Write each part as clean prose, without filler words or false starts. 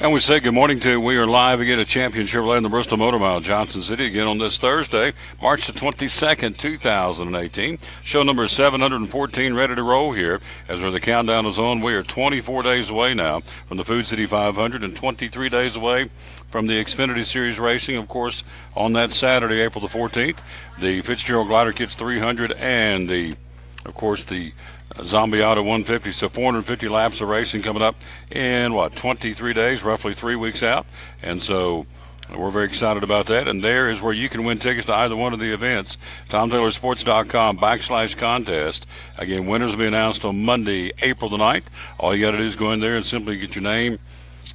And we say good morning to, we are live again at Champion Chevrolet in the Bristol Motor Mile, Johnson City, again on this Thursday, March the 22nd, 2018. Show number 714 ready to roll here as the countdown is on. We are 24 days away now from the Food City 500 and 23 days away from the Xfinity Series racing. Of course, on that Saturday, April the 14th, the Fitzgerald Glider Kits 300 and the Zombie Auto 150, so 450 laps of racing coming up in, 23 days, roughly 3 weeks out. And so we're very excited about that. And there is where you can win tickets to either one of the events. TomTaylorSports.com/contest. Again, winners will be announced on Monday, April the 9th. All you got to do is go in there and simply get your name,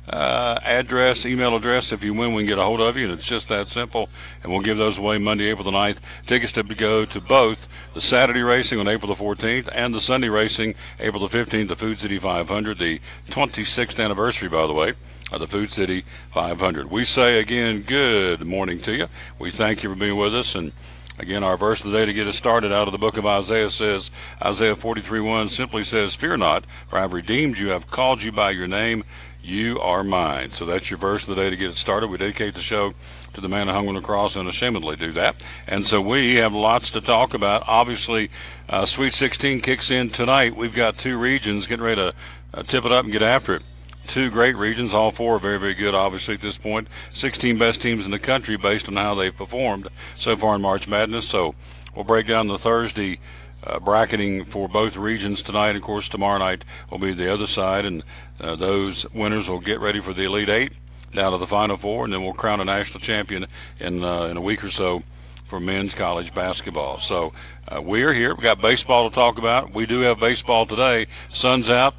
address, email address. If you win, we can get a hold of you, and it's just that simple. And we'll give those away Monday, April the 9th. Tickets to go to both the Saturday racing on April the 14th and the Sunday racing April the 15th, the Food City 500, the 26th anniversary, by the way, of the Food City 500. We say again, good morning to you. We thank you for being with us. And again, our verse of the day to get us started out of the book of Isaiah says, Isaiah 43:1 simply says, "Fear not, for I have redeemed you, I have called you by your name, you are mine." So that's your verse of the day to get it started. We dedicate the show to the man who hung on the cross and unashamedly do that. And so we have lots to talk about. Obviously, Sweet 16 kicks in tonight. We've got two regions getting ready to tip it up and get after it. Two great regions. All four are very, very good, obviously, at this point. 16 best teams in the country based on how they've performed so far in March Madness. So we'll break down the Thursday bracketing for both regions tonight. Of course, tomorrow night will be the other side, and those winners will get ready for the Elite Eight down to the Final Four, and then we'll crown a national champion in a week or so for men's college basketball. So we are here. We've got baseball to talk about. We do have baseball today. Sun's out.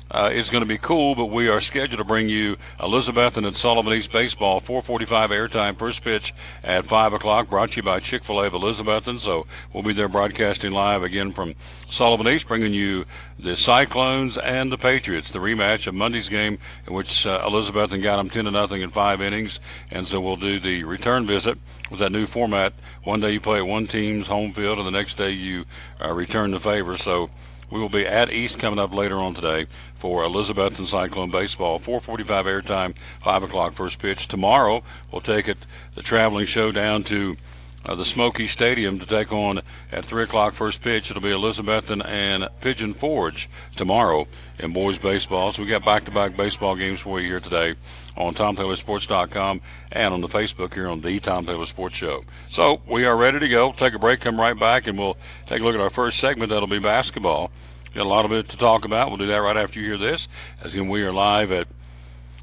It's going to be cool, but we are scheduled to bring you Elizabethton and Sullivan East baseball, 4:45 airtime, first pitch at 5 o'clock, brought to you by Chick-fil-A of Elizabethton. So we'll be there broadcasting live again from Sullivan East, bringing you the Cyclones and the Patriots, the rematch of Monday's game in which Elizabethton got them 10-0 in 5 innings. And so we'll do the return visit with that new format. One day you play at one team's home field, and the next day you return the favor. So we will be at East coming up later on today for Elizabethton Cyclone baseball, 4:45 airtime, 5 o'clock first pitch. Tomorrow we'll take it, the traveling show, down to the Smoky Stadium to take on at 3 o'clock first pitch. It'll be Elizabethton and Pigeon Forge tomorrow in boys baseball. So we got back-to-back baseball games for you here today on TomTaylorSports.com and on the Facebook here on the Tom Taylor Sports Show. So we are ready to go. Take a break, come right back, and we'll take a look at our first segment. That'll be basketball. Got a lot of it to talk about. We'll do that right after you hear this. As again, we are live at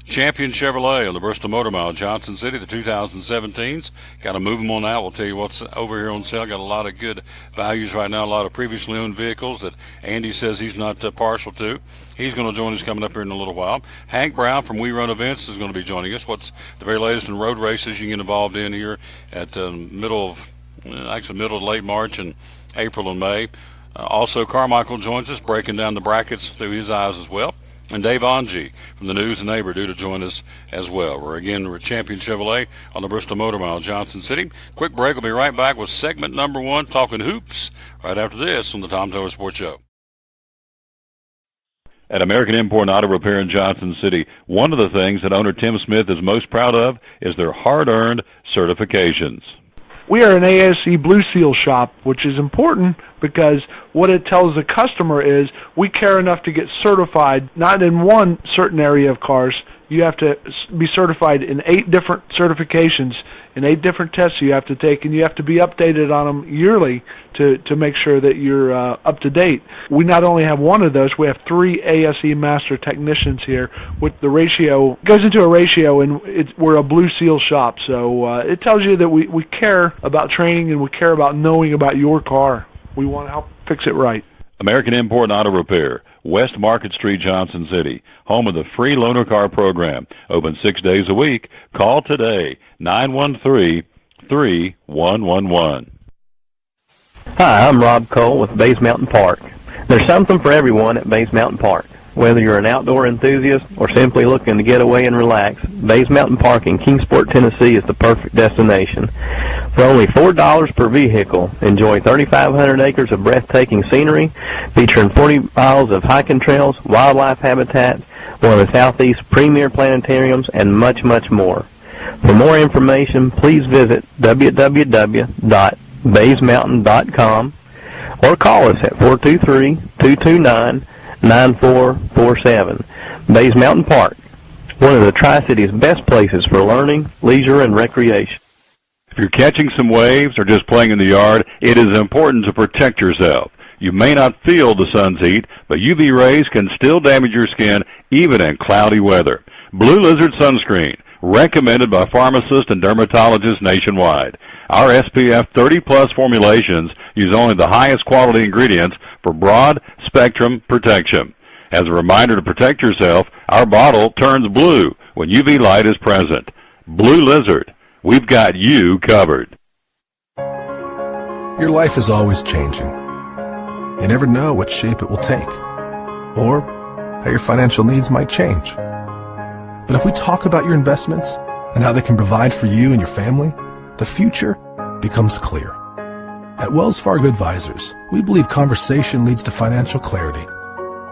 Champion Chevrolet on the Bristol Motor Mile, Johnson City, the 2017s. Got to move them on out. We'll tell you what's over here on sale. Got a lot of good values right now, a lot of previously owned vehicles that Andy says he's not partial to. He's going to join us coming up here in a little while. Hank Brown from We Run Events is going to be joining us. What's the very latest in road races you can get involved in here at middle to late March and April and May. Also, Carmichael joins us, breaking down the brackets through his eyes as well. And Dave Onge from the News and Neighbor due to join us as well. We're at Champion Chevrolet on the Bristol Motor Mile, Johnson City. Quick break. We'll be right back with segment number 1, talking hoops, right after this on the Tom Taylor Sports Show. At American Import Auto Repair in Johnson City, one of the things that owner Tim Smith is most proud of is their hard-earned certifications. We are an ASE Blue Seal shop, which is important because what it tells the customer is we care enough to get certified, not in one certain area of cars. You have to be certified in 8 different certifications, in 8 different tests you have to take, and you have to be updated on them yearly to make sure that you're up to date. We not only have one of those, we have 3 ASE Master Technicians here. With the ratio, goes into a ratio, and we're a Blue Seal shop. So it tells you that we care about training and we care about knowing about your car. We want to help fix it right. American Import Auto Repair, West Market Street, Johnson City, home of the free loaner car program. Open 6 days a week. Call today, 913-3111. Hi, I'm Rob Cole with Bays Mountain Park. There's something for everyone at Bays Mountain Park. Whether you're an outdoor enthusiast or simply looking to get away and relax, Bays Mountain Park in Kingsport, Tennessee is the perfect destination. For only $4 per vehicle, enjoy 3,500 acres of breathtaking scenery, featuring 40 miles of hiking trails, wildlife habitat, one of the Southeast's premier planetariums, and much, much more. For more information, please visit www.baysmountain.com or call us at 423-229-9447. Bays Mountain Park, one of the Tri-City's best places for learning, leisure, and recreation. If you're catching some waves or just playing in the yard, it is important to protect yourself. You may not feel the sun's heat, but UV rays can still damage your skin even in cloudy weather. Blue Lizard Sunscreen, recommended by pharmacists and dermatologists nationwide. Our SPF 30-plus formulations use only the highest quality ingredients for broad-spectrum protection. As a reminder to protect yourself, our bottle turns blue when UV light is present. Blue Lizard, we've got you covered. Your life is always changing. You never know what shape it will take, or how your financial needs might change. But if we talk about your investments and how they can provide for you and your family, the future becomes clear. At Wells Fargo Advisors, we believe conversation leads to financial clarity.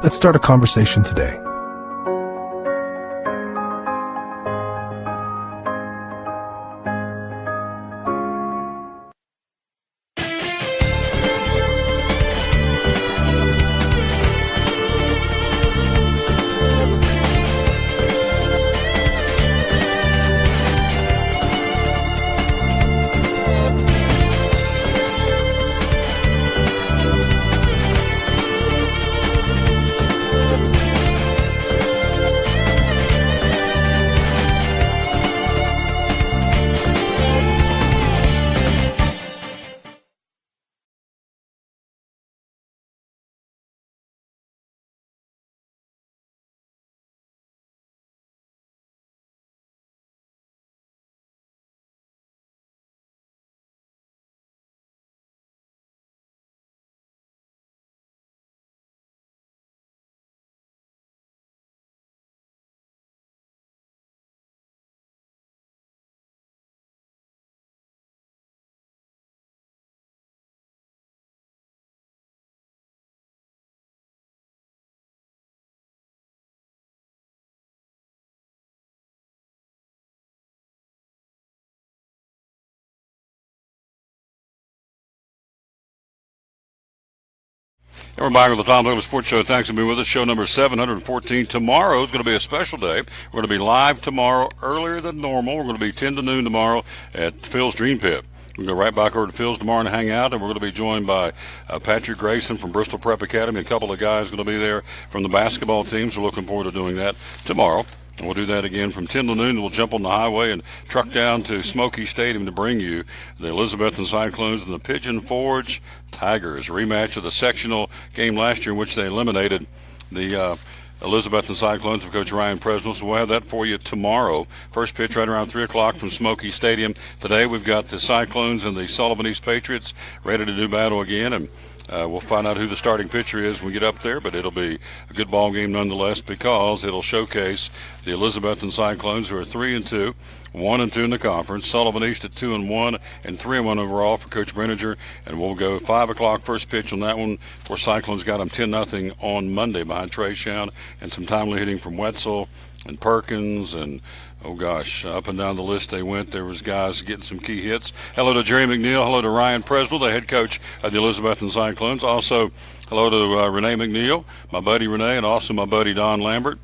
Let's start a conversation today. And we're back with the Tom Douglas Sports Show. Thanks for being with us. Show number 714. Tomorrow is going to be a special day. We're going to be live tomorrow earlier than normal. We're going to be 10 to noon tomorrow at Phil's Dream Pit. We'll go right back over to Phil's tomorrow and hang out, and we're going to be joined by Patrick Grayson from Bristol Prep Academy. A couple of guys going to be there from the basketball teams. We're looking forward to doing that tomorrow. And we'll do that again from 10 to noon. We'll jump on the highway and truck down to Smoky Stadium to bring you the Elizabethton Cyclones and the Pigeon Forge Tigers. A rematch of the sectional game last year in which they eliminated the Elizabethton Cyclones of Coach Ryan Presnell. So we'll have that for you tomorrow. First pitch right around 3 o'clock from Smoky Stadium. Today we've got the Cyclones and the Sullivan East Patriots ready to do battle again. And we'll find out who the starting pitcher is when we get up there, but it'll be a good ball game nonetheless because it'll showcase the Elizabethton Cyclones, who are 3-2, 1-2 in the conference. Sullivan East at 2-1 and 3-1 overall for Coach Brenninger. And we'll go 5 o'clock first pitch on that one. Of course, Cyclones got them 10-0 on Monday behind Trey Shown and some timely hitting from Wetzel and Perkins and up and down the list they went. There was guys getting some key hits. Hello to Jerry McNeil. Hello to Ryan Presnell, the head coach of the Elizabethton Cyclones. Also, hello to Renee McNeil, my buddy Renee, and also my buddy Don Lambert.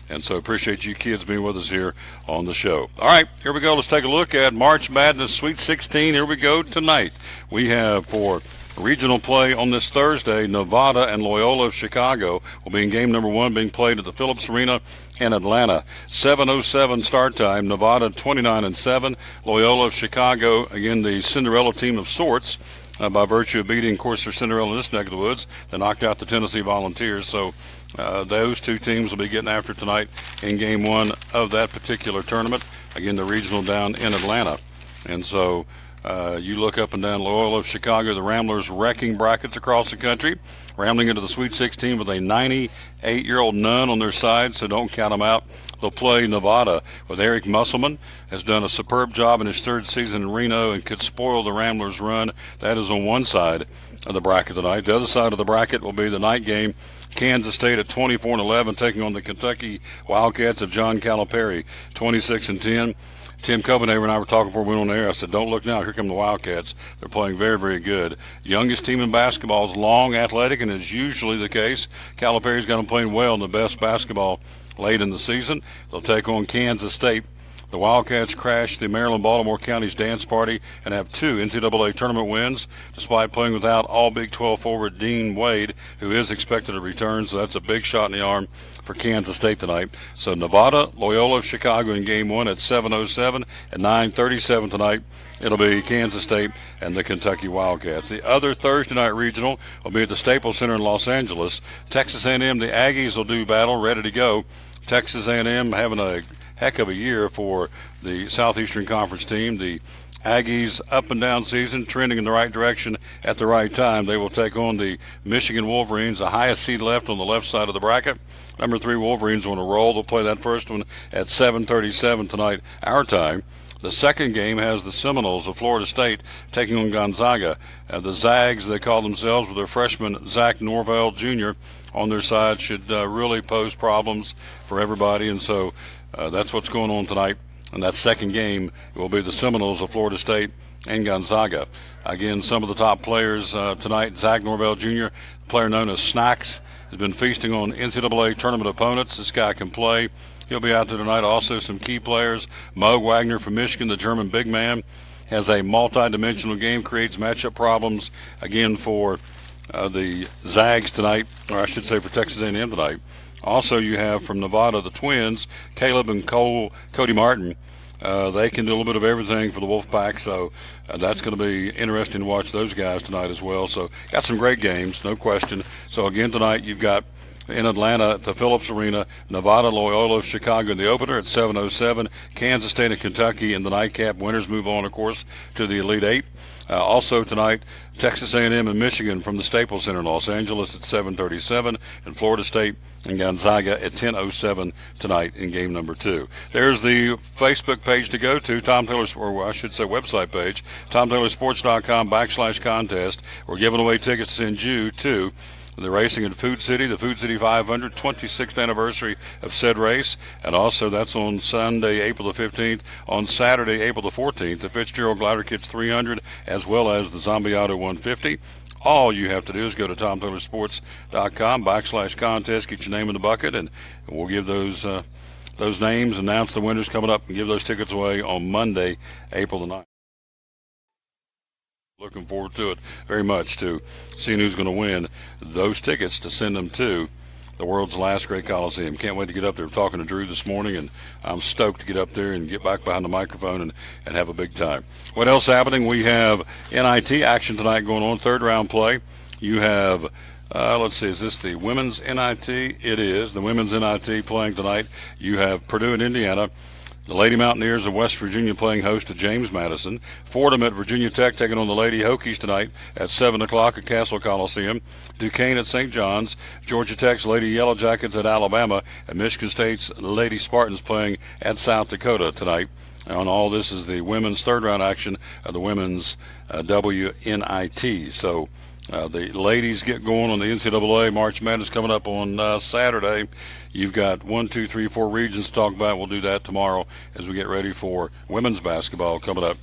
And so appreciate you kids being with us here on the show. All right, here we go. Let's take a look at March Madness Sweet 16. Here we go tonight. We have for regional play on this Thursday, Nevada and Loyola of Chicago will be in game number 1, being played at the Phillips Arena in Atlanta. 7:07 start time. Nevada 29-7. Loyola of Chicago, again the Cinderella team of sorts, by virtue of beating, of course, their Cinderella in this neck of the woods. They knocked out the Tennessee Volunteers. So those two teams will be getting after tonight in game 1 of that particular tournament. Again, the regional down in Atlanta. And so You look up and down Loyola of Chicago, the Ramblers wrecking brackets across the country, rambling into the Sweet 16 with a 98-year-old nun on their side, so don't count them out. They'll play Nevada with Eric Musselman, has done a superb job in his third season in Reno and could spoil the Ramblers' run. That is on one side of the bracket tonight. The other side of the bracket will be the night game. Kansas State at 24-11 taking on the Kentucky Wildcats of John Calipari, 26-10. Tim Copenhaver and I were talking before we went on the air. I said, don't look now. Here come the Wildcats. They're playing very, very good. Youngest team in basketball is long, athletic, and is usually the case. Calipari's got them playing well in the best basketball late in the season. They'll take on Kansas State. The Wildcats crashed the Maryland-Baltimore County's dance party and have 2 NCAA tournament wins, despite playing without all Big 12 forward Dean Wade, who is expected to return. So that's a big shot in the arm for Kansas State tonight. So Nevada, Loyola of Chicago in Game 1 at 7:07 and 9:37 tonight. It'll be Kansas State and the Kentucky Wildcats. The other Thursday night regional will be at the Staples Center in Los Angeles. Texas A&M, the Aggies will do battle, ready to go. Texas A&M having a heck of a year for the Southeastern Conference team. The Aggies up and down season, trending in the right direction at the right time. They will take on the Michigan Wolverines, the highest seed left on the left side of the bracket. Number 3 Wolverines on a roll. They'll play that first one at 7:37 tonight, our time. The second game has the Seminoles of Florida State taking on Gonzaga. The Zags, they call themselves, with their freshman Zach Norvell Jr. on their side, should really pose problems for everybody. And so that's what's going on tonight. And that second game will be the Seminoles of Florida State and Gonzaga. Again, some of the top players tonight, Zach Norvell Jr., a player known as Snacks, has been feasting on NCAA tournament opponents. This guy can play. He'll be out there tonight. Also some key players. Mo Wagner from Michigan, the German big man, has a multi-dimensional game, creates matchup problems, again, for the Zags tonight, or I should say for Texas A&M tonight. Also, you have from Nevada, the Twins, Caleb and Cody Martin. They can do a little bit of everything for the Wolfpack, so that's going to be interesting to watch those guys tonight as well. So got some great games, no question. So again tonight you've got in Atlanta at the Phillips Arena, Nevada, Loyola of Chicago in the opener at 7:07. Kansas State and Kentucky in the nightcap. Winners move on, of course, to the Elite Eight. Also tonight, Texas A&M and Michigan from the Staples Center in Los Angeles at 7:37, and Florida State and Gonzaga at 10:07 tonight in game number 2. There's the Facebook page to go to, Tom Taylor's, or I should say website page, TomTaylorSports.com/contest. We're giving away tickets to send you to the racing in Food City, the Food City 500, 26th anniversary of said race. And also that's on Sunday, April the 15th. On Saturday, April the 14th, the Fitzgerald Glider Kids 300, as well as the Zombie Auto 150. All you have to do is go to TomTaylorSports.com/contest, get your name in the bucket, and we'll give those names, announce the winners coming up, and give those tickets away on Monday, April the 9th. Looking forward to it very much, to seeing who's going to win those tickets to send them to the world's last great Coliseum. Can't wait to get up there. Talking to Drew this morning, and I'm stoked to get up there and get back behind the microphone and have a big time. What else happening? We have NIT action tonight going on, third round play. You have, let's see, is this the women's NIT? It is. The women's NIT playing tonight. You have Purdue and Indiana. The Lady Mountaineers of West Virginia playing host to James Madison. Fordham at Virginia Tech taking on the Lady Hokies tonight at 7 o'clock at Castle Coliseum. Duquesne at St. John's. Georgia Tech's Lady Yellow Jackets at Alabama. And Michigan State's Lady Spartans playing at South Dakota tonight. And all this is the women's third round action of the women's WNIT. So the ladies get going on the NCAA. March Madness coming up on Saturday. You've got 1, 2, 3, 4 regions to talk about. We'll do that tomorrow as we get ready for women's basketball coming up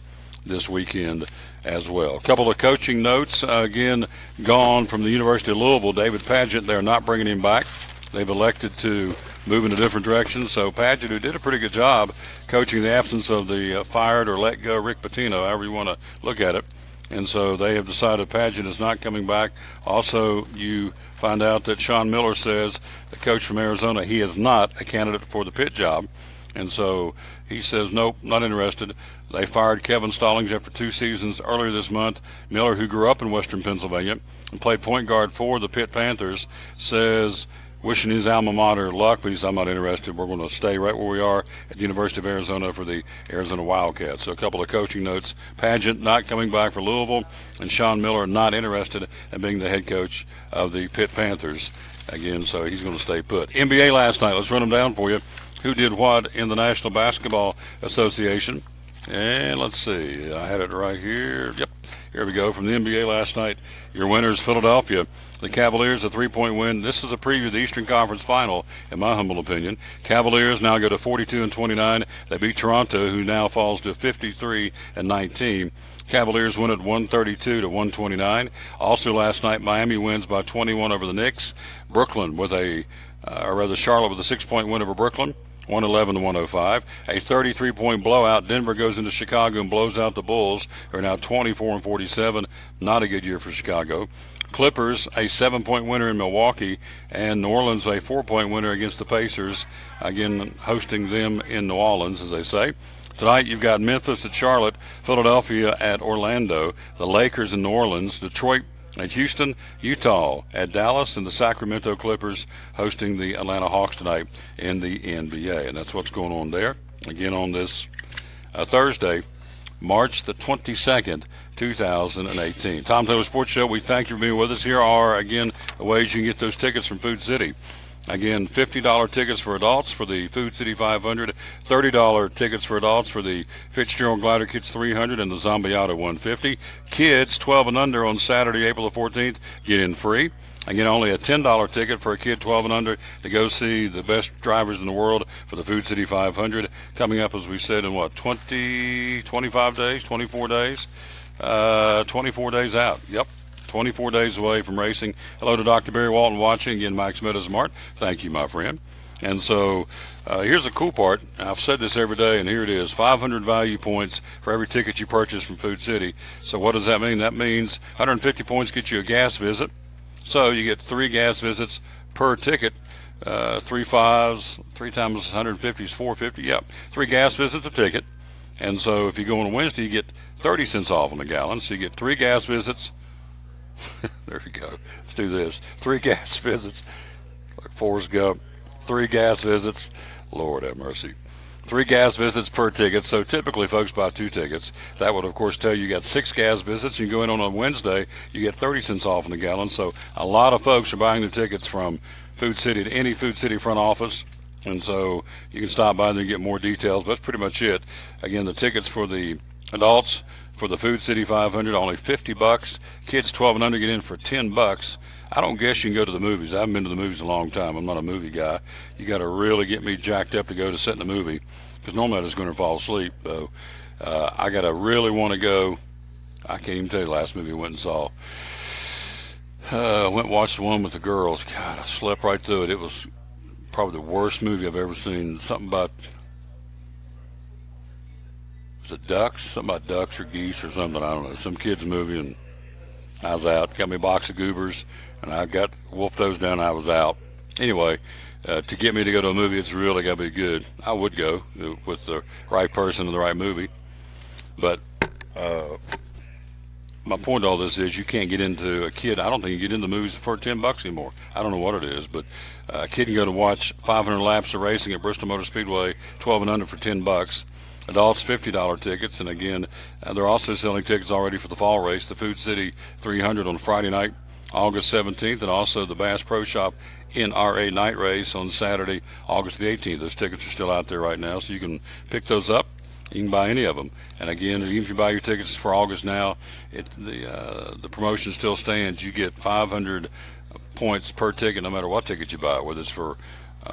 this weekend as well. A couple of coaching notes. Again, gone from the University of Louisville, David Padgett. They're not bringing him back. They've elected to move in a different direction. So Padgett, who did a pretty good job coaching the absence of the fired or let go Rick Pitino, however you want to look at it. And so they have decided Padgett is not coming back. Also, you find out that Sean Miller says, the coach from Arizona, he is not a candidate for the Pitt job. And so he says, nope, not interested. They fired Kevin Stallings after 2 seasons earlier this month. Miller, who grew up in Western Pennsylvania and played point guard for the Pitt Panthers, says wishing his alma mater luck, but he said, I'm not interested. We're going to stay right where we are at the University of Arizona for the Arizona Wildcats. So a couple of coaching notes. Pageant not coming back for Louisville, and Sean Miller not interested in being the head coach of the Pitt Panthers. Again, so he's going to stay put. NBA last night. Let's run them down for you. Who did what in the National Basketball Association? And let's see. I had it right here. Yep. Here we go. From the NBA last night, your winners, Philadelphia. The Cavaliers, a 3-point win. This is a preview of the Eastern Conference Final, in my humble opinion. Cavaliers now go to 42-29. They beat Toronto, who now falls to 53-19. Cavaliers win at 132-129. Also last night, Miami wins by 21 over the Knicks. Brooklyn with Charlotte with a 6-point win over Brooklyn. 111-105. A 33-point blowout. Denver goes into Chicago and blows out the Bulls. They're now 24-47. Not a good year for Chicago. Clippers, a 7-point winner in Milwaukee, and New Orleans, a 4-point winner against the Pacers. Again, hosting them in New Orleans, as they say. Tonight, you've got Memphis at Charlotte, Philadelphia at Orlando, the Lakers in New Orleans, Detroit at Houston, Utah at Dallas, and the Sacramento Clippers hosting the Atlanta Hawks tonight in the NBA. And that's what's going on there. Again, on this Thursday, March the 22nd, 2018. Tom Taylor Sports Show, we thank you for being with us. Here are, again, the ways you can get those tickets from Food City. Again, $50 tickets for adults for the Food City 500, $30 tickets for adults for the Fitzgerald Glider Kids 300 and the Zombiata 150. Kids 12 and under on Saturday, April the 14th, get in free. Again, only a $10 ticket for a kid 12 and under to go see the best drivers in the world for the Food City 500. Coming up, as we said, in 25 days, 24 days? 24 days out. Yep. 24 days away from racing. Hello to Dr. Barry Walton watching. Again, Mike Smith Mart. Thank you, my friend. And so here's the cool part. I've said this every day, and here it is. 500 value points for every ticket you purchase from Food City. So what does that mean? That means 150 points get you a gas visit. So you get 3 gas visits per ticket. 3 fives, 3 times 150 is 450. Yep, 3 gas visits a ticket. And so if you go on a Wednesday, you get 30 cents off on the gallon. So you get 3 gas visits. There we go. Let's do this. 3 gas visits. Like Forrest Gump. 3 gas visits. Lord have mercy. 3 gas visits per ticket. So typically folks buy 2 tickets. That would, of course, tell you got 6 gas visits. You go in on a Wednesday, you get 30 cents off on the gallon. So a lot of folks are buying their tickets from Food City to any Food City front office. And so you can stop by there and get more details. But that's pretty much it. Again, the tickets for the adults for the Food City 500, only $50. Kids 12 and under get in for $10. I don't guess you can go to the movies. I haven't been to the movies in a long time. I'm not a movie guy. You got to really get me jacked up to go to sit in the movie, because normally I just going to fall asleep. I got to really want to go. I can't even tell you the last movie I went and saw. I went and watched the one with the girls. God, I slept right through it. It was probably the worst movie I've ever seen. Something about ducks, something about ducks or geese or something, I don't know, some kid's movie, and I was out. Got me a box of goobers, and I got wolfed those down, and I was out. Anyway, to get me to go to a movie, it's really got to be good. I would go with the right person and the right movie, but my point to all this is you can't get into a kid. I don't think you get into movies for $10 anymore. I don't know what it is, but a kid can go to watch 500 laps of racing at Bristol Motor Speedway, 12 and under for $10. Adults, $50 tickets, and again, they're also selling tickets already for the fall race, the Food City 300 on Friday night, August 17th, and also the Bass Pro Shop NRA night race on Saturday, August the 18th. Those tickets are still out there right now, so you can pick those up. You can buy any of them. And again, even if you buy your tickets for August now, the promotion still stands. You get 500 points per ticket, no matter what ticket you buy, whether it's for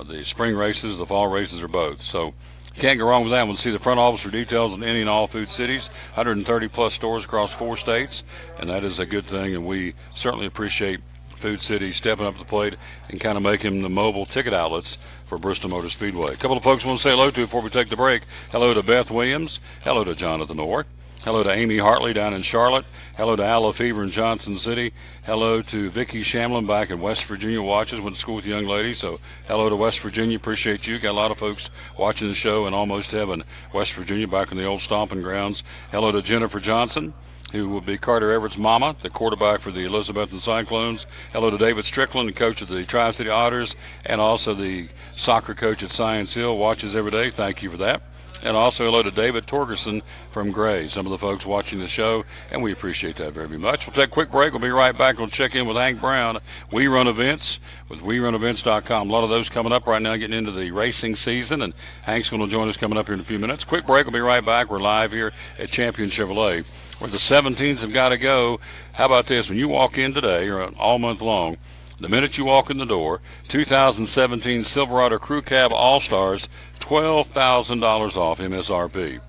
the spring races, the fall races, or both. So can't go wrong with that one. See the front office for details on any and all Food Cities. 130 plus stores across 4 states, and that is a good thing. And we certainly appreciate Food City stepping up to the plate and kind of making the mobile ticket outlets for Bristol Motor Speedway. A couple of folks want to say hello to before we take the break. Hello to Beth Williams. Hello to Jonathan Orr. Hello to Amy Hartley down in Charlotte. Hello to Ala Fever in Johnson City. Hello to Vicki Shamlin back in West Virginia watches. Went to school with a young lady, so hello to West Virginia. Appreciate you. Got a lot of folks watching the show in Almost Heaven, West Virginia, back in the old stomping grounds. Hello to Jennifer Johnson. who will be Carter Everett's mama, the quarterback for the Elizabethton Cyclones. Hello to David Strickland, the coach of the Tri-City Otters, and also the soccer coach at Science Hill, watches every day. Thank you for that. And also hello to David Torgerson from Gray, some of the folks watching the show, and we appreciate that very much. We'll take a quick break. We'll be right back. We'll check in with Hank Brown, We Run Events, with WeRunEvents.com. A lot of those coming up right now, getting into the racing season, and Hank's going to join us coming up here in a few minutes. Quick break. We'll be right back. We're live here at Champion Chevrolet, where the 17s have got to go. How about this? When you walk in today, or all month long, the minute you walk in the door, 2017 Silverado Crew Cab All-Stars, $12,000 off MSRP.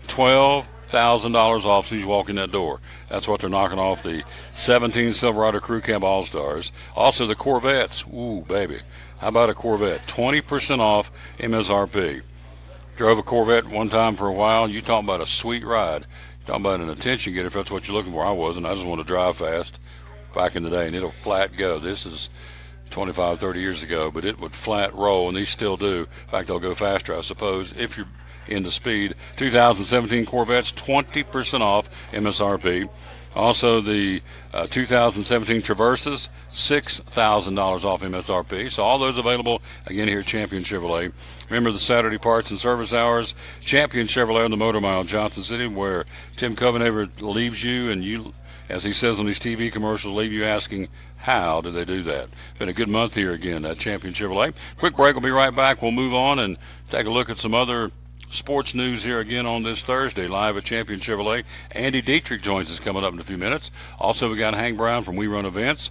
$12,000 off as you walk in that door. That's what they're knocking off the 17 Silverado Crew Cab All-Stars. Also the Corvettes. Ooh, baby. How about a Corvette? 20% off MSRP. Drove a Corvette one time for a while. You talking about a sweet ride. Talking about an attention getter if that's what you're looking for. I wasn't. I just want to drive fast back in the day, and it'll flat go. This is 25, 30 years ago, but it would flat roll, and these still do. In fact, they'll go faster, I suppose, if you're into speed. 2017 Corvettes, 20% off MSRP. Also, the 2017 Traverses, $6,000 off MSRP. So all those available, again, here at Champion Chevrolet. Remember the Saturday parts and service hours, Champion Chevrolet on the Motor Mile, Johnson City, where Tim Covenaver leaves you, and you, as he says on these TV commercials, leave you asking, how did they do that? Been a good month here again at Champion Chevrolet. Quick break. We'll be right back. We'll move on and take a look at some other sports news here again on this Thursday, live at Champion Chevrolet. Andy Dietrich joins us coming up in a few minutes. Also, we got Hank Brown from We Run Events.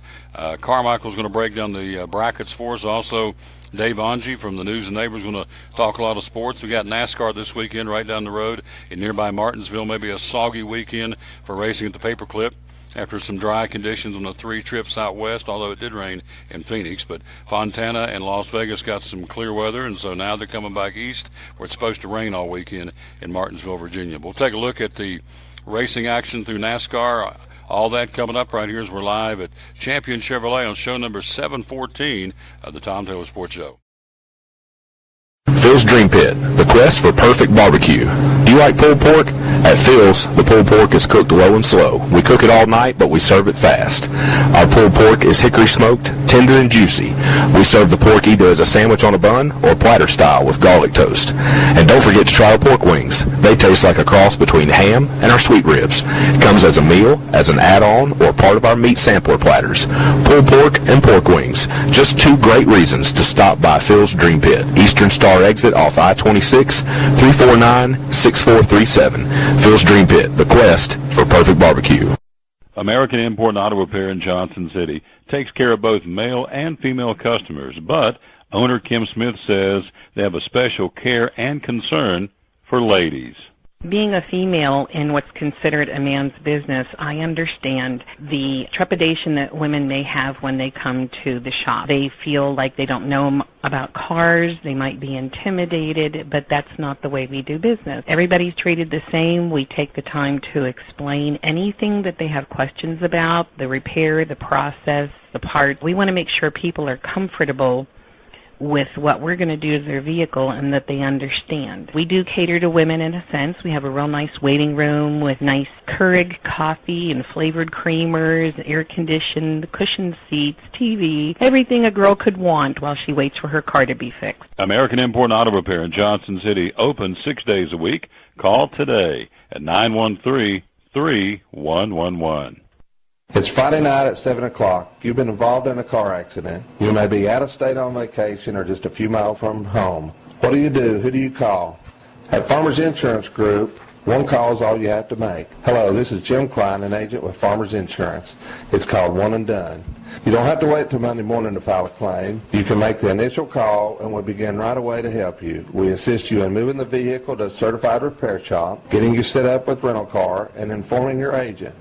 Carmichael's going to break down the brackets for us. Also, Dave Angie from the News and Neighbors is going to talk a lot of sports. We got NASCAR this weekend right down the road in nearby Martinsville. Maybe a soggy weekend for racing at the Paperclip after some dry conditions on the 3 trips out west, although it did rain in Phoenix. But Fontana and Las Vegas got some clear weather, and so now they're coming back east where it's supposed to rain all weekend in Martinsville, Virginia. We'll take a look at the racing action through NASCAR. All that coming up right here as we're live at Champion Chevrolet on show number 714 of the Tom Taylor Sports Show. Phil's Dream Pit, the quest for perfect barbecue. Do you like pulled pork? At Phil's, the pulled pork is cooked low and slow. We cook it all night, but we serve it fast. Our pulled pork is hickory smoked, tender and juicy. We serve the pork either as a sandwich on a bun or platter style with garlic toast. And don't forget to try our pork wings. They taste like a cross between ham and our sweet ribs. It comes as a meal, as an add-on, or part of our meat sampler platters. Pulled pork and pork wings. Just 2 great reasons to stop by Phil's Dream Pit. Eastern Star exit off I-26, 349-6437. Phil's Dream Pit, the quest for perfect barbecue. American Import and Auto Repair in Johnson City takes care of both male and female customers, but owner Kim Smith says they have a special care and concern for ladies. Being a female in what's considered a man's business, I understand the trepidation that women may have when they come to the shop. They feel like they don't know about cars, they might be intimidated, but that's not the way we do business. Everybody's treated the same. We take the time to explain anything that they have questions about, the repair, the process, the part. We want to make sure people are comfortable with what we're going to do to their vehicle and that they understand. We do cater to women in a sense. We have a real nice waiting room with nice Keurig coffee and flavored creamers, air-conditioned, cushioned seats, TV, everything a girl could want while she waits for her car to be fixed. American Import and Auto Repair in Johnson City, open 6 days a week. Call today at 913-3111. It's Friday night at 7 o'clock. You've been involved in a car accident. You may be out of state on vacation or just a few miles from home. What do? Who do you call? At Farmers Insurance Group, one call is all you have to make. Hello, this is Jim Klein, an agent with Farmers Insurance. It's called One and Done. You don't have to wait till Monday morning to file a claim. You can make the initial call and we'll begin right away to help you. We assist you in moving the vehicle to a certified repair shop, getting you set up with rental car, and informing your agent.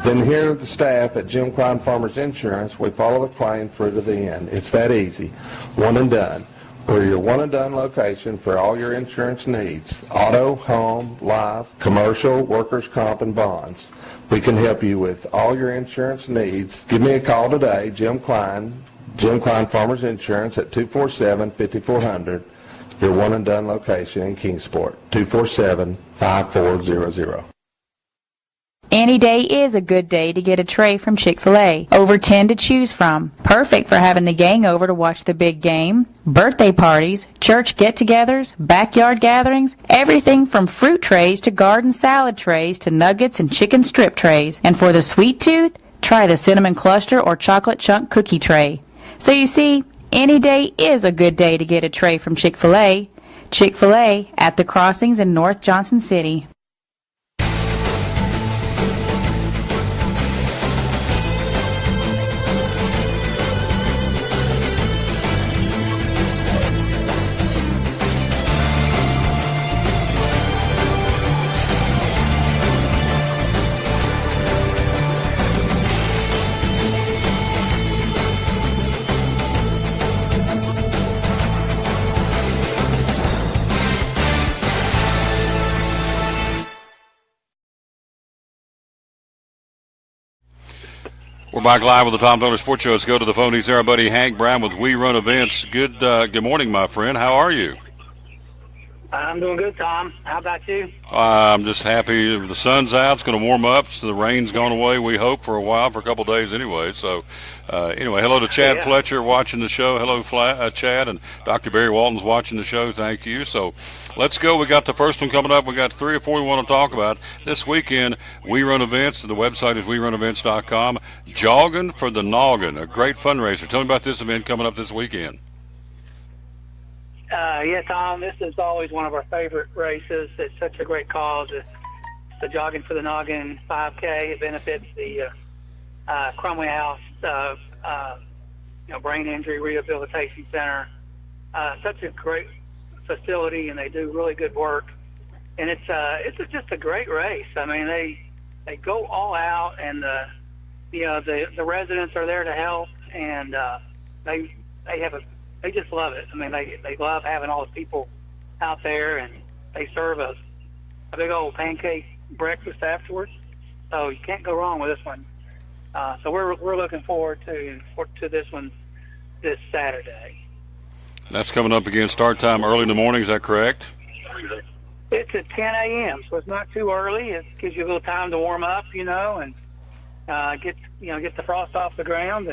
Then here at the staff at Jim Klein Farmers Insurance, we follow the claim through to the end. It's that easy. One and Done. We're your one and done location for all your insurance needs. Auto, home, life, commercial, workers' comp, and bonds. We can help you with all your insurance needs. Give me a call today, Jim Klein Farmers Insurance at 247-5400. Your one and done location in Kingsport, 247-5400. Any day is a good day to get a tray from Chick-fil-A. Over 10 to choose from. Perfect for having the gang over to watch the big game, birthday parties, church get-togethers, backyard gatherings, everything from fruit trays to garden salad trays to nuggets and chicken strip trays. And for the sweet tooth, try the cinnamon cluster or chocolate chunk cookie tray. So you see, any day is a good day to get a tray from Chick-fil-A. Chick-fil-A at the Crossings in North Johnson City. We're back live with the Tom Donner Sports Show. Let's go to the phone. He's there, our buddy Hank Brown with We Run Events. Good morning, my friend. How are you? I'm doing good, Tom. How about you? I'm just happy the sun's out. It's going to warm up. So the rain's gone away, we hope, for a while, for a couple of days anyway. So, anyway, hello to Chad Fletcher watching the show. Hello, Chad. And Dr. Barry Walton's watching the show. Thank you. So let's go. We got the first one coming up. We got 3 or 4 we want to talk about. This weekend, We Run Events. The website is WeRunEvents.com. Jogging for the Noggin, a great fundraiser. Tell me about this event coming up this weekend. Yeah, Tom, this is always one of our favorite races. It's such a great cause. It's the Jogging for the Noggin 5K. It benefits the Crumley House Brain Injury Rehabilitation Center. Such a great facility, and they do really good work. And it's just a great race. I mean, they go all out, and the residents are there to help, and they just love it. I mean, they love having all the people out there, and they serve a big old pancake breakfast afterwards. So you can't go wrong with this one. So we're looking forward to this one this Saturday. That's coming up again. Start time early in the morning. Is that correct? It's at 10 a.m., so it's not too early. It gives you a little time to warm up, and get the frost off the ground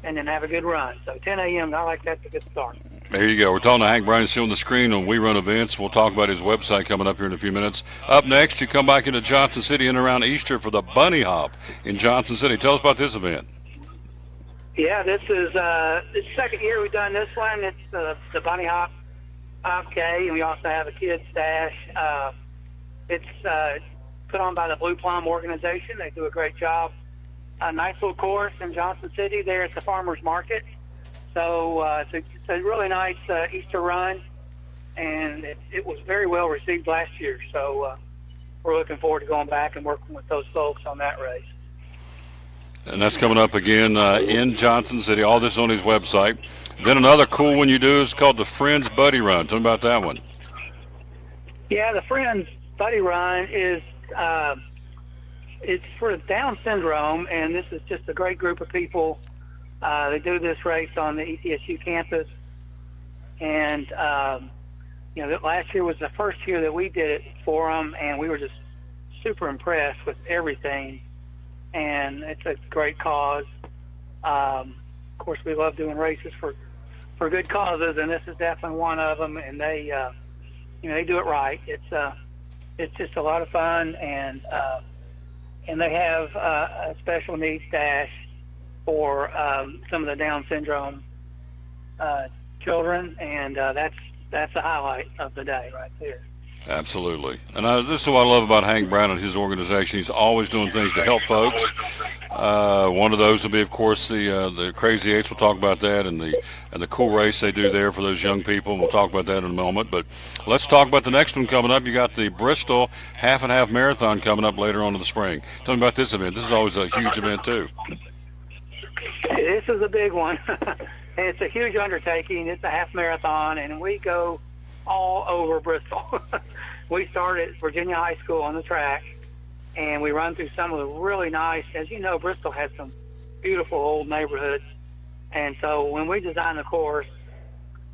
and then have a good run. So 10 a.m., I like that to get started. There you go. We're talking to Hank Brown. See on the screen on We Run Events. We'll talk about his website coming up here in a few minutes. Up next, you come back into Johnson City and around Easter for the Bunny Hop in Johnson City. Tell us about this event. Yeah, this is the second year we've done this one. It's the Bunny Hop 5K, and we also have a kids stash. It's put on by the Blue Plum organization. They do a great job. A nice little course in Johnson City there at the Farmers Market. So it's a really nice Easter run, and it was very well received last year. So we're looking forward to going back and working with those folks on that race. And that's coming up again in Johnson City. All this on his website. Then another cool one you do is called the Friends Buddy Run. Tell me about that one. Yeah, the Friends Buddy Run is it's for Down syndrome, and this is just a great group of people. They do this race on the ETSU campus, and last year was the first year that we did it for them, and we were just super impressed with everything. And it's a great cause. Of course, we love doing races for good causes, and this is definitely one of them. And they do it right. It's just a lot of fun, and they have a special needs dash for some of the Down syndrome children, and that's the highlight of the day right there. Absolutely. And this is what I love about Hank Brown and his organization. He's always doing things to help folks. One of those will be, of course, the Crazy Eights. We'll talk about that, and the cool race they do there for those young people. We'll talk about that in a moment. But let's talk about the next one coming up. You got the Bristol Half and Half Marathon coming up later on in the spring. Tell me about this event. This is always a huge event, too. This is a big one. It's a huge undertaking. It's a half marathon, and we go all over Bristol. We start at Virginia High School on the track, and we run through some of the really nice, as you know, Bristol has some beautiful old neighborhoods. And so when we designed the course,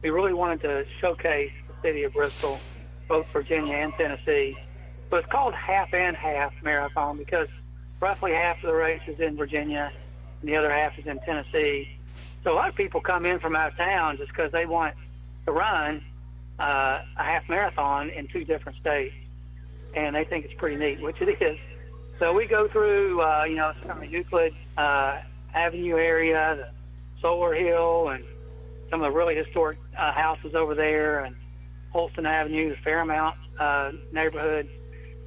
we really wanted to showcase the city of Bristol, both Virginia and Tennessee. But it's called Half and Half Marathon because roughly half of the race is in Virginia, and the other half is in Tennessee. So a lot of people come in from out of town just because they want to run a half marathon in 2 different states, and they think it's pretty neat, which it is. So we go through, some of the Euclid Avenue area, the Solar Hill, and some of the really historic houses over there, and Holston Avenue, the Fairmount neighborhood.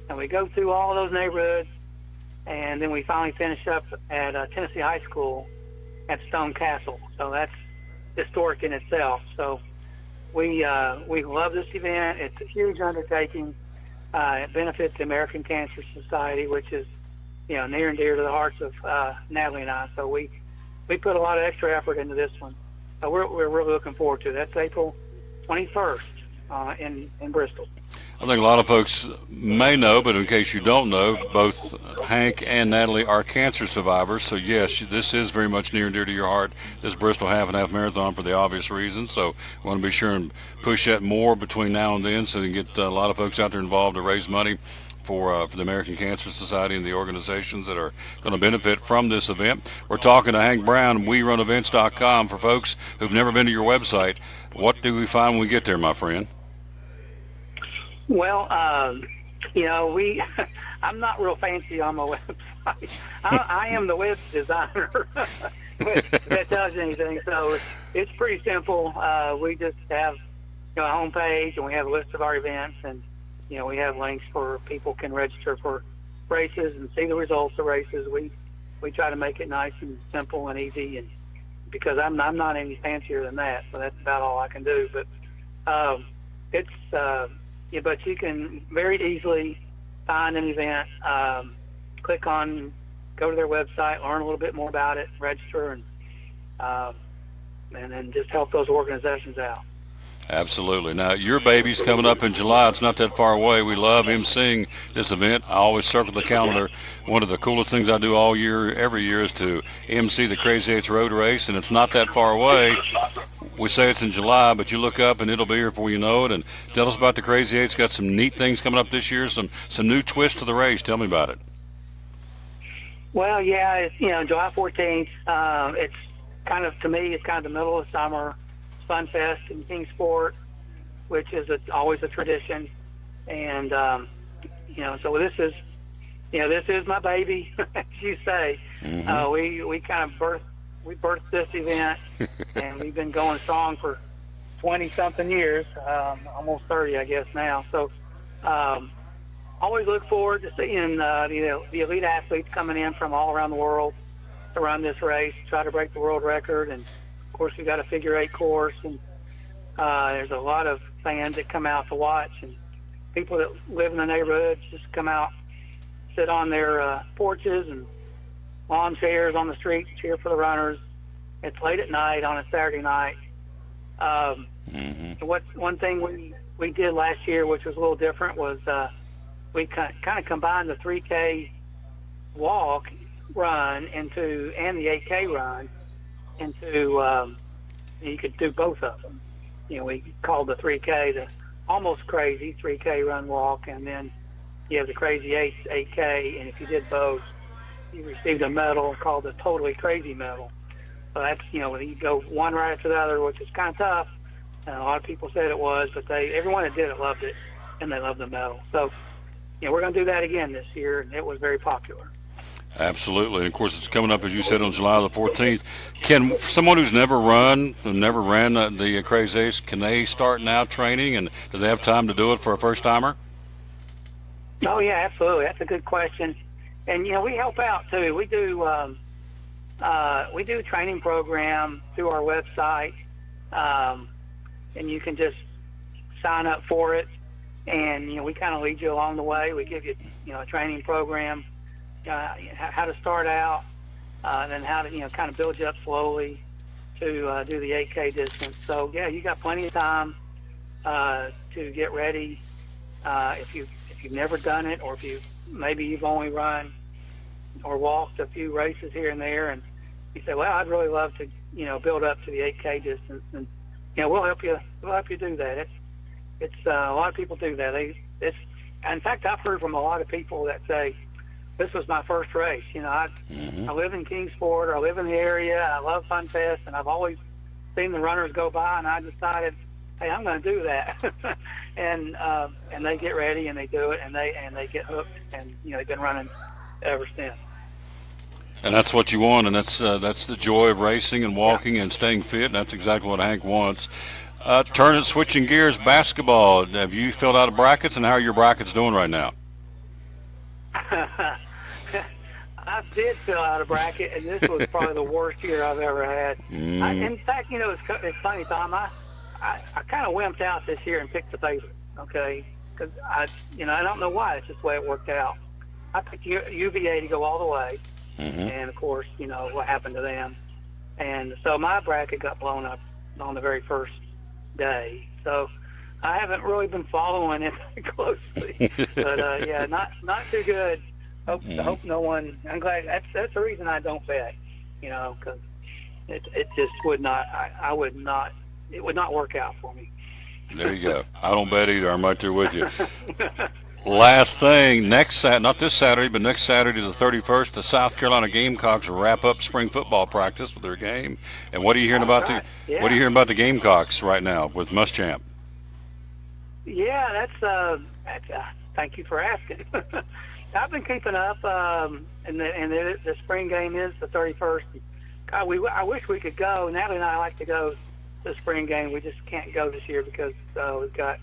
And we go through all of those neighborhoods, and then we finally finish up at Tennessee High School at Stone Castle. So that's historic in itself. So we love this event. It's a huge undertaking. It benefits the American Cancer Society, which is, near and dear to the hearts of Natalie and I. So we put a lot of extra effort into this one. So we're really looking forward to it. That's April 21st in Bristol. I think a lot of folks may know, but in case you don't know, both Hank and Natalie are cancer survivors. So, yes, this is very much near and dear to your heart, this Bristol Half and Half Marathon, for the obvious reasons. So we want to be sure and push that more between now and then so we can get a lot of folks out there involved to raise money for the American Cancer Society and the organizations that are going to benefit from this event. We're talking to Hank Brown, WeRunEvents.com. For folks who've never been to your website, what do we find when we get there, my friend? Well, I'm not real fancy on my website. I am the web designer, if that tells you anything. So it's pretty simple. We just have a homepage, and we have a list of our events, and we have links for people can register for races and see the results of races. We try to make it nice and simple and easy, and because I'm not any fancier than that, so that's about all I can do. But but you can very easily find an event, go to their website, learn a little bit more about it, register, and then just help those organizations out. Absolutely. Now, your baby's coming up in July. It's not that far away. We love emceeing this event. I always circle the calendar. One of the coolest things I do all year, every year, is to MC the Crazy 8's Road Race, and it's not that far away. We say it's in July, but you look up and it'll be here before you know it. And tell us about the Crazy 8's. Got some neat things coming up this year, some new twists to the race. Tell me about it. Well, yeah, it's July 14th. It's kind of, to me, it's kind of the middle of the summer. Fun Fest in Kingsport, which is always a tradition, and so this is my baby, as you say. Mm-hmm. We kind of birthed this event, and we've been going strong for 20-something years, almost 30, I guess now. So always look forward to seeing the elite athletes coming in from all around the world to run this race, try to break the world record. And of course, we got a figure 8 course, and there's a lot of fans that come out to watch, and people that live in the neighborhoods just come out, sit on their porches and lawn chairs on the street, cheer for the runners. It's late at night on a Saturday night. One thing we did last year, which was a little different, was we kind of combined the 3K walk run and the 8K run into you could do both of them. We called the 3K the almost crazy 3K run walk, and then you have the Crazy 8K, and if you did both, you received a medal called the Totally Crazy medal. So that's you go one right after the other, which is kind of tough. And a lot of people said it was, but everyone that did it loved it, and they loved the medal. So we're going to do that again this year, and it was very popular. Absolutely. And of course, it's coming up, as you said, on July the 14th. Can someone who's never ran the Crazy 8s, can they start now training, and do they have time to do it for a first-timer? Oh, yeah, absolutely. That's a good question. And, we help out, too. We do a training program through our website, and you can just sign up for it. And, we kind of lead you along the way. We give you, a training program, how to start out, and then how to, kind of build you up slowly to do the 8K distance. So, yeah, you got plenty of time to get ready. If you've never done it, or if maybe you've only run or walked a few races here and there, and you say, well, I'd really love to, build up to the 8K distance, and we'll help you do that. It's a lot of people do that. In fact, I've heard from a lot of people that say, this was my first race. I live in Kingsport, or I live in the area. I love Fun Fest, and I've always seen the runners go by, and I decided, hey, I'm going to do that. and they get ready and they do it, and they get hooked, and they've been running ever since. And that's what you want, and that's the joy of racing and walking and staying fit, and that's exactly what Hank wants. Switching gears, basketball. Have you filled out brackets, and how are your brackets doing right now? I did fill out a bracket, and this was probably the worst year I've ever had. In fact, it's funny, Tom. I kind of wimped out this year and picked the favorite, okay? Because I don't know why. It's just the way it worked out. I picked UVA to go all the way, and of course, what happened to them. And so my bracket got blown up on the very first day. So I haven't really been following it closely, but yeah, not too good. Hope no one. I'm glad. That's the reason I don't bet. Because it just would not. I would not. It would not work out for me. There you go. I don't bet either. I'm right there with you. Last thing, not this Saturday, but next Saturday, the 31st, the South Carolina Gamecocks will wrap up spring football practice with their game. And what are you hearing about what are you hearing about the Gamecocks right now with Muschamp? Yeah, that's thank you for asking. I've been keeping up, and the spring game is the 31st. God, I wish we could go. Natalie and I like to go to the spring game. We just can't go this year because we've got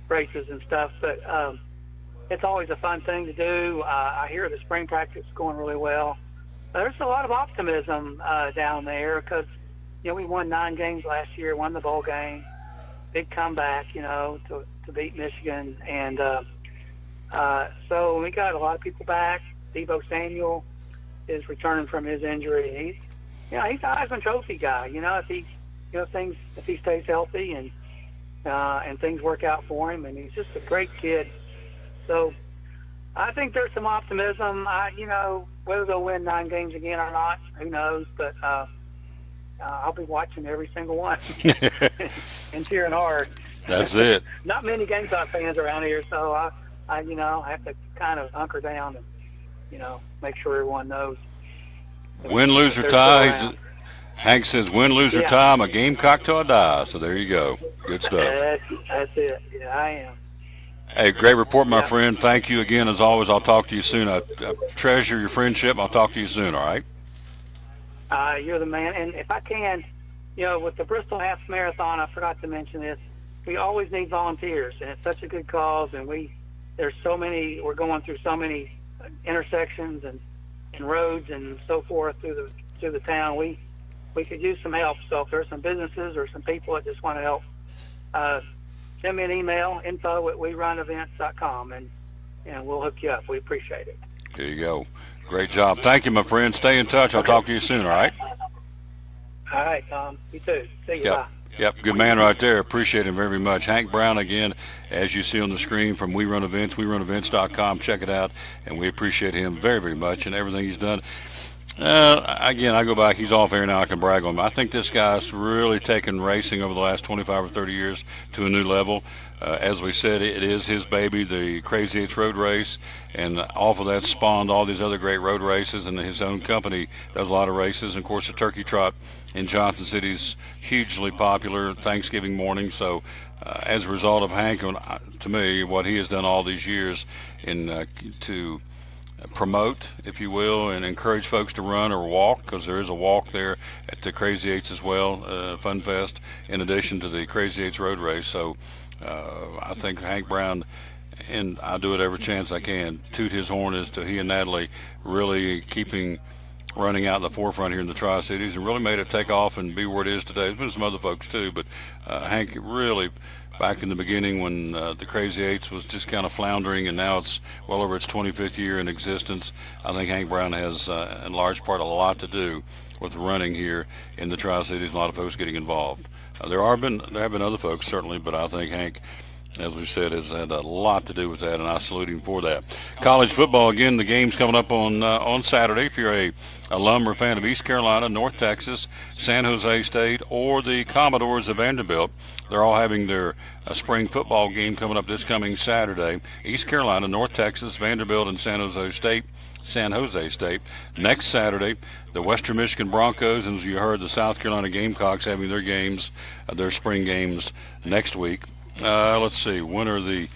races and stuff. But it's always a fun thing to do. I hear the spring practice is going really well. There's a lot of optimism down there because, we won 9 games last year, won the bowl game, big comeback, to beat Michigan. And so we got a lot of people back. Deebo Samuel is returning from his injury. He's a Heisman Trophy guy. If he stays healthy and things work out for him, and he's just a great kid. So I think there's some optimism. Whether they'll win 9 games again or not, who knows? But I'll be watching every single one and cheering hard. That's it. Not many Gamecock fans around here, so I have to kind of hunker down and make sure everyone knows. Win, lose, or tie. Hank says, win, lose, or tie, I'm a Gamecock till I die. So there you go. Good stuff. That's it. Yeah, I am. Hey, great report, my friend. Thank you again. As always, I'll talk to you soon. I treasure your friendship. I'll talk to you soon, all right? You're the man. And if I can, with the Bristol Half Marathon, I forgot to mention this, we always need volunteers, and it's such a good cause, and we're going through so many intersections and roads and so forth through the town. We could use some help. So if there's some businesses or some people that just want to help, send me an email, info@werunevents.com, and we'll hook you up. We appreciate it. There you go. Great job. Thank you, my friend. Stay in touch. I'll talk to you soon, all right? All right, Tom. You too. See you. Bye. Yep, good man right there. Appreciate him very much. Hank Brown, again, as you see on the screen from We Run Events, werunevents.com. Check it out, and we appreciate him very, very much and everything he's done. Again, I go back. He's off air now. I can brag on him. I think this guy's really taken racing over the last 25 or 30 years to a new level. As we said, it is his baby, the Crazy Eights Road Race, and off of that spawned all these other great road races, and his own company does a lot of races. And, of course, the Turkey Trot in Johnson City is hugely popular Thanksgiving morning. So as a result of Hank, to me, what he has done all these years to promote, if you will, and encourage folks to run or walk, because there is a walk there at the Crazy Eights as well, Fun Fest, in addition to the Crazy Eights Road Race. So I think Hank Brown, and I do it every chance I can, toot his horn as to he and Natalie really keeping running out in the forefront here in the Tri-Cities and really made it take off and be where it is today. There's been some other folks too, but Hank really, back in the beginning when the Crazy Eights was just kind of floundering, and now it's well over its 25th year in existence, I think Hank Brown has, in large part, a lot to do with running here in the Tri-Cities. A lot of folks getting involved. There have been other folks, certainly, but I think Hank as we said, has had a lot to do with that, and I salute him for that. College football, again, the game's coming up on Saturday. If you're a alum or fan of East Carolina, North Texas, San Jose State, or the Commodores of Vanderbilt, they're all having their spring football game coming up this coming Saturday. East Carolina, North Texas, Vanderbilt, and San Jose State. Next Saturday, the Western Michigan Broncos, and as you heard, the South Carolina Gamecocks having their games, their spring games next week. Let's see, when are the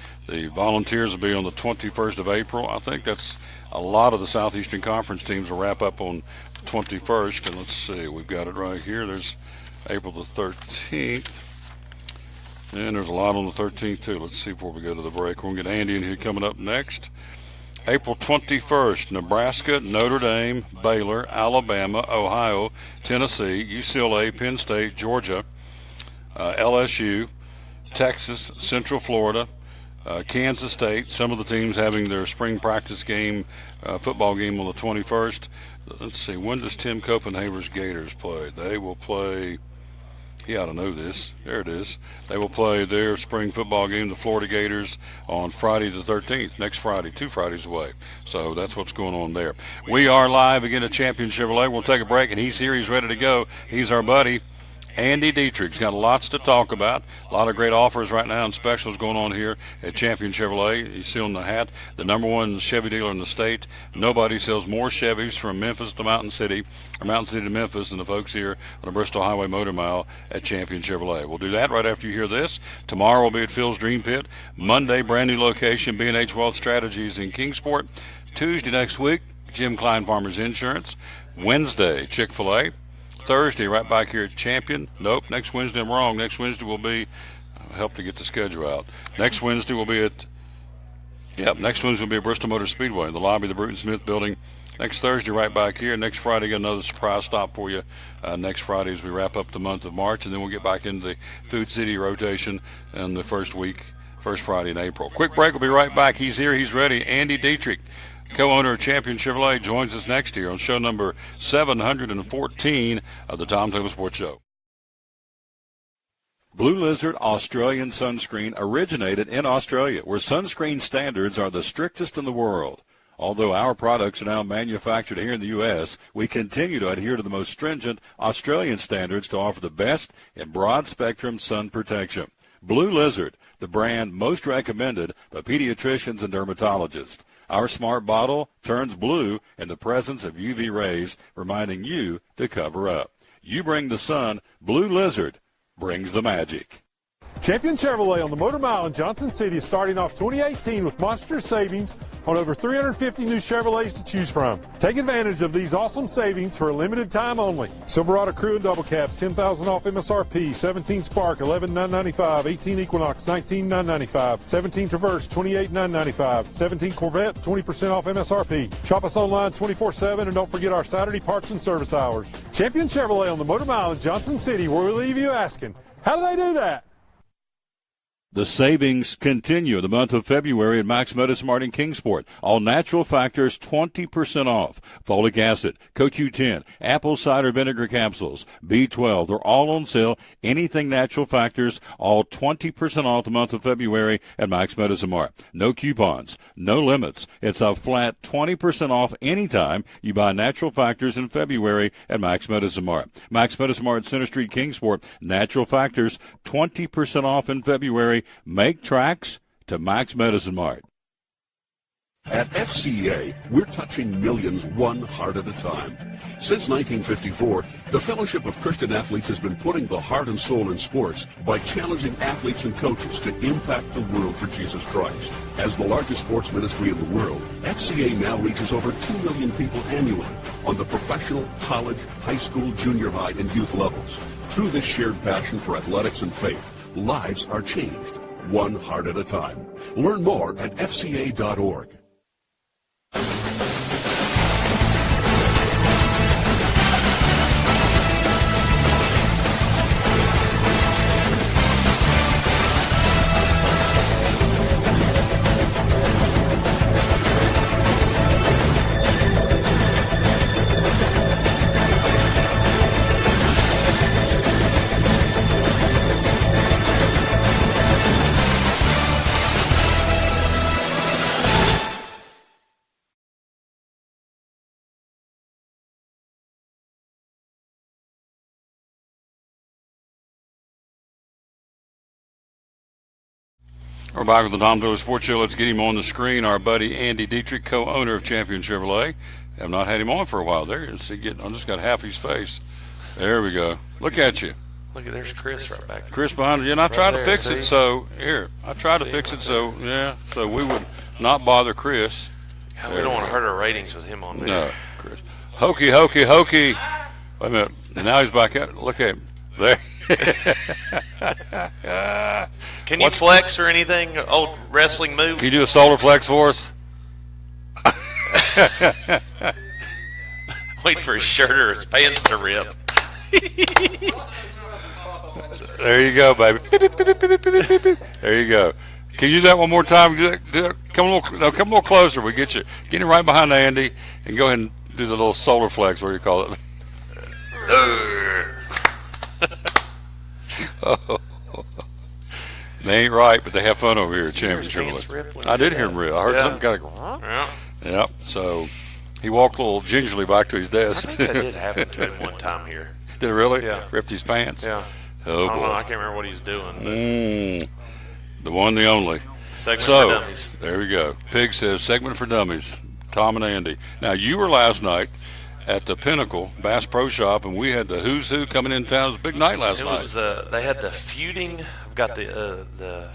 Volunteers will be on the 21st of April. I think that's a lot of the Southeastern Conference teams will wrap up on the 21st. And let's see, we've got it right here. There's April the 13th. And there's a lot on the 13th, too. Let's see before we go to the break. We're going to get Andy in here coming up next. April 21st, Nebraska, Notre Dame, Baylor, Alabama, Ohio, Tennessee, UCLA, Penn State, Georgia, LSU, Texas, Central Florida, Kansas State. Some of the teams having their spring practice game, football game on the 21st. Let's see, when does Tim Copenhaver's Gators play? They will play, he ought to know this. There it is. They will play their spring football game, the Florida Gators, on Friday the 13th, next Friday, 2 Fridays away. So that's what's going on there. We are live again at Champion Chevrolet. We'll take a break, and he's here. He's ready to go. He's our buddy, Andy Dietrich's got lots to talk about. A lot of great offers right now and specials going on here at Champion Chevrolet. You see on the hat, the #1 Chevy dealer in the state. Nobody sells more Chevys from Memphis to Mountain City, or Mountain City to Memphis, than the folks here on the Bristol Highway Motor Mile at Champion Chevrolet. We'll do that right after you hear this. Tomorrow we'll be at Phil's Dream Pit. Monday, brand new location, B&H Wealth Strategies in Kingsport. Tuesday next week, Jim Klein Farmers Insurance. Wednesday, Chick-fil-A. Thursday, right back here at Champion. Nope, next Wednesday I'm wrong. Next Wednesday will be, I'll help to get the schedule out. Next Wednesday will be at Bristol Motor Speedway, in the lobby of the Bruton Smith Building. Next Thursday, right back here. Next Friday, got another surprise stop for you. Next Friday as we wrap up the month of March, and then we'll get back into the Food City rotation in the first Friday in April. Quick break, we'll be right back. He's here, he's ready. Andy Dietrich, co-owner of Champion Chevrolet, joins us next year on show number 714 of the Tom Taylor Sports Show. Blue Lizard Australian Sunscreen originated in Australia, where sunscreen standards are the strictest in the world. Although our products are now manufactured here in the U.S., we continue to adhere to the most stringent Australian standards to offer the best in broad-spectrum sun protection. Blue Lizard, the brand most recommended by pediatricians and dermatologists. Our smart bottle turns blue in the presence of UV rays, reminding you to cover up. You bring the sun, Blue Lizard brings the magic. Champion Chevrolet on the Motor Mile in Johnson City is starting off 2018 with monster savings on over 350 new Chevrolets to choose from. Take advantage of these awesome savings for a limited time only. Silverado Crew and Double Cabs, $10,000 off MSRP. 17 Spark, $11,995. 18 Equinox, $19,995. 17 Traverse, $28,995. 17 Corvette, 20% off MSRP. Shop us online 24/7, and don't forget our Saturday parts and service hours. Champion Chevrolet on the Motor Mile in Johnson City, where we leave you asking, how do they do that? The savings continue the month of February at Max Medismart in Kingsport. All natural factors 20% off. Folic acid, CoQ10, apple cider vinegar capsules, B12, they're all on sale. Anything natural factors, all 20% off the month of February at Max Medismart. No coupons, no limits. It's a flat 20% off anytime you buy natural factors in February at Max Medismart. Max Medismart, Center Street, Kingsport. Natural factors 20% off in February. Make tracks to Max Medicine Mart. At FCA, we're touching millions one heart at a time. Since 1954, the Fellowship of Christian Athletes has been putting the heart and soul in sports by challenging athletes and coaches to impact the world for Jesus Christ. As the largest sports ministry in the world, FCA now reaches over 2 million people annually on the professional, college, high school, junior high, and youth levels. Through this shared passion for athletics and faith, lives are changed, one heart at a time. Learn more at fca.org. We're back with the Tom Taylor Sports Show. Let's get him on the screen. Our buddy Andy Dietrich, co-owner of Champion Chevrolet. Have not had him on for a while. There, I just got half his face. There we go. Look at you. Look at there's Chris right back. Chris behind you. And I tried to fix it so so we would not bother Chris. Yeah, we don't want to hurt our ratings with him on there. No, Chris. Hokey. Wait a minute. And now he's back at. Look at him. There. Can you flex or anything? Old wrestling move? Can you do a solar flex for us? Wait for his shirt or his pants to rip. There you go, baby. There you go. Can you do that one more time? Come a little closer. We get you. Get him right behind Andy and go ahead and do the little solar flex, what do you call it? Oh. They ain't right, but they have fun over here at Champion Chevrolet. I did hear him rip. I heard something kind of. Yeah. So he walked a little gingerly back to his desk. I think that did happen to him one time here. Did it really? Yeah. Ripped his pants? Yeah. Oh, boy. I can't remember what he was doing. The one, the only. Segment for dummies. There we go. Pig says segment for dummies. Tom and Andy. Now, you were last night at the Pinnacle Bass Pro Shop, and we had the who's who coming in town. It was a big night last night. They had the feuding. I've got the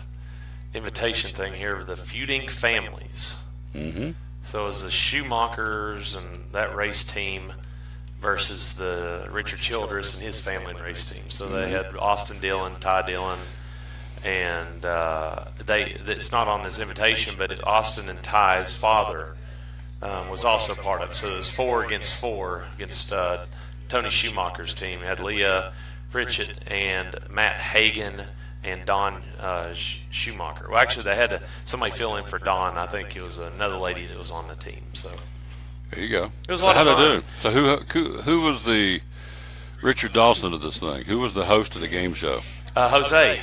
invitation thing here of the feuding families. Mm-hmm. So it was the Schumachers and that race team versus the Richard Childress and his family and race team. So they had Austin Dillon, Ty Dillon, and it's not on this invitation, but Austin and Ty's father was also part of it. So it was 4 against Tony Schumacher's team. We had Leah Pritchett and Matt Hagan and Don Schumacher. Well, actually, they had somebody fill in for Don. I think it was another lady that was on the team. So there you go. It was a lot of fun. So who was the Richard Dawson of this thing? Who was the host of the game show? Jose.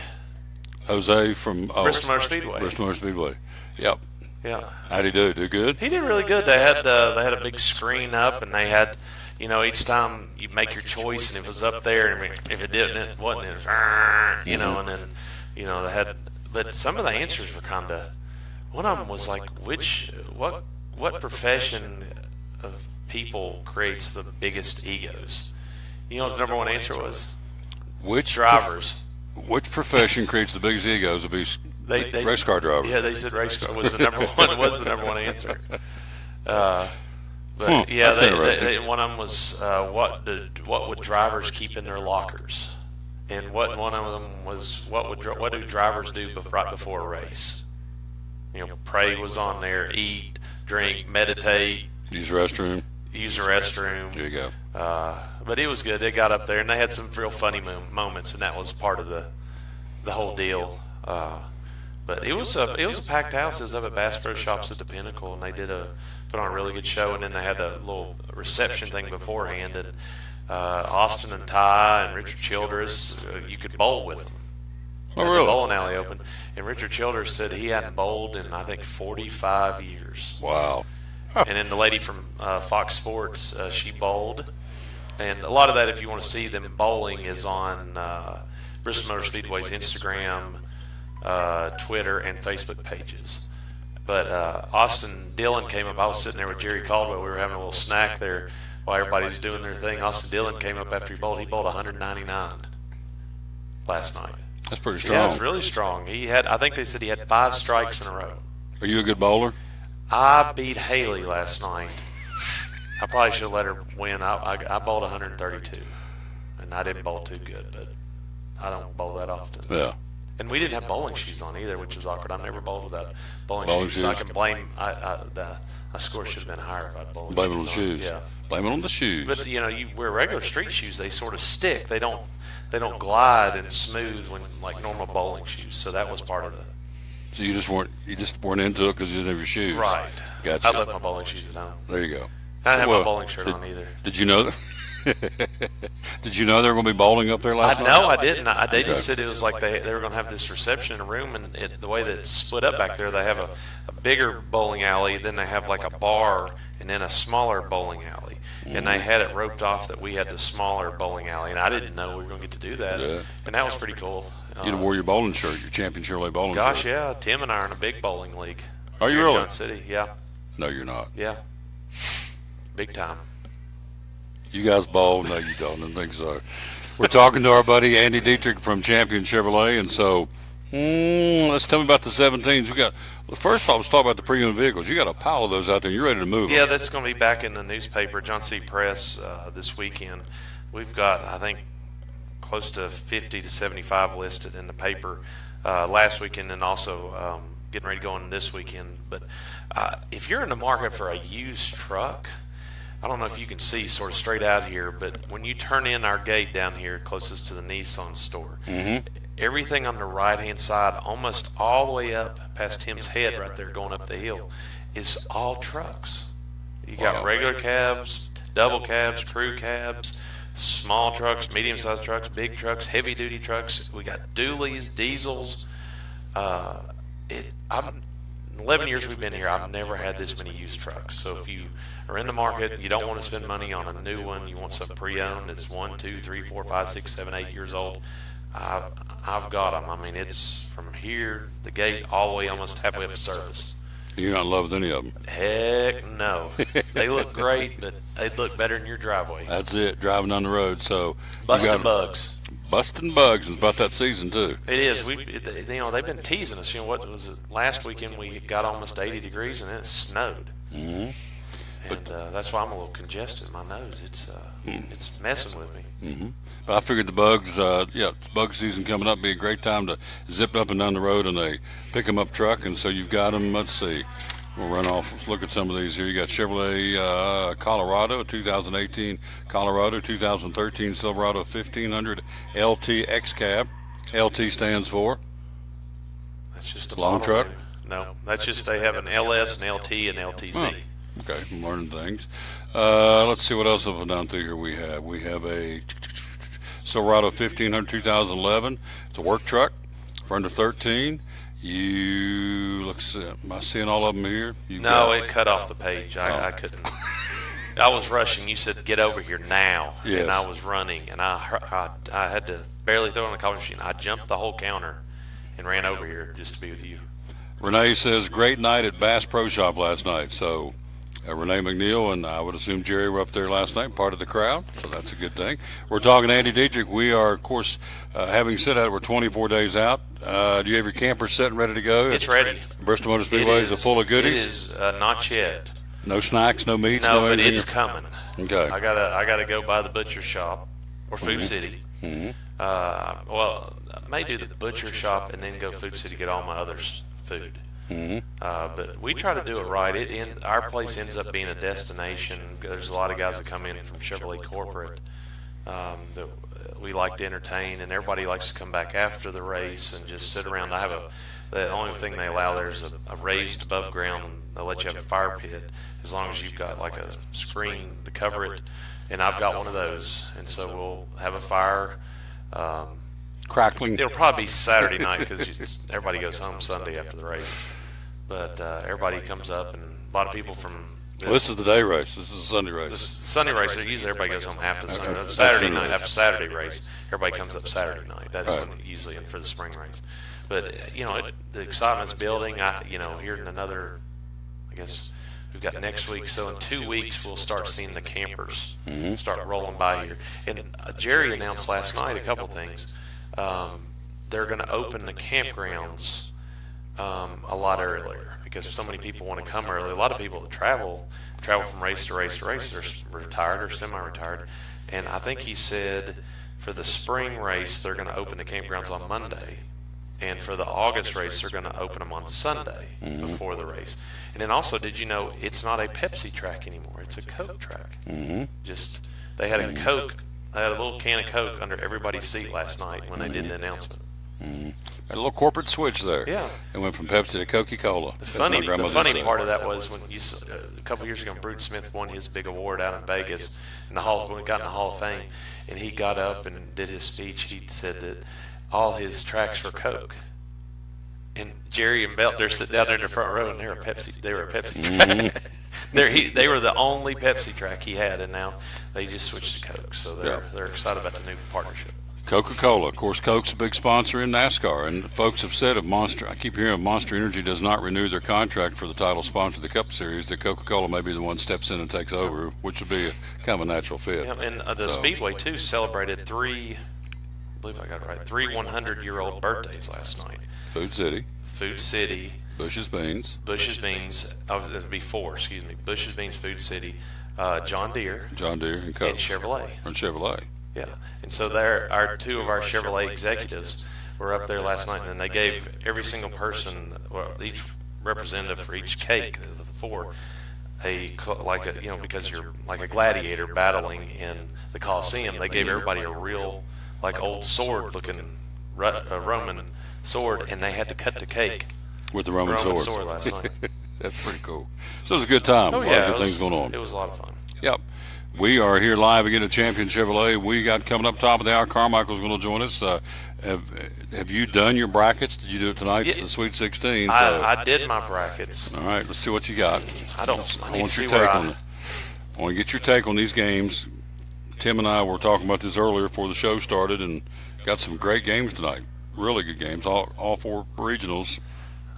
Jose from Bristol Motor Speedway. Bristol Motor Speedway. Yep. Yeah. How'd he do? Do good? He did really good. They had a big screen up, and they had, each time you make your choice, and if it was up there, and if it didn't, it wasn't. It was, and then, they had. But some of the answers were kind of. One of them was like, what profession of people creates the biggest egos? You know what the number one answer was? Which drivers? Which profession creates the biggest egos? Would be race car drivers. Yeah, they said race car was the number one. Was the number one answer. But yeah, one of them was what would drivers keep in their lockers, and one of them was what do drivers do right before a race? Pray was on there, eat, drink, meditate, use the restroom. There you go. But it was good. They got up there and they had some real funny moments, and that was part of the whole deal. But it was a packed house. It was up at Bass Pro Shops at the Pinnacle, and they put on a really good show. And then they had a little reception thing beforehand. And Austin and Ty and Richard Childress, you could bowl with them. Oh, really? The bowling alley open. And Richard Childress said he hadn't bowled in, I think, 45 years. Wow. And then the lady from Fox Sports, she bowled. And a lot of that, if you want to see them bowling, is on Bristol Motor Speedway's Instagram, Twitter, and Facebook pages. But Austin Dillon came up. I was sitting there with Jerry Caldwell. We were having a little snack there while everybody was doing their thing. Austin Dillon came up after he bowled. He bowled 199 last night. That's pretty strong. Yeah, it's really strong. I think they said he had 5 strikes in a row. Are you a good bowler? I beat Haley last night. I probably should have let her win. I bowled 132, and I didn't bowl too good, but I don't bowl that often. Yeah. And we didn't have bowling shoes on either, which was awkward. I never bowled without bowling shoes. So I can blame. My score should have been higher if I'd bowled. Blame it on the shoes. shoes. Yeah. Blame it on the shoes. But you wear regular street shoes, they sort of stick. They don't glide and smooth like normal bowling shoes. So that was part of the. So you just weren't into it because you didn't have your shoes. Right. Gotcha. I left my bowling shoes at home. There you go. I didn't have my bowling shirt on either. Did you know that? Did you know they were going to be bowling up there last night? No, I didn't. They just said it was like they were going to have this reception in a room, and the way that it's split up back there, they have a bigger bowling alley, then they have like a bar, and then a smaller bowling alley. Mm-hmm. And they had it roped off that we had the smaller bowling alley, and I didn't know we were going to get to do that. Yeah. And that was pretty cool. You'd have wore your bowling shirt, your Champion Chevrolet bowling shirt. Gosh, yeah. Tim and I are in a big bowling league. Are you here in really? Johnson City, yeah. No, you're not. Yeah. Big time. You guys bowl? No, you don't. I don't think so. We're talking to our buddy Andy Dietrich from Champion Chevrolet, and so let's tell me about the 17s. We got. Well, first off, let's talk about the pre-owned vehicles. You got a pile of those out there. You're ready to move. Yeah, that's going to be back in the newspaper, Johnson City Press, this weekend. We've got, I think, close to 50 to 75 listed in the paper last weekend, and also getting ready to go in this weekend. But if you're in the market for a used truck, I don't know if you can see sort of straight out here, but when you turn in our gate down here closest to the Nissan store, everything on the right-hand side, almost all the way up past Tim's head right there going up the hill, is all trucks. You got regular cabs, double cabs, crew cabs, small trucks, medium-sized trucks, big trucks, heavy-duty trucks. We got dualies, diesels. 11 years we've been here, I've never had this many used trucks. So if you are in the market, you don't want to spend money on a new one, you want something pre-owned that's 1, 2, 3, 4, 5, 6, 7, 8 years old, I've got them. I mean, it's from here, the gate, all the way almost halfway up the service. You're not in love with any of them? Heck no. They look great, but they'd look better in your driveway. That's it, driving on the road. So Busting bugs. Busting bugs. It's about that season, too. It is. They've been teasing us. What was it? Last weekend we got almost 80 degrees and it snowed. Mm-hmm. And that's why I'm a little congested in my nose. It's messing with me. Mm-hmm. But I figured the bugs, it's bug season coming up, be a great time to zip up and down the road in a pick-em-up truck. And so you've got them. Let's see. We'll run off. Let's look at some of these here. You got Chevrolet Colorado, 2018 Colorado, 2013 Silverado 1500 LT X Cab. LT stands for? That's just a long truck? No, that's just they have an LS, an LT, and LTZ. Oh. Okay, I'm learning things. Let's see what else have we down through here. We have a Silverado 1500 2011. It's a work truck for under 13. Am I seeing all of them here? It cut off the page. I couldn't. I was rushing. You said get over here now, and I was running, and I had to barely throw in the coffee machine. I jumped the whole counter and ran over here just to be with you. Renee says great night at Bass Pro Shop last night. So Renee McNeil and I would assume Jerry were up there last night, part of the crowd, so that's a good thing. We're talking to Andy Dietrich. We are, of course, having said that, we're 24 days out. Do you have your camper set and ready to go? It's ready. Bristol Motor Speedway is full of goodies? It is not yet. No snacks, no meats? No, but it's coming. Okay. I gotta go by the butcher shop or Food City. Mm-hmm. Well, I may do the butcher shop and then go Food City, get all my other food. Mm-hmm. But we try to do it right. Our place ends up being a destination. There's a lot of guys that come in from Chevrolet Corporate that we like to entertain, and everybody likes to come back after the race and just sit around. The only thing they allow there is a raised above ground. They'll let you have a fire pit as long as you've got like a screen to cover it, and I've got one of those. And so we'll have a fire. Crackling. It'll probably be Saturday night because everybody goes home Sunday after the race. But everybody comes up, and a lot of people from. This is the day race. This is the Sunday race. The Sunday race. Usually everybody goes home after the Sunday. Saturday night after Saturday race. Everybody comes up Saturday night. That's when usually for the spring race. But the excitement's building. Here in another, I guess we've got next week. So in 2 weeks we'll start seeing the campers start rolling by here. And Jerry announced last night a couple things. They're going to open the campgrounds a lot earlier because so many people want to come early. A lot of people that travel from race to race to race. They're retired or semi-retired. And I think he said for the spring race they're going to open the campgrounds on Monday. And for the August race, they're going to open them on Sunday before the race. And then also, did you know it's not a Pepsi track anymore? It's a Coke track. Just they had a Coke. They had a little can of Coke under everybody's seat last night when they did the announcement. A little corporate switch there. Yeah. It went from Pepsi to Coca-Cola. The funny part of that was when a couple years ago, Bruce Smith won his big award out in Vegas when we got in the Hall of Fame, and he got up and did his speech. He said that all his tracks were Coke. And Jerry and Belter sit down there in the front row, and they were a Pepsi track. They were the only Pepsi track he had, and now they just switched to Coke. So they're excited about the new partnership. Coca-Cola. Of course, Coke's a big sponsor in NASCAR, and folks have said if Monster, I keep hearing if Monster Energy does not renew their contract for the title sponsor of the Cup Series, that Coca-Cola may be the one steps in and takes over, which would be kind of a natural fit. Yeah, and the Speedway, too, celebrated three 100-year-old birthdays last night. Food City. Bush's Beans. That'd be four, excuse me. Bush's Beans, Food City, John Deere, and Coke. And Chevrolet. Yeah, and so two of our Chevrolet executives were up there last night, and they gave every single person, each representative for each cake, the four, because you're like a gladiator battling in the Coliseum. They gave everybody a real, old sword-looking Roman sword, and they had to cut the cake with the Roman sword last night. That's pretty cool. So it was a good time. Oh, a lot of good things going on. It was a lot of fun. Yep. We are here live again at Champion Chevrolet. We got coming up top of the hour. Carmichael's going to join us. Have you done your brackets? Did you do it tonight? It's the Sweet 16. I did my brackets. All right, let's see what you got. I want your take on it. I want to get your take on these games. Tim and I were talking about this earlier before the show started, and got some great games tonight. Really good games. All four regionals.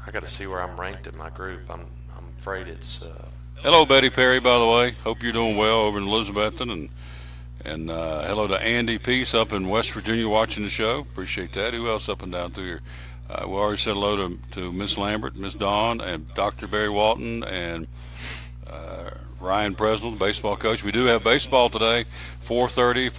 I got to see where I'm ranked in my group. I'm afraid it's. Hello, Betty Perry, by the way. Hope you're doing well over in Elizabethton. And hello to Andy Peace up in West Virginia watching the show. Appreciate that. Who else up and down through here? We already said hello to Miss Lambert, Miss Dawn, and Dr. Barry Walton, and Ryan Presnell, the baseball coach. We do have baseball today, 4:40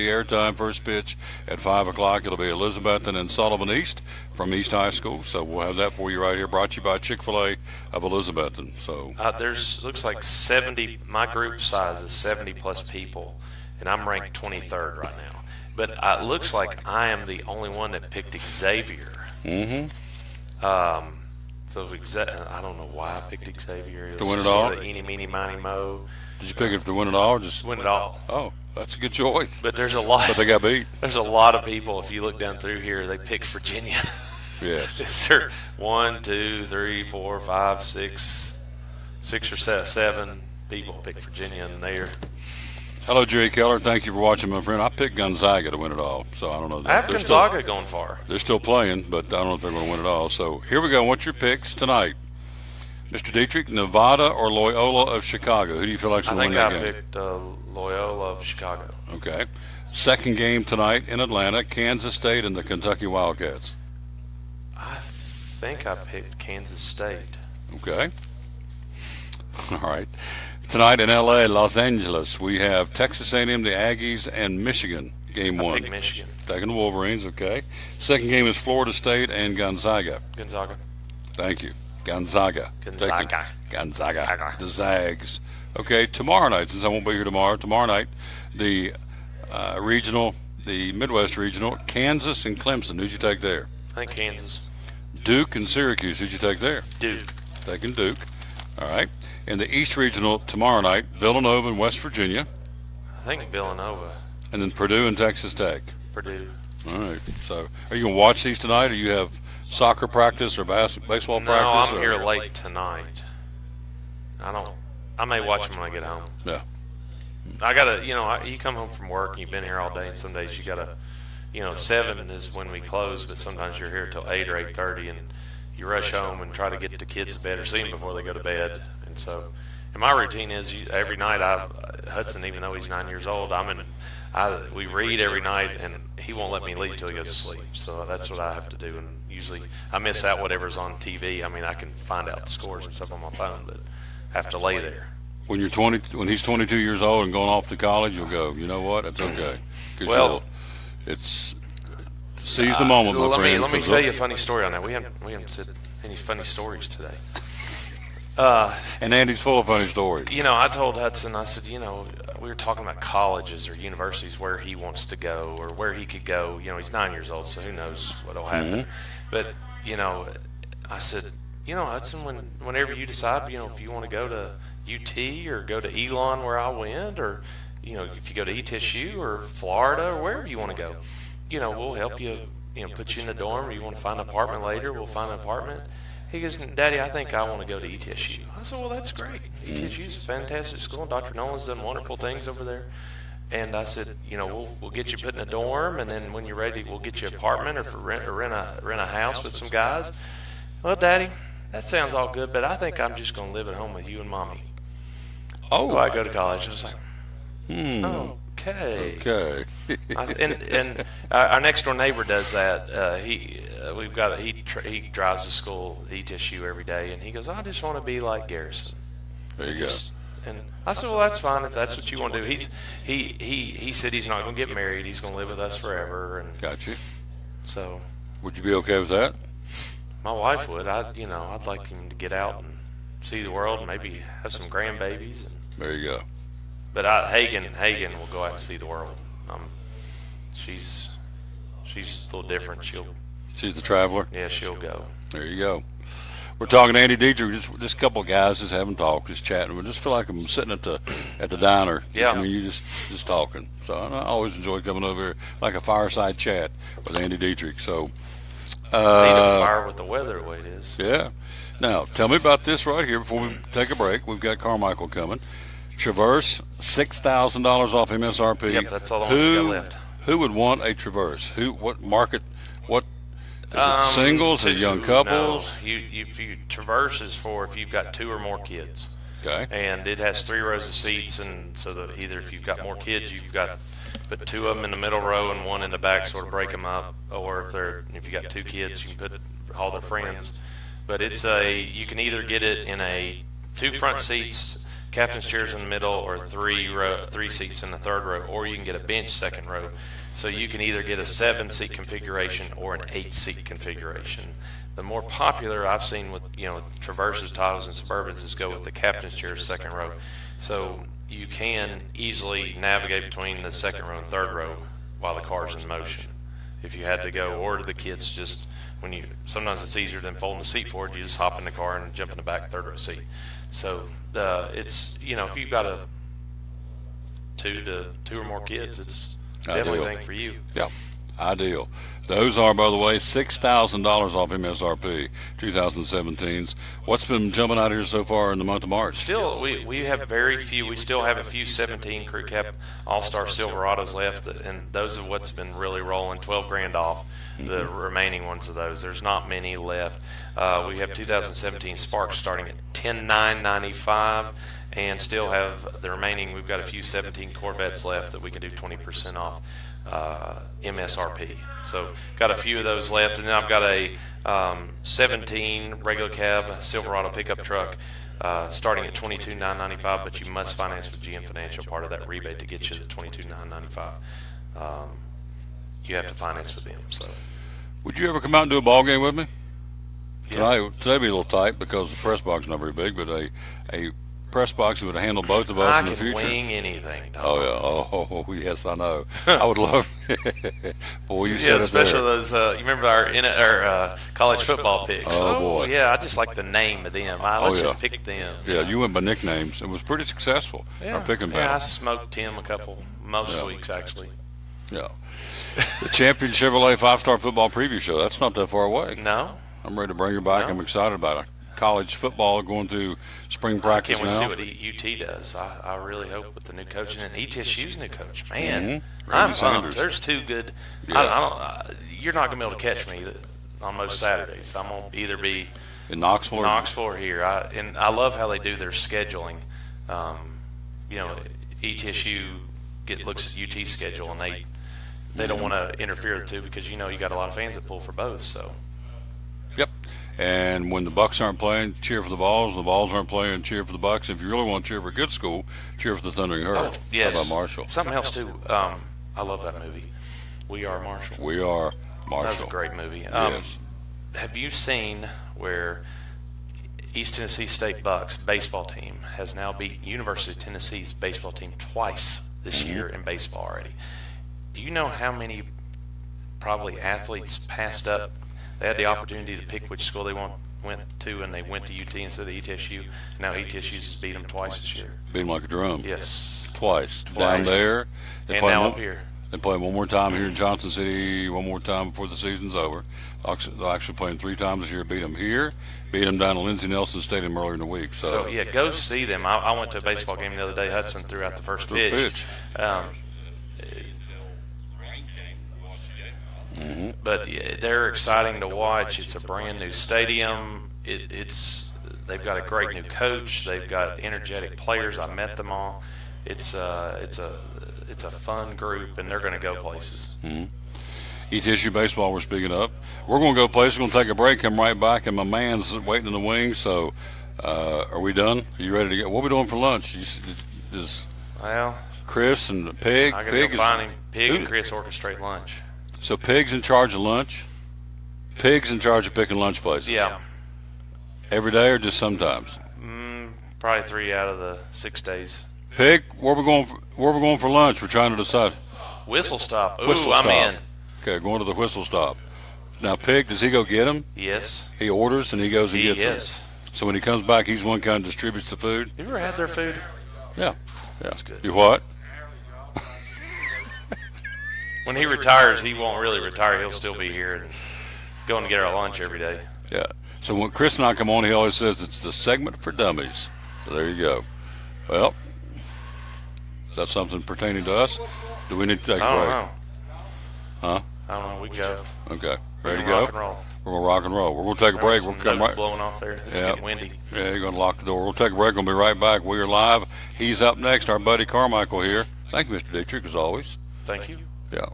airtime, first pitch at 5 o'clock. It'll be Elizabethton and Sullivan East from East High School. So we'll have that for you right here, brought to you by Chick-fil-A of Elizabethton. So looks like 70, my group size is 70 plus people, and I'm ranked 23rd right now. But it looks like I am the only one that picked Xavier. Mm-hmm. So I don't know why I picked Xavier. To win it all? Sort of eeny, meeny, miny, mo. Did you pick it to win it all, or just win it all? Oh, that's a good choice. But there's a lot. But they got beat. There's a lot of people. If you look down through here, they pick Virginia. Yes. Is there 1, 2, 3, 4, 5, 6 or 7 people pick Virginia in there? Hello, Jerry Keller. Thank you for watching, my friend. I picked Gonzaga to win it all, so I don't know. I have Gonzaga going far. They're still playing, but I don't know if they're going to win it all. So here we go. What's your picks tonight? Mr. Dietrich, Nevada or Loyola of Chicago? Who do you feel like is going to win that game? I think I picked Loyola of Chicago. Okay. Second game tonight in Atlanta, Kansas State and the Kentucky Wildcats. I think I picked Kansas State. Okay. All right. Tonight in L.A., Los Angeles, we have Texas A&M, the Aggies, and Michigan, game one. I picked Michigan. Taking the Wolverines, okay. Second game is Florida State and Gonzaga. Gonzaga. Thank you. Gonzaga. Gonzaga. The Zags. Okay, tomorrow night, since I won't be here tomorrow night, the regional, the Midwest regional, Kansas and Clemson. Who'd you take there? I think Kansas. Duke and Syracuse. Who'd you take there? Duke. Taking Duke. All right. In the East Regional tomorrow night, Villanova and West Virginia. I think Villanova. And then Purdue and Texas Tech. Purdue. All right. So are you going to watch these tonight, or you have soccer practice or baseball practice? No, I'm here late tonight. I may watch them when I get home. Yeah. I got to, you come home from work and you've been here all day, and some days you got to, 7 is when we close, but sometimes you're here till 8 or 8:30, and you rush home and try to get the kids to bed or see them before they go to bed. And so, and my routine is every night Hudson, even though he's 9 years old, we read every night, and he won't let me leave till he goes to sleep. So that's what I have to do. And usually I miss out whatever's on TV. I mean, I can find out the scores and stuff on my phone, but I have to lay there. When he's 22 years old and going off to college, you'll go, you know what? That's okay. Well, it's seize the moment, my friend. Let me tell you a funny story on that. We haven't said any funny stories today. And Andy's full of funny stories. I told Hudson, I said, we were talking about colleges or universities where he wants to go or where he could go. He's 9 years old, so who knows what'll happen. Mm-hmm. But, I said, Hudson, whenever you decide, if you want to go to UT or go to Elon where I went, or, if you go to ETSU or Florida or wherever you want to go, we'll help you, put you in the dorm, or you want to find an apartment later, we'll find an apartment. He goes, Daddy, I think I want to go to ETSU. I said, well, that's great. ETSU is a fantastic school. Dr. Nolan's done wonderful things over there. And I said, we'll get you put in a dorm, and then when you're ready, we'll get you an apartment or rent a house with some guys. Well, Daddy, that sounds all good, but I think I'm just going to live at home with you and Mommy. Oh, I go to college. I was like, okay. Okay. And our next door neighbor does that. He drives to school, ETSU every day, and he goes, I just want to be like Garrison. There you go. And I said, well, that's fine if that's what you want to do. He said he's not going to get married. He's going to live with us forever. And got you. So, would you be okay with that? My wife would. I'd like him to get out and see the world and maybe have some grandbabies. There you go. But Hagen will go out and see the world. She's a little different. She's the traveler. Yeah, she'll go. There you go. We're talking to Andy Dietrich, just a couple of guys just having talk, just chatting. We just feel like I'm sitting at the diner. Yeah. You just talking. So I always enjoy coming over here like a fireside chat with Andy Dietrich. So need a fire with the weather the way it is. Yeah. Now tell me about this right here before we take a break. We've got Carmichael coming. Traverse, $6,000 off MSRP. Yep, that's all the ones we got left. Who would want a Traverse? What market? What? Is it singles or young couples? No, you Traverse is for if you've got 2 or more kids. Okay. And it has 3 rows of seats, and so that either if you've got more kids, you've got put 2 of them in the middle row and 1 in the back, sort of break them up. Or if you got 2 kids, you can put all their friends. But you can either get it in 2 front seats, captain's chairs in the middle, or 3 seats in the third row, or you can get a bench second row. So you can either get a 7-seat configuration or an 8-seat configuration. The more popular I've seen with Traverses, Tahoes, and Suburbans is go with the captain's chair second row. So you can easily navigate between the second row and third row while the car's in motion. If you had to go, or the kids just sometimes it's easier than folding the seat forward. You just hop in the car and jump in the back third row seat. So it's if you've got two or more kids, it's definitely a thing for you. Yeah, ideal. Those are, by the way, $6,000 off MSRP 2017s. What's been jumping out here so far in the month of March? Still, we have very few. We still have a few 17 Crew Cab All-Star Silverados left, and those are what's been really rolling. $12,000 off. The remaining ones of those. There's not many left. We have 2017 Sparks starting at $10,995. And still have the remaining. We've got a few 17 Corvettes left that we can do 20% off MSRP. So got a few of those left, and then I've got a 17 regular cab Silverado pickup truck starting at $22,995, but you must finance with GM Financial. Part of that rebate to get you the $22,995. You have to finance with them. So, would you ever come out and do a ball game with me? Yeah. Today be a little tight because the press box is not very big, but a press box that would handle both of us in the future. I can wing anything, Tom. Oh yeah, oh yes, I know. I would love. Boy, you said it especially there. those. You remember our college football picks? Oh boy, yeah, I just like the name of them. Let's just pick them. Yeah, you went by nicknames. It was pretty successful. Our picking battle. I smoked him a couple most weeks actually. Yeah, the Champion Chevrolet 5-Star Football Preview Show. That's not that far away. No, I'm ready to bring her back. No. I'm excited about it. College football going through spring practice now. Can't we see what UT does. I really hope with the new coach and ETSU's new coach. Man, I'm pumped. There's 2 good. Yes. You're not going to be able to catch me on most Saturdays. I'm going to either be in Knoxville or here. And I love how they do their scheduling. ETSU looks at UT's schedule, and they don't want to interfere with the two because you got a lot of fans that pull for both. So. Yep. And when the Bucks aren't playing, cheer for the Vols. The Vols aren't playing, cheer for the Bucks. If you really want to cheer for a good school, cheer for the Thundering Herd. Oh, yes. How about Marshall? Something else too. I love that movie. We Are Marshall. We Are Marshall. That's a great movie. Yes. Have you seen where East Tennessee State Bucks baseball team has now beat University of Tennessee's baseball team twice this year in baseball already? Do you know how many probably athletes passed up? They had the opportunity to pick which school they went to, and they went to UT instead of ETSU. Now ETSU has beat them twice this year. Beat them like a drum. Yes. Twice. Down there. And now up here. They play one more time here in Johnson City, one more time before the season's over. They'll actually play them 3 times this year. Beat them here, beat them down at Lindsey Nelson Stadium earlier in the week. So yeah, go see them. I went to a baseball game the other day. Hudson threw out the first pitch. But they're exciting to watch. It's a brand new stadium. They've got a great new coach. They've got energetic players. I met them all. It's a fun group, and they're going to go places. ETSU baseball we're speaking of. We're going to go places. We're going to take a break, come right back, and my man's waiting in the wings. So are we done? Are you ready to go? What are we doing for lunch? Well, Chris and Pig? I got to go find him. Pig and Chris orchestrate lunch. So Pig's in charge of lunch? Pig's in charge of picking lunch places? Yeah. Every day or just sometimes? Probably 3 out of the 6 days. Pig, where we going for lunch? We're trying to decide. Whistle Stop. Ooh, Whistle I'm Stop. in. Okay, going to the Whistle Stop. Now, Pig, does he go get them? Yes. He orders and he goes and gets them? Yes. So when he comes back, he's the one kind of distributes the food? You ever had their food? Yeah. That's good. You what? When he retires, he won't really retire. He'll still be here and going to get our lunch every day. Yeah. So when Chris and I come on, he always says it's the segment for dummies. So there you go. Well, is that something pertaining to us? Do we need to take a break? I don't know. Huh? I don't know. We can go. Okay. Ready to We're go? rock and roll. We're going to rock and roll. We're going to take a break. We'll come right. Blowing off there. It's getting windy. Yeah, you're going to lock the door. We'll take a break. We'll be right back. We are live. He's up next. Our buddy Carmichael here. Thank you, Mr. Dietrich, as always. Thank you. Yeah.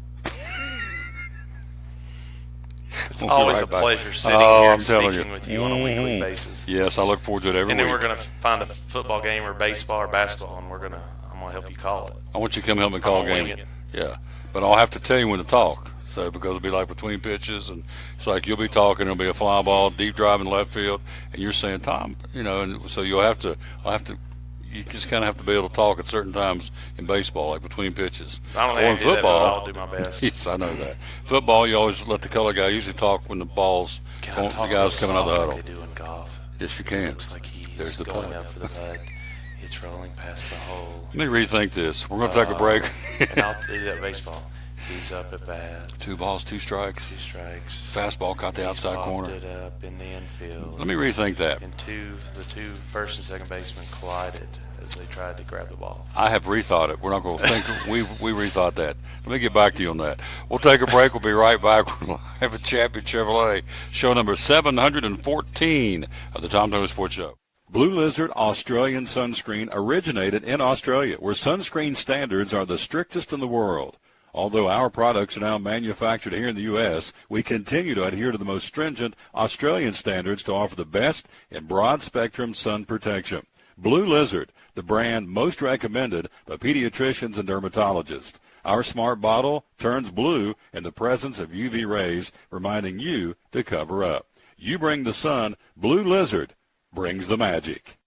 It's always a pleasure sitting here and speaking with you on a weekly basis. Yes, I look forward to it every week. And then we're going to find a football game or baseball or basketball, and I'm going to help you call it. I want you to come help me call a game. Yeah, but I'll have to tell you when to talk. So because it'll be like between pitches, and it's like you'll be talking, it'll be a fly ball, deep drive in left field, and you're saying, Tom, and so I'll have to. You just kind of have to be able to talk at certain times in baseball, like between pitches. I don't think I do football, that, but I'll do my best. Yes, I know that. Football, you always let the color guy usually talk when the ball's going, the guys coming out of the huddle. Like they do in golf. Yes, you can. Looks like There's he's the going putt. up for the putt. It's rolling past the hole. Let me rethink this. We're going to take a break. And I'll do that baseball. He's up at bat. 2 balls, 2 strikes. 2 strikes. Fastball caught the outside corner. It up in the infield. Let me rethink that. And the two first and second basemen collided as they tried to grab the ball. I have rethought it. We're not going to think. we rethought that. Let me get back to you on that. We'll take a break. We'll be right back. We'll have a Champion Chevrolet show number 714 of the Tom Turner Sports Show. Blue Lizard Australian sunscreen originated in Australia, where sunscreen standards are the strictest in the world. Although our products are now manufactured here in the U.S., we continue to adhere to the most stringent Australian standards to offer the best in broad-spectrum sun protection. Blue Lizard, the brand most recommended by pediatricians and dermatologists. Our smart bottle turns blue in the presence of UV rays, reminding you to cover up. You bring the sun, Blue Lizard brings the magic.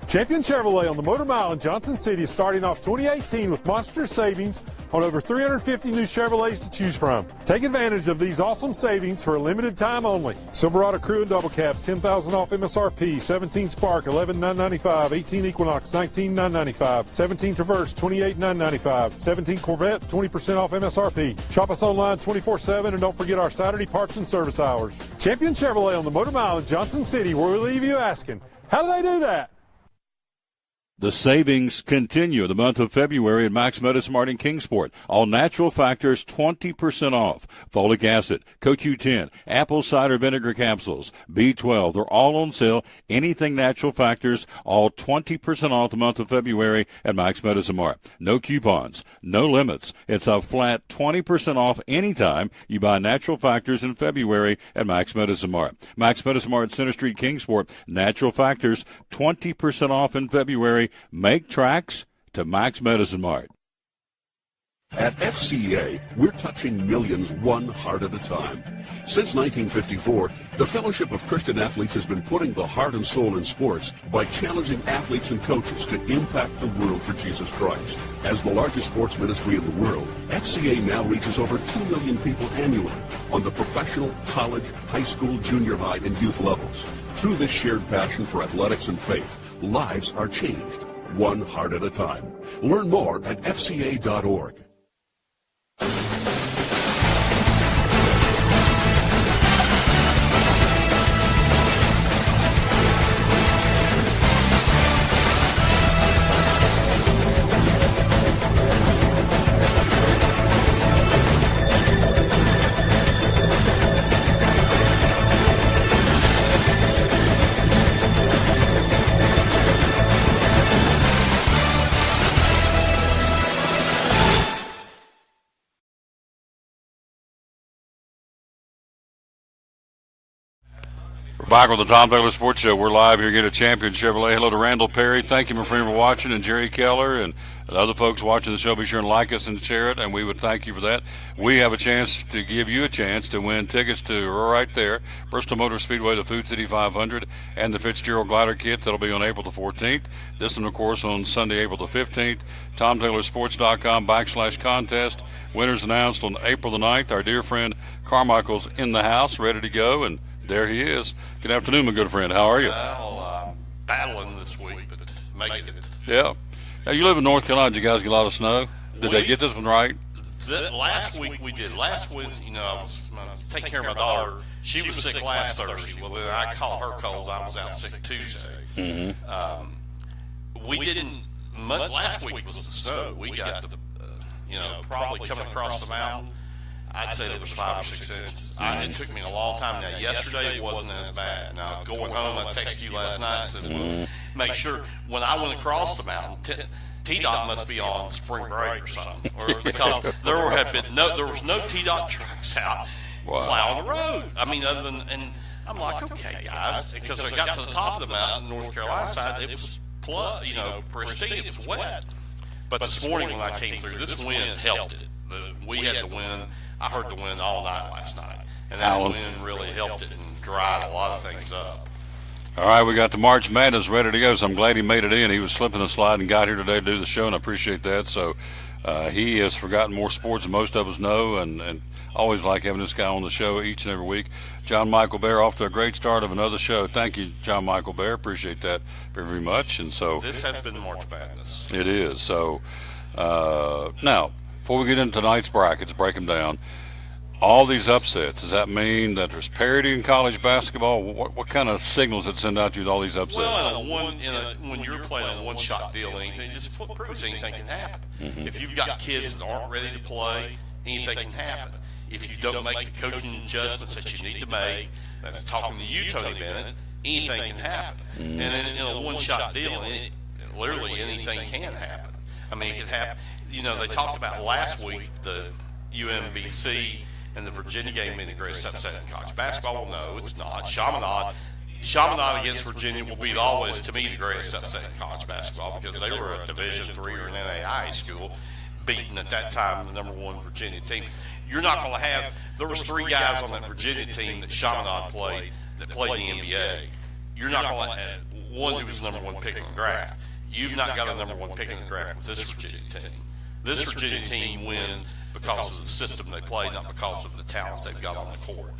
Champion Chevrolet on the Motor Mile in Johnson City is starting off 2018 with monster savings on over 350 new Chevrolets to choose from. Take advantage of these awesome savings for a limited time only. Silverado Crew and Double Cabs, $10,000 off MSRP. 17 Spark, $11,995. 18 Equinox, $19,995. 17 Traverse, $28,995. 17 Corvette, 20% off MSRP. Shop us online 24/7 and don't forget our Saturday parts and service hours. Champion Chevrolet on the Motor Mile in Johnson City, where we leave you asking, how do they do that? The savings continue the month of February at Max Medicine in Kingsport. All natural factors 20% off. Folic acid, CoQ10, apple cider vinegar capsules, B12. They're all on sale. Anything natural factors, all 20% off the month of February at Max Medicine Mart. No coupons, no limits. It's a flat 20% off anytime you buy natural factors in February at Max Medicine Mart. Max Medicine Mart, Center Street, Kingsport. Natural factors 20% off in February. Make tracks to Max Medicine Mart. At FCA, we're touching millions one heart at a time. Since 1954, the Fellowship of Christian Athletes has been putting the heart and soul in sports by challenging athletes and coaches to impact the world for Jesus Christ. As the largest sports ministry in the world, FCA now reaches over 2 million people annually on the professional, college, high school, junior high, and youth levels. Through this shared passion for athletics and faith, lives are changed, one heart at a time. Learn more at fca.org. We're back with the Tom Taylor Sports Show. We're live here. Get a Champion Chevrolet. Hello to Randall Perry. Thank you, my friend, for watching, and Jerry Keller and the other folks watching the show. Be sure and like us and share it, and we would thank you for that. We have a chance to give you a chance to win tickets to right there, Bristol Motor Speedway, the Food City 500, and the Fitzgerald Glider Kit. That'll be on April the 14th. This one, of course, on Sunday, April the 15th. TomTaylorSports.com/contest. Winners announced on April the 9th. Our dear friend Carmichael's in the house, ready to go, and there he is. Good afternoon, my good friend. How are you? Well, battling this week, but making it. Yeah. Now, you live in North Carolina. Did you guys get a lot of snow? Did they get this one right? Last week we did. Last Wednesday, I was taking care of my daughter. She was sick last Thursday. Well, then I caught her cold. I was out sick Tuesday. Mm-hmm. We didn't. Last week was the snow. We got the, probably coming across the mountain. I'd say there was 5 or 6 inches. It took me a long time. Now, yesterday it wasn't as bad. Now, going home, I texted you last night and said, well, make sure when I went across the mountain, T-Dot must be on spring break or something, because there was no T-Dot trucks out plowing the road. I mean, other than, and I'm like, okay, guys, because I got to the top of the mountain, North Carolina side, it was pristine, it was wet. But this morning when I came through, this wind helped it. We had the wind. I heard the wind all night last night, and that wind really helped it and dried a lot of things up. All right, we got the March Madness ready to go, so I'm glad he made it in. He was slipping and sliding and got here today to do the show, and I appreciate that. So he has forgotten more sports than most of us know, and always like having this guy on the show each and every week. John Michael Bear off to a great start of another show. Thank you, John Michael Bear. Appreciate that very, very much. And so this has been March Madness. It is. So now, before we get into tonight's brackets, break them down. All these upsets, does that mean that there's parity in college basketball? What kind of signals does it send out to you with all these upsets? Well, when you're playing a one-shot deal, anything just proves anything can happen. Mm-hmm. If you've got kids that aren't ready to play, anything can happen. If you don't make the coaching adjustments that you need to make, that's talking to you, Tony Bennett, anything can happen. Mm-hmm. And in a one-shot deal, literally anything can happen. I mean, it could happen. They talked about last week the UMBC and the Virginia game being the greatest upset in college basketball. Well, no, it's not. Chaminade against Virginia will be always, to me, the greatest upset in college basketball, because they were a Division III or an NAIA school, beating at that time the #1 Virginia team. You're not going to have. There was 3 guys on that Virginia team that Chaminade played that played in the NBA. You're not going to have one who was #1 pick in the draft. You've not got a #1 pick in the draft with this Virginia team. This Virginia team wins because of the system they play, not because of the talent they've got on the court.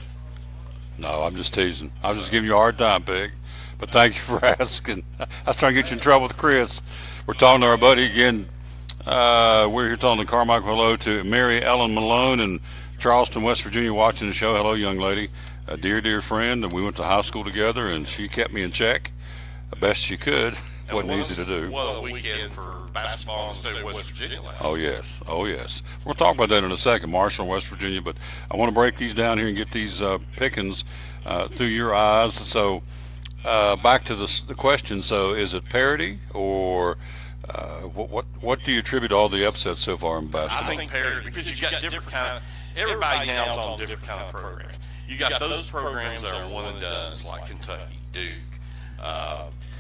No, I'm just teasing. I'm just giving you a hard time, Pig. But thank you for asking. I was trying to get you in trouble with Chris. We're talking to our buddy again. We're here talking to Carmichael. Hello to Mary Ellen Malone in Charleston, West Virginia, watching the show. Hello, young lady. A dear friend. And we went to high school together, and she kept me in check the best she could. Wasn't easy to do. Well, a weekend for basketball in the state of West Virginia last year. Oh, yes. We'll talk about that in a second, Marshall, West Virginia. But I want to break these down here and get these pickings through your eyes. So back to the question. So is it parity, or what do you attribute all the upsets so far in basketball? I think parity, because you got different kind of, everybody now is on different kind of programs. You got those programs that are one and dones, like Kentucky, Duke,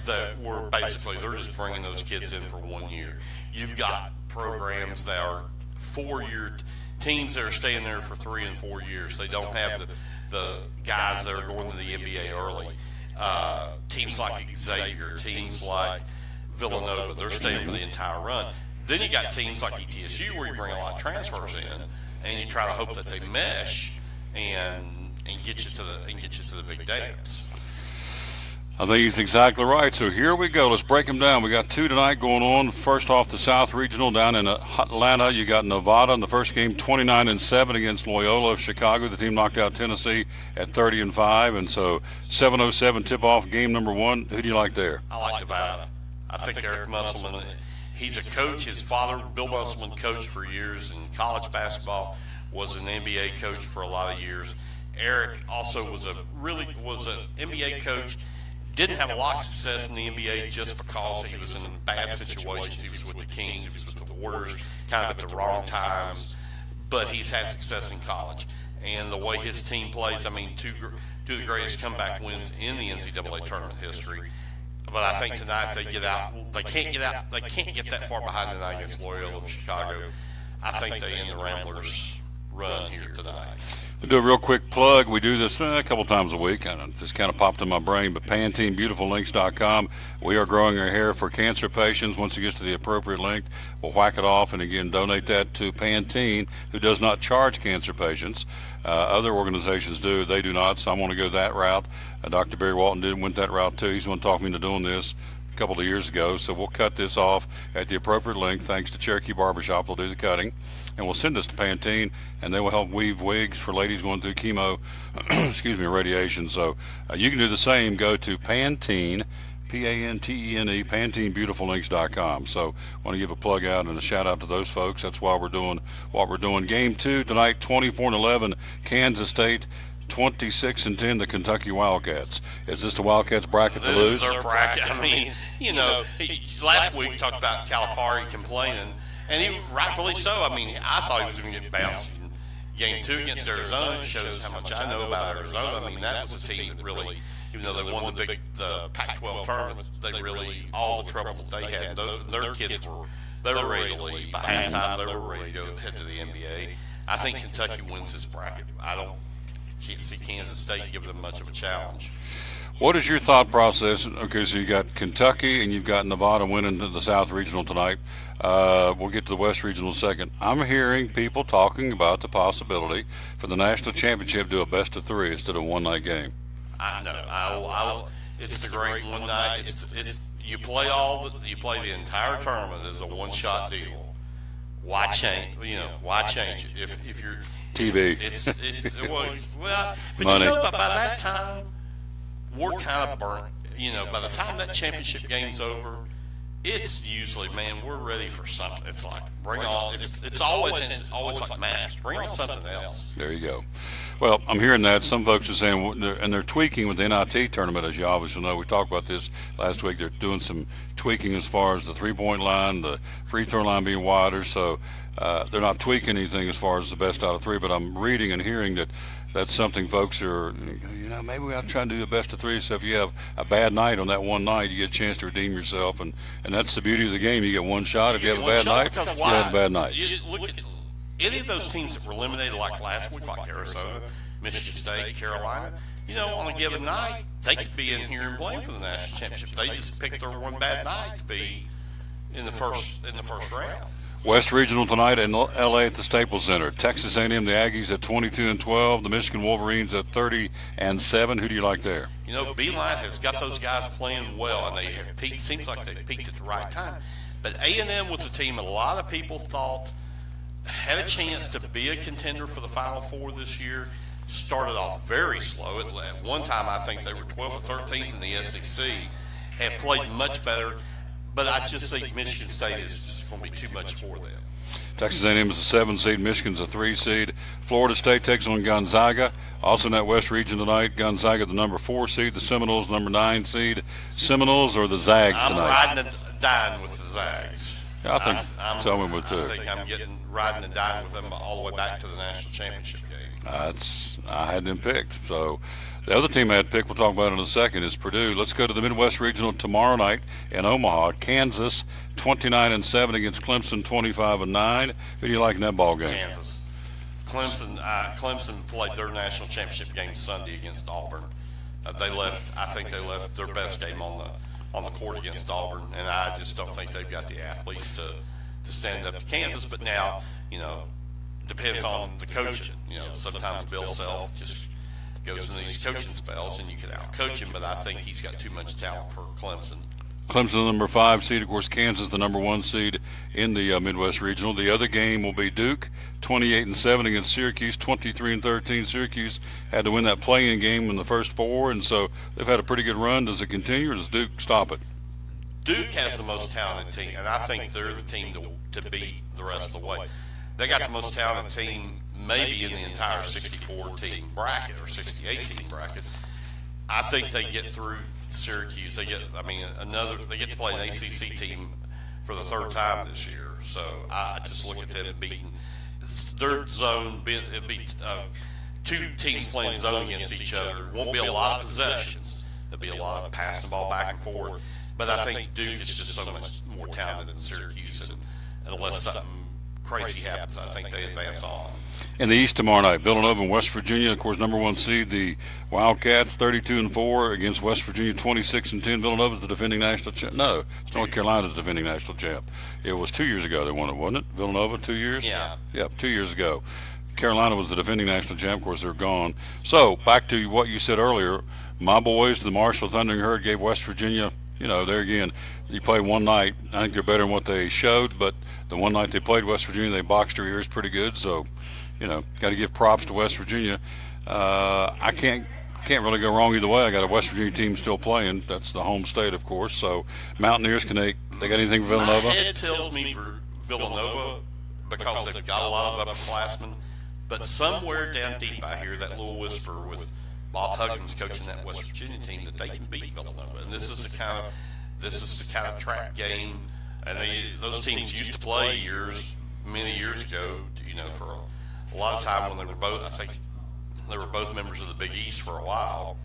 that were basically, they're just bringing those kids in for 1 year. You've got programs that are 4-year teams that are staying there for 3 and 4 years. They don't have the guys that are going to the NBA early. Teams like Xavier, teams like Villanova, they're staying for the entire run. Then you got teams like ETSU where you bring a lot of transfers in, and you try to hope that they mesh and get you to the big dance. I think he's exactly right. So here we go. Let's break them down. We got 2 tonight going on. First off, the South Regional down in Atlanta. You got Nevada in the first game, 29-7 against Loyola of Chicago. The team knocked out Tennessee at 30-5, and so 7:07 tip-off game number 1. Who do you like there? I like Nevada. I think Eric Musselman. He's a coach. His father, Bill Musselman, coached for years in college basketball. Was an NBA coach for a lot of years. Eric also was an NBA coach. Didn't have a lot of success in the NBA just because he was in bad situations. He was with the Kings, he was with the Warriors, kind of at the wrong times. But he's had success in college. and the way his team plays. I mean, two of the greatest comeback wins in the NCAA tournament history. But I think tonight they get out. They can't get out. They can't get that far behind tonight against Loyola of Chicago. I think they end the Ramblers' run here tonight. We'll do a real quick plug. We do this a couple times a week. And it just kind of popped in my brain. But PanteneBeautifulLinks.com. We are growing our hair for cancer patients. Once it gets to the appropriate length, we'll whack it off and again donate that to Pantene, who does not charge cancer patients. Other organizations do. They do not. So I want to go that route. Dr. Barry Walton went that route too. He's the one talking me into doing this a couple of years ago. So we'll cut this off at the appropriate length. Thanks to Cherokee Barbershop, they'll do the cutting, and we'll send this to Pantene, and they will help weave wigs for ladies going through chemo, radiation. So you can do the same. Go to Pantene, Pantene, PanteneBeautifulLinks.com. So I want to give a plug out and a shout out to those folks. That's why we're doing what we're doing. Game 2 tonight, 24-11, Kansas State. 26-10, the Kentucky Wildcats. Is this the Wildcats bracket to lose? This is their bracket. I mean, last week we talked about Calipari complaining, and he rightfully so. I mean, I thought he was going to get bounced in Game 2 against Arizona. It shows how much I know about Arizona. I mean, that was a team that really, even though they won the Pac-12 tournament, they really, all the trouble that they had, their kids they were ready to leave. By halftime, they were ready to go head to the NBA. I think Kentucky wins this bracket. Can't see Kansas State giving them much of a challenge. What is your thought process? Okay, so you got Kentucky and you've got Nevada winning the South Regional tonight. We'll get to the West Regional second. I'm hearing people talking about the possibility for the national championship to do a best of 3 instead of a one-night game. I know. It's the great one night. You play the entire tournament as a one-shot deal. Why change? Why change it? If you're TV. But Money. by that time, we're kind of burnt. By the time that championship game's over, it's usually, man, we're ready for something. It's like, bring on. It's always like magic. Bring on something else. There you go. Well, I'm hearing that. Some folks are saying, and they're tweaking with the NIT tournament, as you obviously know. We talked about this last week. They're doing some tweaking as far as the three-point line, the free throw line being wider. So they're not tweaking anything as far as the best out of 3. But I'm reading and hearing that that's something folks are, maybe we ought to try and do a best of 3. So if you have a bad night on that one night, you get a chance to redeem yourself. And that's the beauty of the game. You get one shot. If you have a bad night, you have a bad night. You look at any of those teams that were eliminated like last week, like Arizona, Michigan State, Carolina, on a given night, they could be in here and playing for the national championship. They just picked their one bad night to be in the first round. West Regional tonight in L.A. at the Staples Center. Texas A&M, the Aggies at 22-12. The Michigan Wolverines at 30-7. Who do you like there? Beeline has got those guys playing well, and they have peaked. Seems like they've peaked at the right time. But A&M was a team a lot of people thought had a chance to be a contender for the Final Four this year. Started off very slow. At one time, I think they were 12th or 13th in the SEC. Have played much better, but I just think Michigan State is just going to be too much for them. Texas A&M is a 7 seed. Michigan's a 3 seed. Florida State takes on Gonzaga. Also in that West region tonight, Gonzaga the number 4 seed. The Seminoles number 9 seed. Seminoles or the Zags tonight? I'm riding and dying with the Zags. Yeah, I think so. I'm with too. I think I'm riding and dying with them all the way back to the national championship game. I had them picked. So the other team I had picked, we'll talk about in a second, is Purdue. Let's go to the Midwest Regional tomorrow night in Omaha. Kansas 29-7 against Clemson 25-9. Who do you like in that ball game? Kansas. Clemson played their national championship game Sunday against Auburn. I think they left their best game on the court against Auburn, and I just don't think they've got the athletes to stand up to Kansas. But now, depends on the coaching. Sometimes Bill Self just goes in these coaching spells, and you can out-coach him, but I think he's got too much talent for Clemson. Clemson, the number 5 seed. Of course, Kansas, the number 1 seed in the Midwest Regional. The other game will be Duke, 28-7 against Syracuse, 23-13. Syracuse had to win that play-in game in the first 4, and so they've had a pretty good run. Does it continue, or does Duke stop it? Duke has the most talented team, and I think they're the team to beat the rest of the way. They got the most talented team maybe in the entire 64-team bracket or 68-team bracket. I think they get through Syracuse. They get to play an ACC team for the 3rd time this year. So I just look at them beating their zone. two teams playing zone against each other. Won't be a lot of possessions. There'll be a lot of passing the ball back and forth. But I think Duke is just so much more talented than Syracuse, and unless something crazy happens, I think they advance on. In the East tomorrow night, Villanova and West Virginia, of course, number 1 seed, the Wildcats, 32-4 against West Virginia, 26-10. Villanova's the defending national champ. No, it's North Carolina's defending national champ. It was 2 years ago they won it, wasn't it? Villanova, 2 years? Yeah. Yep, 2 years ago. Carolina was the defending national champ. Of course, they're gone. So, back to what you said earlier, my boys, the Marshall Thundering Herd, gave West Virginia, there again, you play one night. I think they're better than what they showed, but the one night they played West Virginia, they boxed their ears pretty good. So, got to give props to West Virginia. I can't really go wrong either way. I got a West Virginia team still playing. That's the home state, of course. So, Mountaineers, they got anything for Villanova? My head tells me for Villanova because they've got a lot of upperclassmen. But somewhere down deep, I hear that little whisper with Bob Huggins coaching that West Virginia team that they can beat Villanova. And this is the kind of track game. And those teams used to play many years ago. For a lot of time when they were both, I think they were both members of the Big East for a while.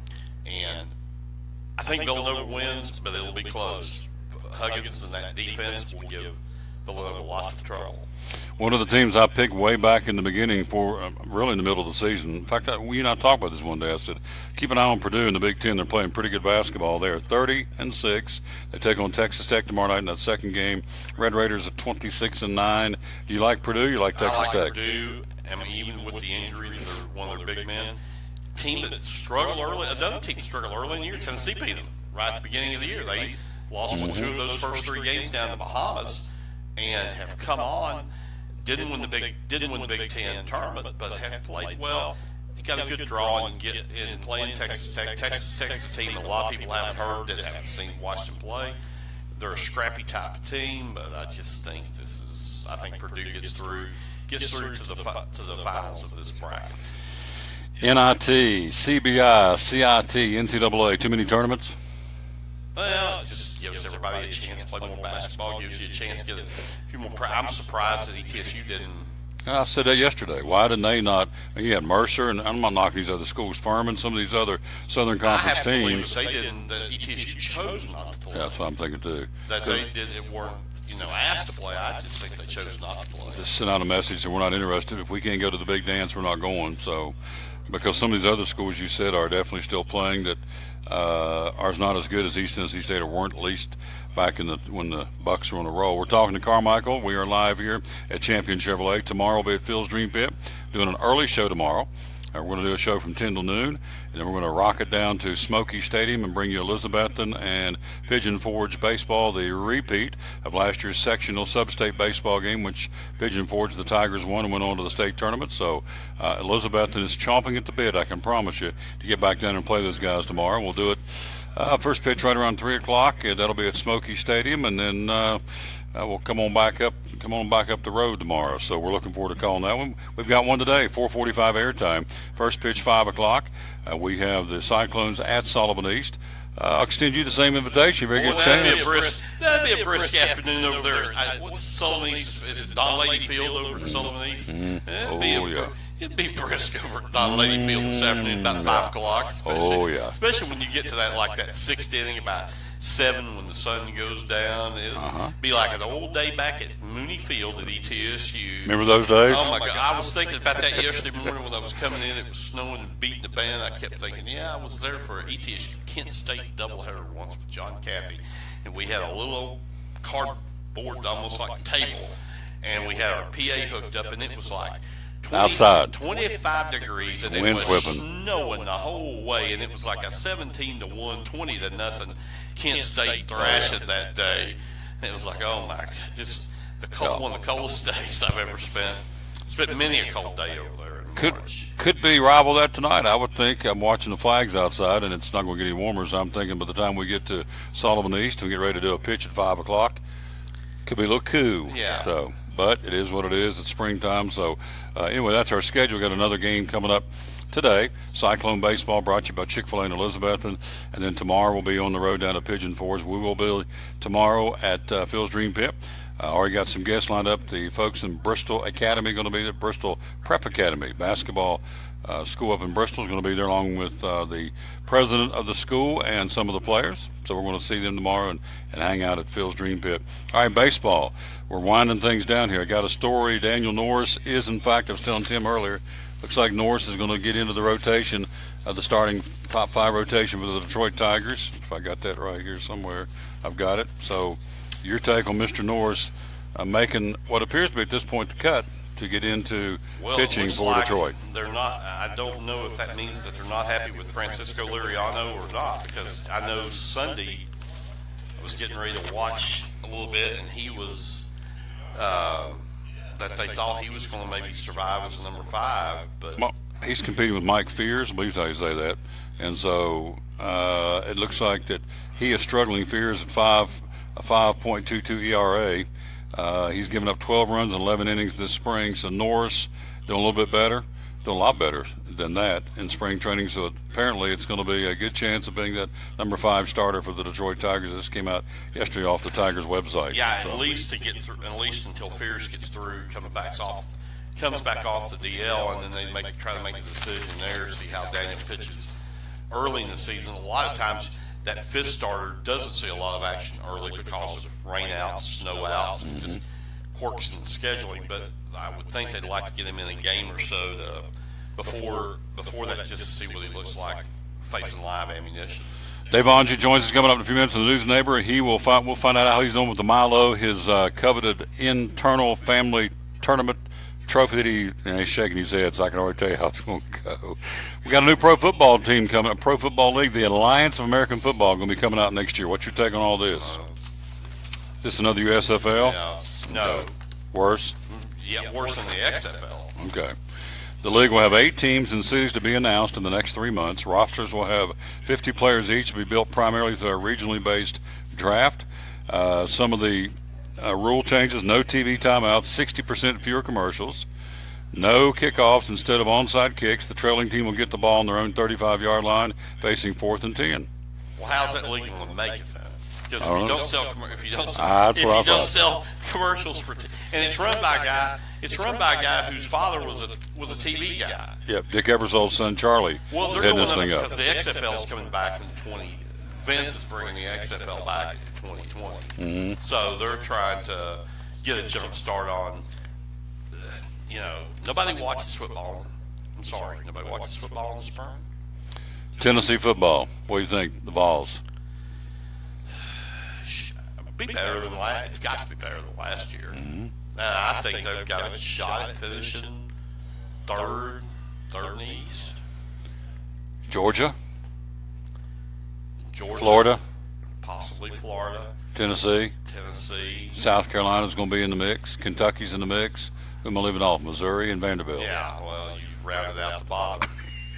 And I think Villanova wins, but it'll be close. Huggins and that defense will give Villanova lots of trouble. One of the teams I picked way back in the beginning for really in the middle of the season. In fact, we and I talked about this one day. I said, keep an eye on Purdue in the Big Ten. They're playing pretty good basketball. They're 30-6. They take on Texas Tech tomorrow night in that second game. Red Raiders are 26-9. Do you like Purdue? You like Texas Tech? I like Purdue. I mean, even with the injury, they're one of their big men. Team that struggled early. Another team that struggled early in the year. Tennessee beat them right at the beginning of the year. They lost 2 of those first 3 games down in the Bahamas, and have come on. Didn't win the Big Ten tournament, but have played well. Got a good draw and get in playing Texas Tech. Texas Tech's a team a lot of people haven't heard, that haven't watched them play. They're a scrappy type of team, but I just think I think Purdue gets through to the finals of this bracket. NIT, CBI, CIT, NCAA, too many tournaments? Well, it just gives everybody a chance to play more basketball, gives you a chance to get a few more. I'm surprised that ETSU didn't. I said that yesterday. Why didn't they not? You had Mercer, and I'm not knocking these other schools, Furman, some of these other Southern Conference teams. They didn't. That ETSU chose not to play. Yeah, that's what I'm thinking too. That they weren't asked to play. I just think they chose not to play. Just send out a message that we're not interested. If we can't go to the big dance, we're not going. So, because some of these other schools you said are definitely still playing that. Ours not as good as East Tennessee State, or weren't, at least back when the Bucks were on a roll. We're talking to Carmichael. We are live here at Champion Chevrolet. Tomorrow we'll be at Phil's Dream Pit doing an early show tomorrow. We're going to do a show from 10 till noon, and then we're going to rock it down to Smoky Stadium and bring you Elizabethton and Pigeon Forge baseball, the repeat of last year's sectional sub-state baseball game, which Pigeon Forge, the Tigers, won and went on to the state tournament. So Elizabethton is chomping at the bit, I can promise you, to get back down and play those guys tomorrow. We'll do it first pitch right around 3 o'clock. That'll be at Smoky Stadium, and then we'll come on back up the road tomorrow. So we're looking forward to calling that one. We've got one today, 4:45 airtime. First pitch 5 o'clock. We have the Cyclones at Sullivan East. I'll extend you the same invitation. Very good chance. That'd be a brisk afternoon over there. What's Sullivan East? Is it Don Lady Field over at Sullivan East? It'd be brisk over at Don Lady Field this afternoon about 5 o'clock. Especially when you get to that sixth inning, about 7 when the sun goes down. It'll be like an old day back at Mooney Field at ETSU. Remember those days? Oh my God! I was thinking about that yesterday morning when I was coming in. It was snowing and beating the band. I kept thinking, I was there for an ETSU Kent State doubleheader once with John Caffey, and we had a little old cardboard, almost like a table, and we had our PA hooked up, and it was like outside 25 degrees, and it was snowing the whole way, and it was like a 17-1, 20-0 Kent State thrashing that day. And it was like, oh my God, just one of the coldest days I've ever spent. Spent many a cold day over there in March. Could be rival that tonight, I would think. I'm watching the flags outside, and it's not going to get any warmer, so I'm thinking by the time we get to Sullivan East and get ready to do a pitch at 5 o'clock, could be a little cool. Yeah. So, but it is what it is. It's springtime. So, anyway, that's our schedule. We've got another game coming up today. Cyclone Baseball brought to you by Chick-fil-A and Elizabethton. And then tomorrow we'll be on the road down to Pigeon Forge. We will be tomorrow at Phil's Dream Pit. Already got some guests lined up. The folks in Bristol Academy going to be at Bristol Prep Academy. Basketball school up in Bristol is going to be there along with the president of the school and some of the players. So we're going to see them tomorrow and hang out at Phil's Dream Pit. All right, baseball. We're winding things down here. I got a story. Daniel Norris is, in fact, I was telling Tim earlier, looks like Norris is going to get into the rotation, the starting top 5 rotation for the Detroit Tigers. If I got that right here somewhere, I've got it. So your take on Mr. Norris making what appears to be at this point the cut to get into pitching for Detroit. They're not. I don't know if that means that they're not happy with Francisco Liriano or not, because I know Sunday I was getting ready to watch a little bit, and he was that they thought he was going to maybe survive as number 5, but he's competing with Mike Fears, I believe how you say that, and so it looks like that he is struggling. Fears at a 5.22 ERA. He's given up 12 runs in 11 innings this spring. So Norris doing a little bit better, doing a lot better than that in spring training. So apparently it's going to be a good chance of being that number 5 starter for the Detroit Tigers. This came out yesterday off the Tigers website. Yeah, so. At least to get through, at least until Fears gets through, comes back off the DL, and then they try to make a decision there, see how Daniel pitches early in the season. A lot of times that 5th starter doesn't see a lot of action early because of rainouts, snowouts, and just quirks in the scheduling. But I would think they'd like to get him in a game or so before that, just to see what he looks like facing live ammunition. Dave Angie joins us coming up in a few minutes in the News Neighbor. We'll find out how he's doing with the Milo, his coveted internal family tournament trophy that he's shaking his head, so I can already tell you how it's going to go. We got a new pro football team coming, a pro football league, the Alliance of American Football, going to be coming out next year. What's your take on all this? Is this another USFL? No. Worse? Yeah, worse than the XFL. Okay. The league will have 8 teams and cities to be announced in the next 3 months. Rosters will have 50 players each, to be built primarily through a regionally based draft. Some of the rule changes: no TV timeouts, 60% fewer commercials, no kickoffs instead of onside kicks. The trailing team will get the ball on their own 35-yard line, facing 4th and 10. Well, how's that legal to make it then? Because if you don't sell commercials for, and it's run by a guy whose father was a TV guy. Yep, Dick Ebersold's son Charlie. Well, they're heading going this thing up because the XFL is coming back in Vince is bringing the XFL back in 2020. Mm-hmm. So they're trying to get a jump start on, nobody watches football. I'm sorry, nobody watches football in the spring. Tennessee football. What do you think, the Vols? Be better than last. It's got to be better than last year. Mm-hmm. I think they've got a shot at finishing third in the East. Georgia, Florida, possibly Florida, Tennessee, South Carolina's going to be in the mix. Kentucky's in the mix. Who am I leaving off? Missouri and Vanderbilt. Yeah, well, you've rounded out the bottom.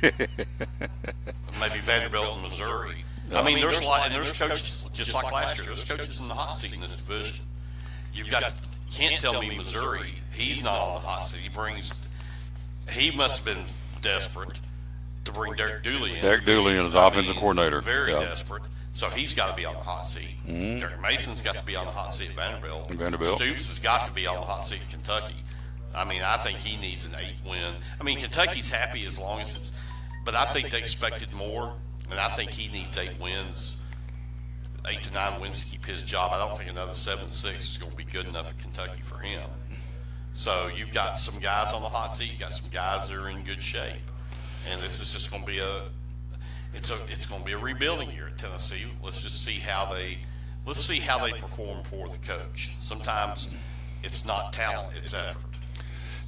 Maybe Vanderbilt and Missouri. I mean, there's a lot, and there's coaches just like last year. There's coaches in the hot seat in this division. You can't tell me Missouri. He's not on the hot seat. He must have been desperate to bring Derek Dooley in. Derek Dooley as offensive coordinator. Very desperate. So he's got to be on the hot seat. Mm-hmm. Derek Mason's got to be on the hot seat at Vanderbilt. Stoops has got to be on the hot seat at Kentucky. I mean, I think he needs an 8 win. I mean, Kentucky's happy as long as it's, but I think they expected more, and I think he needs 8 wins, 8 to 9 wins to keep his job. I don't think another 7-6 is going to be good enough at Kentucky for him. So you've got some guys on the hot seat, you've got some guys that are in good shape, and this is just going to be it's going to be a rebuilding year at Tennessee. Let's just see how they perform for the coach. Sometimes it's not talent, it's effort.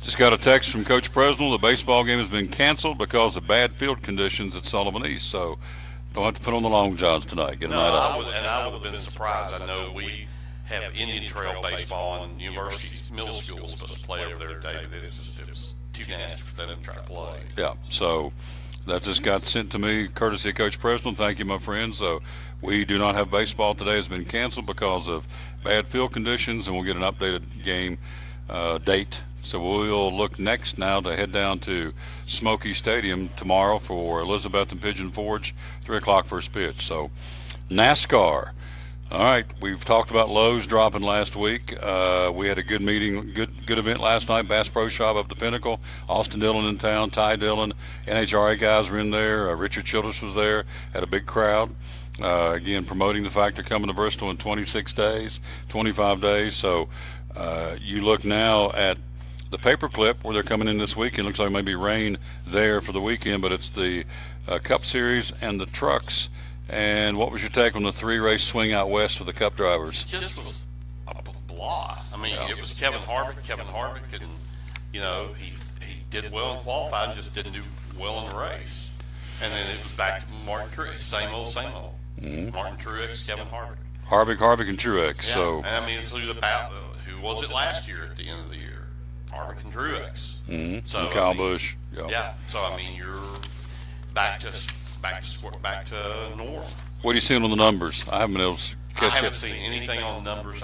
Just got a text from Coach Presnell. The baseball game has been canceled because of bad field conditions at Sullivan East. So don't have to put on the long johns tonight. Get a night off. I would have been surprised. I know we have Indian Trail baseball, and University Middle School is supposed to play over there today, but it was too nasty for them to try to play. Yeah, so that just got sent to me courtesy of Coach Presnell. Thank you, my friend. So we do not have baseball today. It's been canceled because of bad field conditions, and we'll get an updated game date. So we'll look next now to head down to Smoky Stadium tomorrow for Elizabeth and Pigeon Forge, 3 o'clock first pitch. So NASCAR, All right, we've talked about Lowe's dropping last week. We had a good meeting, good event last night. Bass Pro Shop up the Pinnacle. Austin Dillon in town, Ty Dillon, NHRA guys were in there. Richard Childress was there. Had a big crowd. Again, promoting the fact they're coming to Bristol in 26 days, 25 days. So you look now at the Paperclip where they're coming in this weekend. Looks like maybe rain there for the weekend, but it's the Cup Series and the trucks. And what was your take on the 3-race swing out west for the Cup drivers? It just was a blah. I mean, It was Kevin Harvick, and he did well in qualifying, just didn't do well in the race. And then it was back to Martin Truex, same old. Mm-hmm. Martin Truex, Kevin Harvick. Harvick and Truex. Yeah. So I mean, it's who was it last year at the end of the year? Harvick and Truex. Mm-hmm. So and Kyle Busch. Yeah. So I mean, you're back to norm. What are you seeing on the numbers? I haven't been able to catch I haven't seen anything on numbers.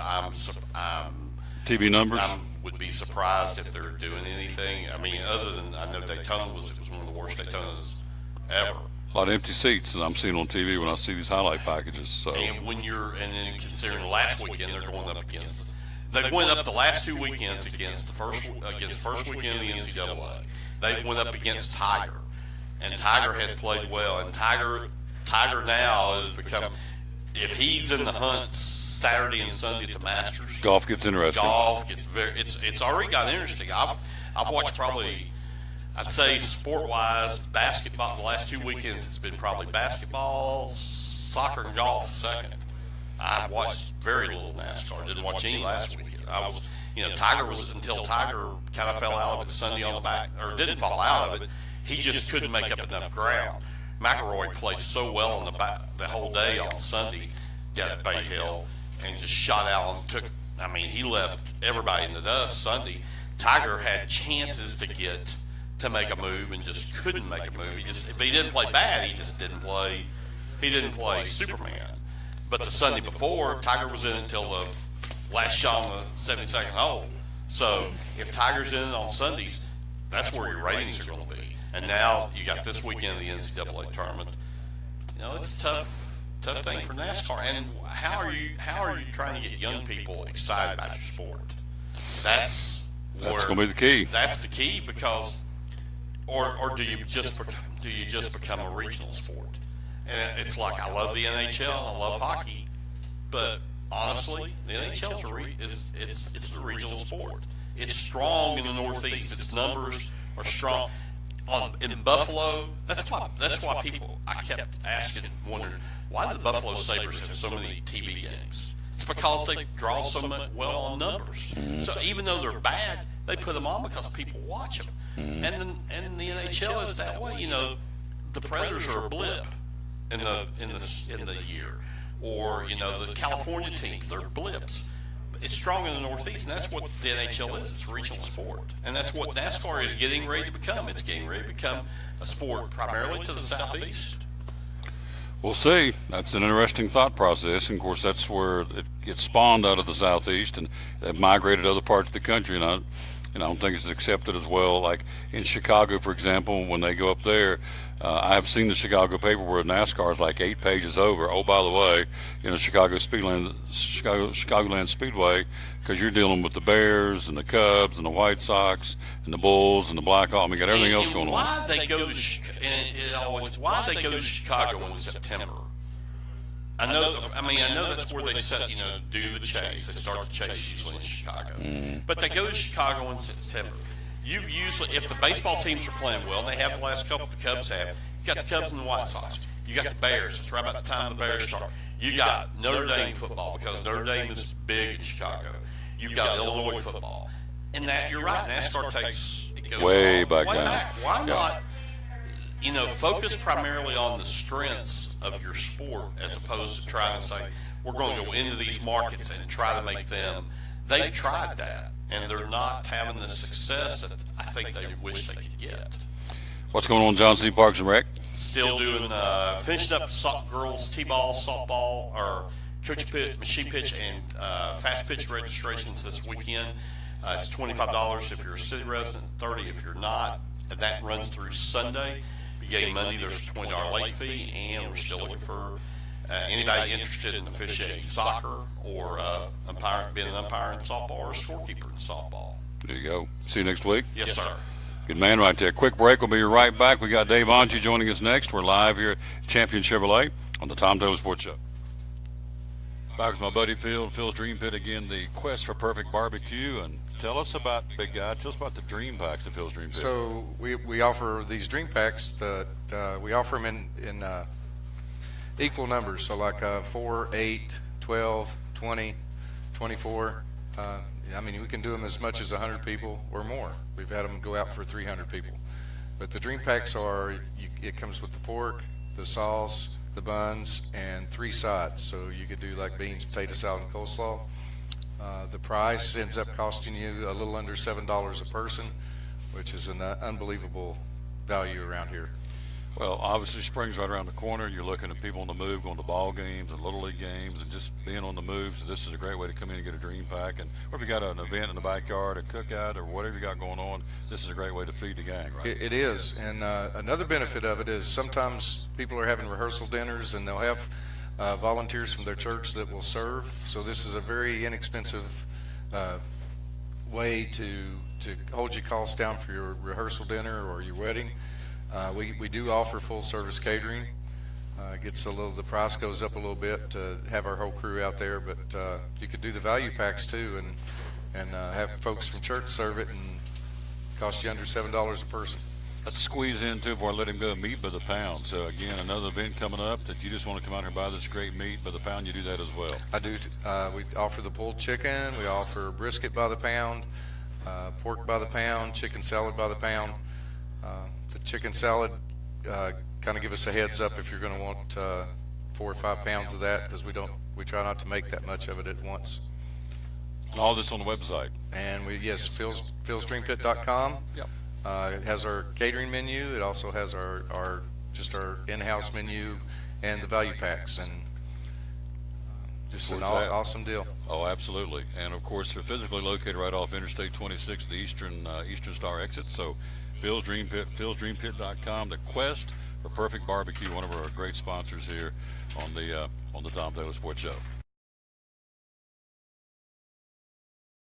TV numbers. I would be surprised if they're doing anything. I mean, other than I know Daytona was one of the worst Daytonas ever. A lot of empty seats that I'm seeing on TV when I see these highlight packages. So. And then considering last weekend they're going up against. They went up the last 2 weekends against the first weekend of the NCAA. They went up against Tiger. And Tiger has played well, and Tiger now has become. If he's in the hunt Saturday and Sunday at the Masters, golf gets interesting. It's already got interesting. I've watched probably, I'd say sport-wise, basketball. The last 2 weekends, it's been probably basketball, soccer, and golf second. I watched very little NASCAR. Didn't watch any last weekend. Tiger was until Tiger kind of fell out of it Sunday on the back, or didn't fall out of it. He just couldn't make up enough ground. McElroy played so well on the whole day on Sunday down at Bay Hill and just shot out and he left everybody in the dust Sunday. Tiger had chances to make a move and just couldn't make a move. He didn't play bad. He just didn't play Superman. But the Sunday before, Tiger was in until the last shot on the 72nd hole. So if Tiger's in on Sundays, that's where your ratings are going to be. And now you got this weekend of the NCAA tournament. It's a tough thing for NASCAR. And how are you trying to get young people excited about your sport? That's going to be the key. That's the key because, or do you just become a regional sport? And it's like I love the NHL, I love hockey, but honestly, the NHL it's a regional sport. It's strong in the Northeast. Its numbers are strong. In Buffalo, that's why people, I kept asking, wondering, why do the Buffalo Sabres have so many TV games? It's because they draw so much well on numbers. Mm-hmm. So even though they're bad, they put them on because people watch them. Mm-hmm. And the NHL is that way. The Predators are a blip in the year, or the California teams, they're blips. It's strong in the Northeast, and that's what the NHL is. It's a regional sport. And that's what NASCAR is getting ready to become. It's getting ready to become a sport primarily to the Southeast. We'll see. That's an interesting thought process. And, of course, that's where it gets spawned out of the Southeast, and they've migrated to other parts of the country. And I don't think it's accepted as well. Like in Chicago, for example, when they go up there, I have seen the Chicago paper where NASCAR is like 8 pages over. Oh, by the way, Chicagoland Speedway, because you're dealing with the Bears and the Cubs and the White Sox and the Bulls and the Blackhawks. We got everything else going on. Why they go to Chicago in September? I know that's where they do the chase. They start the chase usually in Chicago, but they go to Chicago in September. You've usually, if the baseball teams are playing well, and they have the last couple, the Cubs have. You got the Cubs and the White Sox. You got the Bears. It's right about the time the Bears start. You got Notre Dame football because Notre Dame is big in Chicago. You've got Illinois football, and that you're right. NASCAR goes way back. Why not? Focus primarily on the strengths of your sport as opposed to trying to say we're going to go into these markets and try to make them. They've tried that, and they're not having the success that I think they wish they could get. What's going on, Johnson City Parks and Rec? Still doing finishing up girls t-ball, softball, or coach pitch, machine pitch, and fast pitch registrations this weekend. It's $25 if you're a city resident, $30 if you're not. And that runs through Sunday. Beginning Monday, there's a $20 late fee, and we're still looking for Anybody interested in officiating soccer or being an umpire in softball or a scorekeeper in softball. There you go. See you next week. Yes, sir. Good man right there. Quick break. We'll be right back. We got Dave Angie joining us next. We're live here at Champion Chevrolet on the Tom Taylor Sports Show. Back with my buddy Phil's Dream Pit again, the quest for perfect barbecue. And tell us about, big guy, tell us about the Dream Packs at Phil's Dream Pit. So we offer these Dream Packs that we offer them in equal numbers. So like 4, 8, 12, 20, 24. I mean, we can do them as much as 100 people or more. We've had them go out for 300 people. But the Dream Packs it comes with the pork, the sauce, the buns, and 3 sides. So you could do like beans, potato salad, and coleslaw. The price ends up costing you a little under $7 a person, which is an unbelievable value around here. Well, obviously, spring's right around the corner. You're looking at people on the move, going to ball games and Little League games, and just being on the move. So this is a great way to come in and get a Dream Pack. And or if you got an event in the backyard, a cookout, or whatever you got going on, this is a great way to feed the gang, right? It is. And another benefit of it is sometimes people are having rehearsal dinners, and they'll have volunteers from their church that will serve. So this is a very inexpensive way to hold your costs down for your rehearsal dinner or your wedding. We do offer full service catering. The price goes up a little bit to have our whole crew out there, but you could do the value packs too and have folks from church serve it and cost you under $7 a person. Let's squeeze in too before I let him go. Meat by the pound. So again, another event coming up that you just want to come out here and buy this great meat by the pound. You do that as well. I do. We offer the pulled chicken. We offer brisket by the pound, pork by the pound, chicken salad by the pound. The chicken salad, kind of give us a heads up if you're going to want 4 or 5 pounds of that, because we try not to make that much of it at once. And all this on the website. And philsdreampit.com. Yep. It has our catering menu. It also has our in-house menu and the value packs, and just an awesome deal. Oh, absolutely. And of course, they're physically located right off Interstate 26, the Eastern Star exit. So Phil's Dream Pit, philsdreampit.com, the quest for perfect barbecue, one of our great sponsors here on the Tom Taylor Sports Show.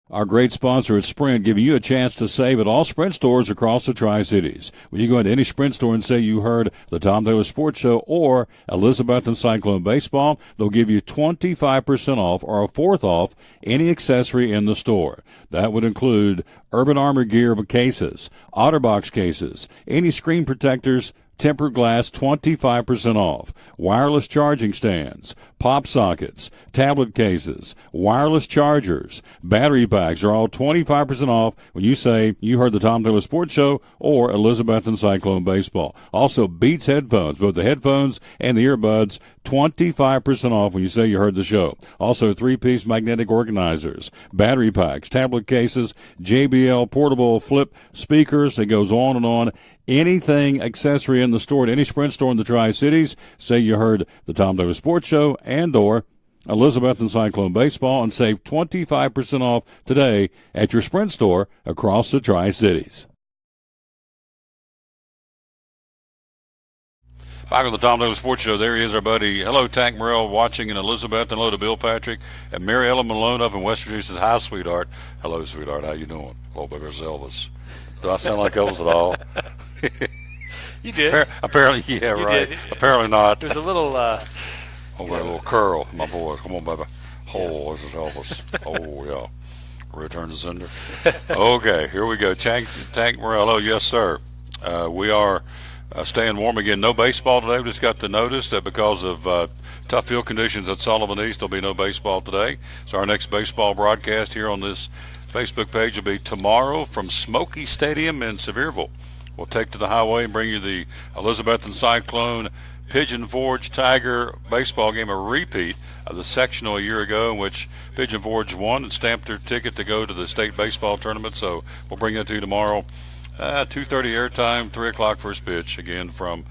Our great sponsor at Sprint, giving you a chance to save at all Sprint stores across the Tri-Cities. When you go into any Sprint store and say you heard the Tom Taylor Sports Show or Elizabethton Cyclone Baseball, they'll give you 25% off or a fourth off any accessory in the store. That would include Urban Armor gear cases, OtterBox cases, any screen protectors, tempered glass, 25% off, wireless charging stands, pop sockets, tablet cases, wireless chargers, battery packs are all 25% off when you say you heard the Tom Taylor Sports Show or Elizabethton Cyclone Baseball. Also, Beats headphones, both the headphones and the earbuds, 25% off when you say you heard the show. Also, 3-piece magnetic organizers, battery packs, tablet cases, JBL portable flip speakers. It goes on and on. Anything accessory in the store at any Sprint store in the Tri-Cities, say you heard the Tom Taylor Sports Show and or Elizabethton Cyclone Baseball, and save 25% off today at your Sprint store across the Tri-Cities. Back on the Tom Taylor Sports Show, there is our buddy. Hello, Tank Morrell, watching in Elizabethton. Hello to Bill Patrick. And Mary Ellen Malone up in West Virginia says, hi, sweetheart. Hello, sweetheart. How you doing? Hello, baby, it's Elvis. Do I sound like Elvis at all? You did. Apparently, yeah, you right. Did. Apparently not. There's a little... got a little curl in my voice. Come on, baby. Oh, this is Elvis. Oh, yeah. Return to sender. Okay, here we go. Tank Morrell. Oh, yes, sir. We are staying warm again. No baseball today. We just got the notice that because of tough field conditions at Sullivan East, there'll be no baseball today. So our next baseball broadcast here on this Facebook page will be tomorrow from Smoky Stadium in Sevierville. We'll take to the highway and bring you the Elizabethton Cyclone Pigeon Forge Tiger baseball game, a repeat of the sectional a year ago in which Pigeon Forge won and stamped their ticket to go to the state baseball tournament. So we'll bring that to you tomorrow. 2:30 airtime, 3 o'clock first pitch, again from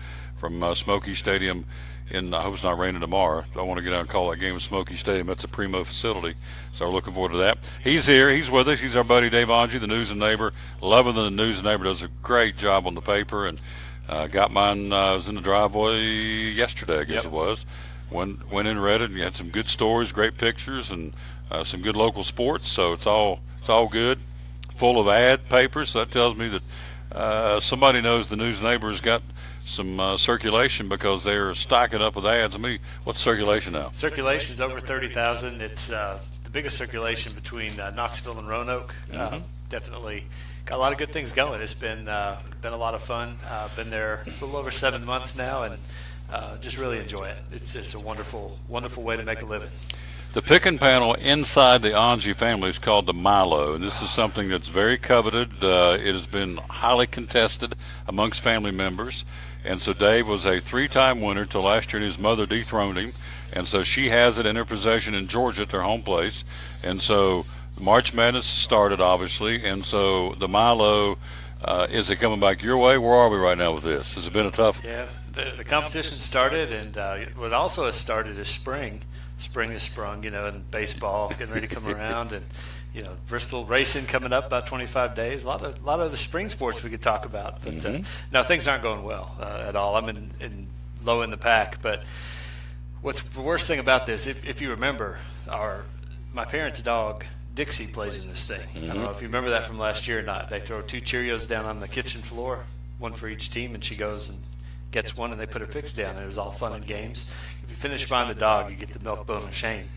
Smoky Stadium. I hope it's not raining tomorrow. I want to get out and call that game at Smoky Stadium. That's a primo facility, so we're looking forward to that. He's here. He's with us. He's our buddy Dave Angie, the News and Neighbor. Loving the News and Neighbor. Does a great job on the paper, and got mine. I was in the driveway yesterday, I guess it was. went and read it. And you had some good stories, great pictures, and some good local sports. So it's all good. Full of ad papers. So that tells me that somebody knows the News Neighbor has got some circulation because they're stocking up with ads. I mean, what's circulation now? Circulation is over 30,000. It's the biggest circulation between Knoxville and Roanoke. Definitely got a lot of good things going. It's been a lot of fun. Been there a little over 7 months now, and just really enjoy it. It's a wonderful way to make a living. The picking panel inside the Angie family is called the Milo, and this is something that's very coveted. It has been highly contested amongst family members, and so Dave was a 3-time winner till last year, and his mother dethroned him, and so she has it in her possession in Georgia at their home place, and so March Madness started, obviously, and so the Milo, is it coming back your way? Where are we right now with this? Has it been a tough? Yeah, the competition started, and what also has started is spring. Spring has sprung, and baseball getting ready to come around, and Bristol racing coming up about 25 days. A lot of the spring sports we could talk about, but no, things aren't going well at all. I'm in low in the pack, but what's the worst thing about this? If you remember, my parents' dog Dixie plays in this thing. I don't know if you remember that from last year or not. They throw 2 Cheerios down on the kitchen floor, one for each team, and she goes and gets one, and they put her picks down, and it was all fun and games. If you finish buying the dog, you get the milk, bone, and shame.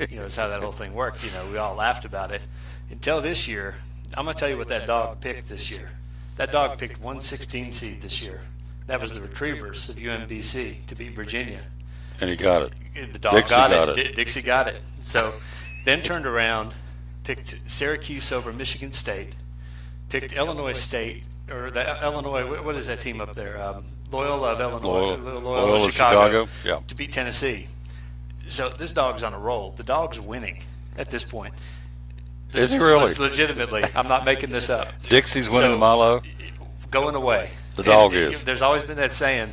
It's how that whole thing worked. We all laughed about it. Until this year, I'm going to tell you what that dog picked this year. That dog picked 116 seed this year. That was the Retrievers of UMBC to beat Virginia. And he got it. The dog got it. Dixie got it. So then turned around, picked Syracuse over Michigan State, picked Illinois State, or the Illinois, what is that team up there? Loyola of Illinois, Loyola Chicago, yeah, to beat Tennessee. So this dog's on a roll. The dog's winning at this point. Is he really? Legitimately. I'm not making this up. Dixie's winning the Milo? Going away. The dog is. There's always been that saying,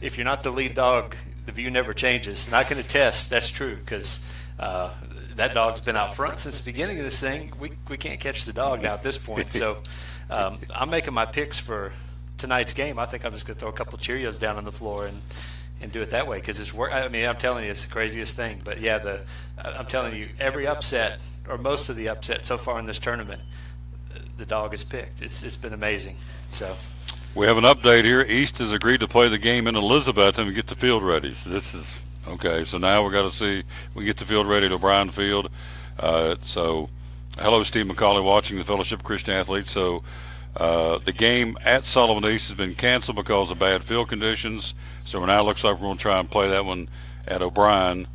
if you're not the lead dog, the view never changes. And I can attest that's true because that dog's been out front since the beginning of this thing. We can't catch the dog now at this point. So I'm making my picks for tonight's game. I think I'm just going to throw a couple Cheerios down on the floor and do it that way because it's work. I mean, I'm telling you, it's the craziest thing. But yeah, I'm telling you, every upset or most of the upset so far in this tournament, the dog is picked. It's been amazing. So we have an update here. East has agreed to play the game in Elizabeth and get the field ready. So this is okay. So now we got to see we get the field ready to O'Brien Field. So hello, Steve McCauley, watching the Fellowship of Christian Athletes. So. The game at Sullivan East has been canceled because of bad field conditions. So now it looks like we're going to try and play that one at O'Brien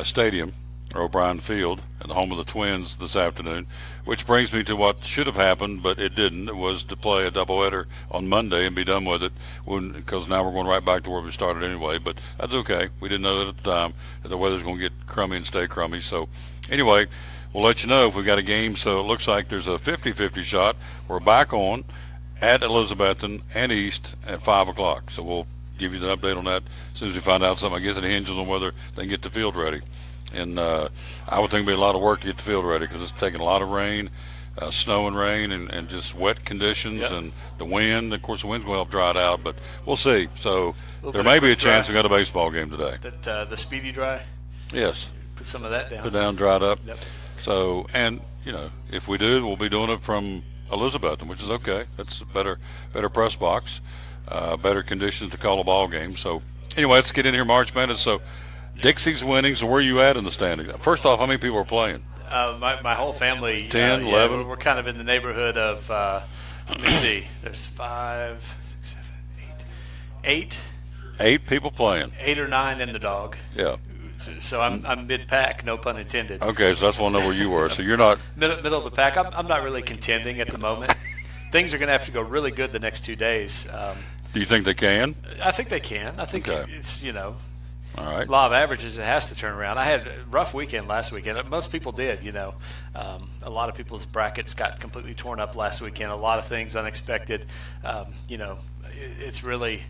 Stadium, or O'Brien Field, at the home of the Twins this afternoon, which brings me to what should have happened, but it didn't. It was to play a doubleheader on Monday and be done with it, because now we're going right back to where we started anyway. But that's okay. We didn't know that at the time, that the weather's going to get crummy and stay crummy. So anyway, we'll let you know if we've got a game. So it looks like there's a 50-50 shot. We're back on at Elizabethton and East at 5 o'clock. So we'll give you the update on that as soon as we find out something. I guess it hinges on whether they can get the field ready. And I would think it'd be a lot of work to get the field ready because it's taking a lot of rain, snow and rain, and just wet conditions, and the wind. Of course, the wind's going to help dry it out, but we'll see. So there may be a chance we got a baseball game today. That the speedy dry? Yes. Put some of that down. Put down, dried up. Yep. So, and, if we do, we'll be doing it from Elizabethton, which is okay. That's a better press box, better conditions to call a ball game. So, anyway, let's get in here, March Madness. So, Dixie's winning. So, where are you at in the standings? First off, how many people are playing? My whole family. 10, 11? We're kind of in the neighborhood of, let me see, there's 5, 6, 7, 8. 8 people playing. 8 or 9 in the dog. Yeah. So I'm mid-pack, no pun intended. Okay, so that's one where you were. So you're not middle of the pack. I'm not really contending at the moment. Things are going to have to go really good the next 2 days. Do you think they can? I think they can. I think it's all right. Law of averages. It has to turn around. I had a rough weekend last weekend. Most people did. A lot of people's brackets got completely torn up last weekend. A lot of things unexpected. It's really.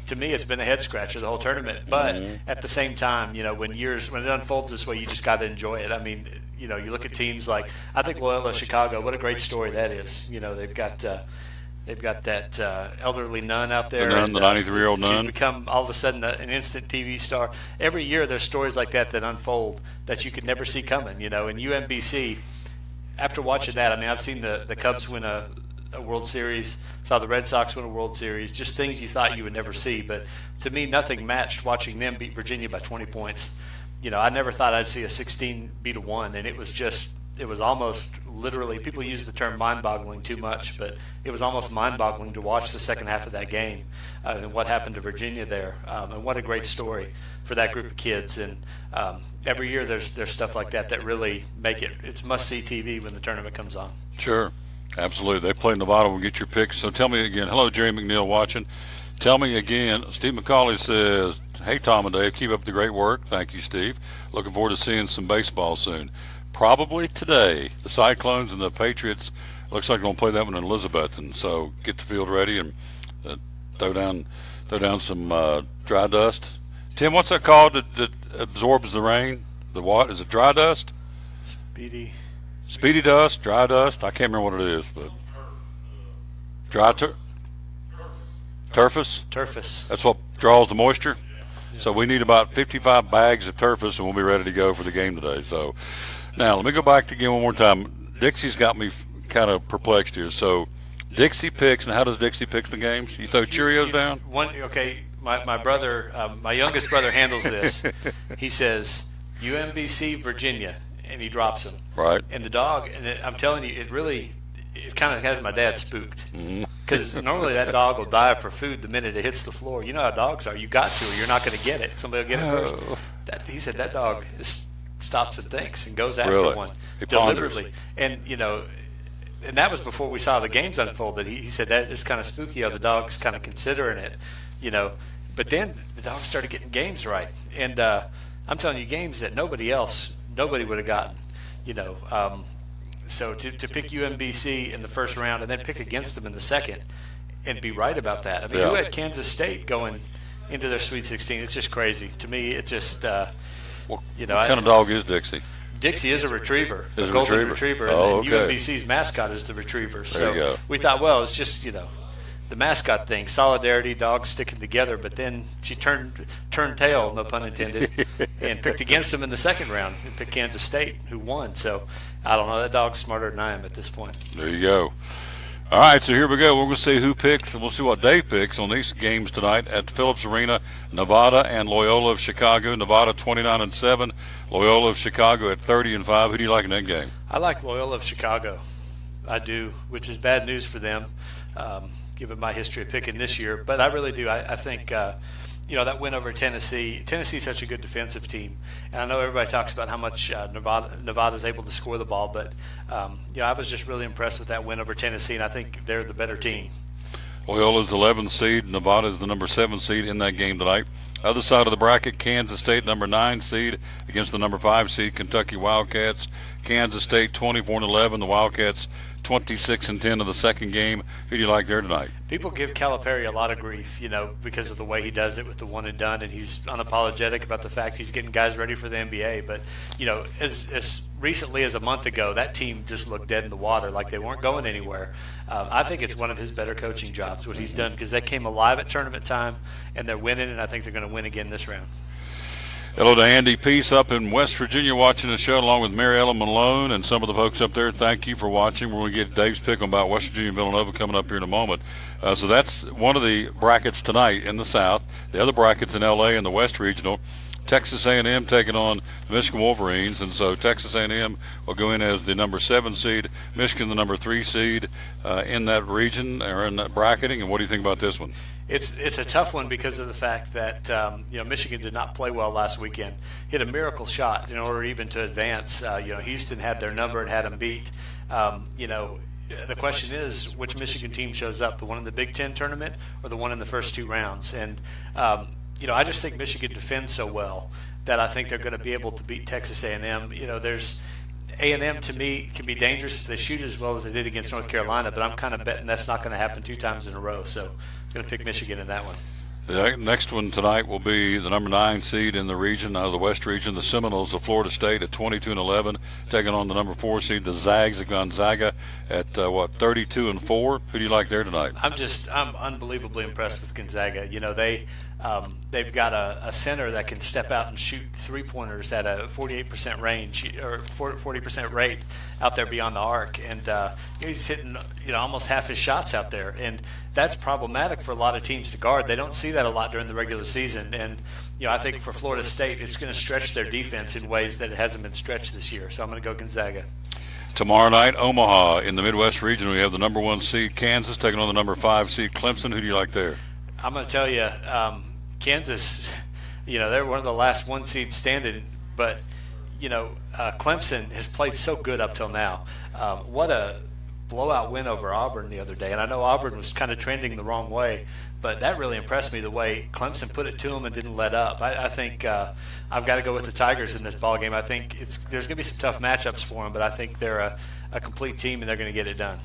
To me, it's been a head scratcher the whole tournament. But at the same time, when it unfolds this way, you just got to enjoy it. I mean, you look at teams like I think Loyola Chicago. What a great story that is. They've got They've got that elderly nun out there. The nun, the 93-year-old nun. She's become all of a sudden an instant TV star. Every year there's stories like that unfold that you could never see coming. And UMBC, after watching that, I mean, I've seen the Cubs win a World Series, saw the Red Sox win a World Series, just things you thought you would never see. But to me, nothing matched watching them beat Virginia by 20 points. I never thought I'd see a 16 beat a 1, and it was almost literally, people use the term mind-boggling too much, but it was almost mind-boggling to watch the second half of that game and what happened to Virginia there. And what a great story for that group of kids. And every year there's stuff like that really make it's must-see TV when the tournament comes on. Sure, absolutely. They play Nevada. We'll get your picks. So tell me again, hello, Jerry McNeil watching. Tell me again, Steve McCauley says, hey, Tom and Dave, keep up the great work. Thank you, Steve. Looking forward to seeing some baseball soon. Probably today. The Cyclones and the Patriots, looks like they're going to play that one in Elizabeth. And so get the field ready and throw down some dry dust. Tim, what's that called that absorbs the rain? The what? Is it dry dust? Speedy dust, dry dust. I can't remember what it is, but turfus. That's what draws the moisture. So we need about 55 bags of turfus, and we'll be ready to go for the game today. So now let me go back again one more time. Dixie's got me kind of perplexed here. So Dixie picks, and how does Dixie pick the games? You throw Cheerios down? My brother, my youngest brother handles this. He says UMBC Virginia, and he drops them. Right. And the dog, and I'm telling you, it kind of has my dad spooked. Because normally that dog will dive for food the minute it hits the floor. You know how dogs are. You got to, or you're not going to get it. Somebody will get it first. He said that dog stops and thinks and goes after one deliberately. And, and that was before we saw the games unfold. That he said that it's kind of spooky how the dog's kind of considering it, But then the dog started getting games right. And I'm telling you, games that nobody would have gotten, So to pick UMBC in the first round and then pick against them in the second and be right about that. I mean, who had Kansas State going into their Sweet 16? It's just crazy. To me, it just, what kind of dog is Dixie? Dixie is a retriever, a golden retriever. And then UMBC's mascot is the retriever. So we thought, well, it's just, the mascot thing, solidarity, dogs sticking together. But then she turned tail, no pun intended, and picked against them in the second round and picked Kansas State, who won. So I don't know. That dog's smarter than I am at this point. There you go. All right, so here we go. We're going to see who picks, and we'll see what Dave picks on these games tonight at Phillips Arena. Nevada and Loyola of Chicago. Nevada 29-7. Loyola of Chicago at 30-5. Who do you like in that game? I like Loyola of Chicago. I do, which is bad news for them, given my history of picking this year. But I really do. I think that win over Tennessee. Tennessee's such a good defensive team, and I know everybody talks about how much Nevada's able to score the ball, but I was just really impressed with that win over Tennessee, and I think they're the better team. Loyola's 11th seed. Nevada is the number 7 seed in that game tonight. Other side of the bracket, Kansas State, number 9 seed against the number 5 seed Kentucky Wildcats. Kansas State 24-11. The Wildcats 26-10 of the second game. Who do you like there tonight? People give Calipari a lot of grief, because of the way he does it with the one and done, and he's unapologetic about the fact he's getting guys ready for the NBA. But, as recently as a month ago, that team just looked dead in the water, like they weren't going anywhere. I think it's one of his better coaching jobs, what he's done, because they came alive at tournament time, and they're winning, and I think they're going to win again this round. Hello to Andy Peace up in West Virginia watching the show along with Mary Ellen Malone and some of the folks up there. Thank you for watching. We're going to get Dave's pick on about West Virginia and Villanova coming up here in a moment. So that's one of the brackets tonight in the South. The other brackets in L.A. and the West Regional. Texas A&M taking on the Michigan Wolverines, and so Texas A&M will go in as the number 7 seed, Michigan the number 3 seed in that region or in that bracketing. And what do you think about this one? It's a tough one because of the fact that Michigan did not play well last weekend. Hit a miracle shot in order even to advance. Houston had their number and had them beat. The question is which Michigan team shows up, the one in the Big Ten tournament or the one in the first 2 rounds. And I just think Michigan defends so well that I think they're going to be able to beat Texas A&M. There's A&M to me can be dangerous if they shoot as well as they did against North Carolina, but I'm kind of betting that's not going to happen 2 times in a row. So I'm going to pick Michigan in that one. The next one tonight will be the number 9 seed in the region, out of the West region, the Seminoles of Florida State at 22-11, taking on the number 4 seed, the Zags of Gonzaga at 32-4. Who do you like there tonight? I'm unbelievably impressed with Gonzaga. You know, they've got a center that can step out and shoot 3-pointers at a 48% range or 40% rate out there beyond the arc, and he's hitting almost half his shots out there, and that's problematic for a lot of teams to guard. They don't see that a lot during the regular season, and I think for Florida State, it's going to stretch their defense in ways that it hasn't been stretched this year. So I'm going to go Gonzaga. Tomorrow night, Omaha in the Midwest region. We have the number 1 seed Kansas taking on the number 5 seed Clemson. Who do you like there? I'm going to tell you, Kansas. They're one of the last 1 seed standing, but Clemson has played so good up till now. What a blowout win over Auburn the other day, and I know Auburn was kind of trending the wrong way, but that really impressed me, the way Clemson put it to them and didn't let up. I think I've got to go with the Tigers in this ball game. I think there's going to be some tough matchups for them, but I think they're a complete team and they're going to get it done.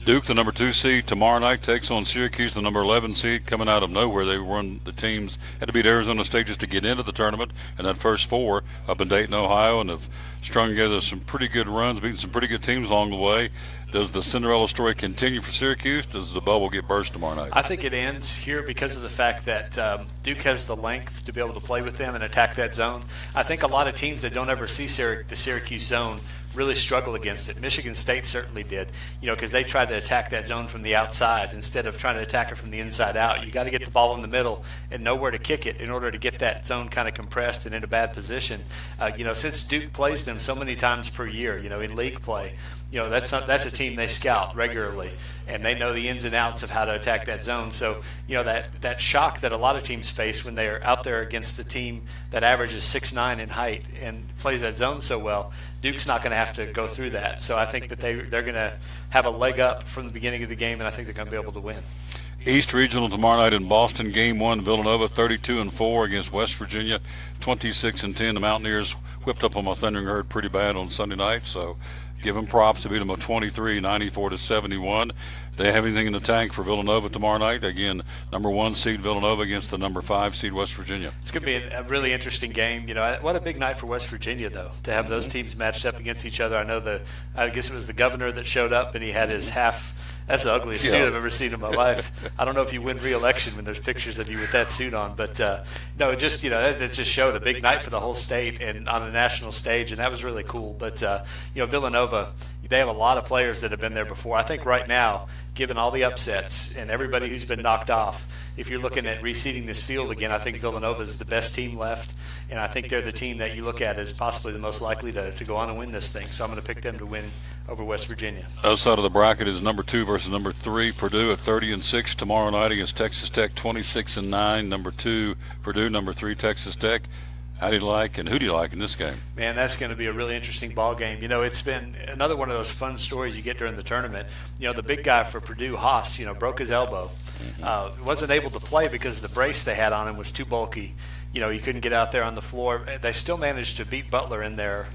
Duke, the number 2 seed, tomorrow night takes on Syracuse, the number 11 seed, coming out of nowhere. They won the teams, had to beat Arizona State just to get into the tournament, and that first 4 up in Dayton, Ohio, and have strung together some pretty good runs, beating some pretty good teams along the way. Does the Cinderella story continue for Syracuse? Does the bubble get burst tomorrow night? I think it ends here because of the fact that Duke has the length to be able to play with them and attack that zone. I think a lot of teams that don't ever see the Syracuse zone really struggle against it. Michigan State certainly did, because they tried to attack that zone from the outside instead of trying to attack it from the inside out. You got to get the ball in the middle and know where to kick it in order to get that zone kind of compressed and in a bad position. Since Duke plays them so many times per year, in league play, that's a team they scout regularly, and they know the ins and outs of how to attack that zone. So, that shock that a lot of teams face when they're out there against a team that averages 6'9" in height and plays that zone so well, Duke's not going to have to go through that. So I think that they're going to have a leg up from the beginning of the game, and I think they're going to be able to win. East Regional tomorrow night in Boston, Game 1, Villanova 32-4 against West Virginia 26-10. The Mountaineers whipped up on my Thundering Herd pretty bad on Sunday night, so give them props to beat them at 93-94-71. They have anything in the tank for Villanova tomorrow night? Again, number 1 seed Villanova against the number 5 seed West Virginia. It's going to be a really interesting game. What a big night for West Virginia, though, to have those teams matched up against each other. I guess it was the governor that showed up, and he had his half. That's the ugliest suit I've ever seen in my life. I don't know if you win re-election when there's pictures of you with that suit on, but it just showed a big night for the whole state and on a national stage, and that was really cool. But Villanova, they have a lot of players that have been there before. I think right now, given all the upsets and everybody who's been knocked off, if you're looking at reseeding this field again, I think Villanova is the best team left, and I think they're the team that you look at as possibly the most likely to go on and win this thing. So I'm going to pick them to win over West Virginia. Other side of the bracket is number 2 versus number 3, Purdue at 30-6 tomorrow night against Texas Tech 26-9. Number 2 Purdue, number 3 Texas Tech. How do you like and who do you like in this game? Man, that's going to be a really interesting ball game. It's been another one of those fun stories you get during the tournament. The big guy for Purdue, Haas, broke his elbow. Wasn't able to play because the brace they had on him was too bulky. He couldn't get out there on the floor. They still managed to beat Butler in their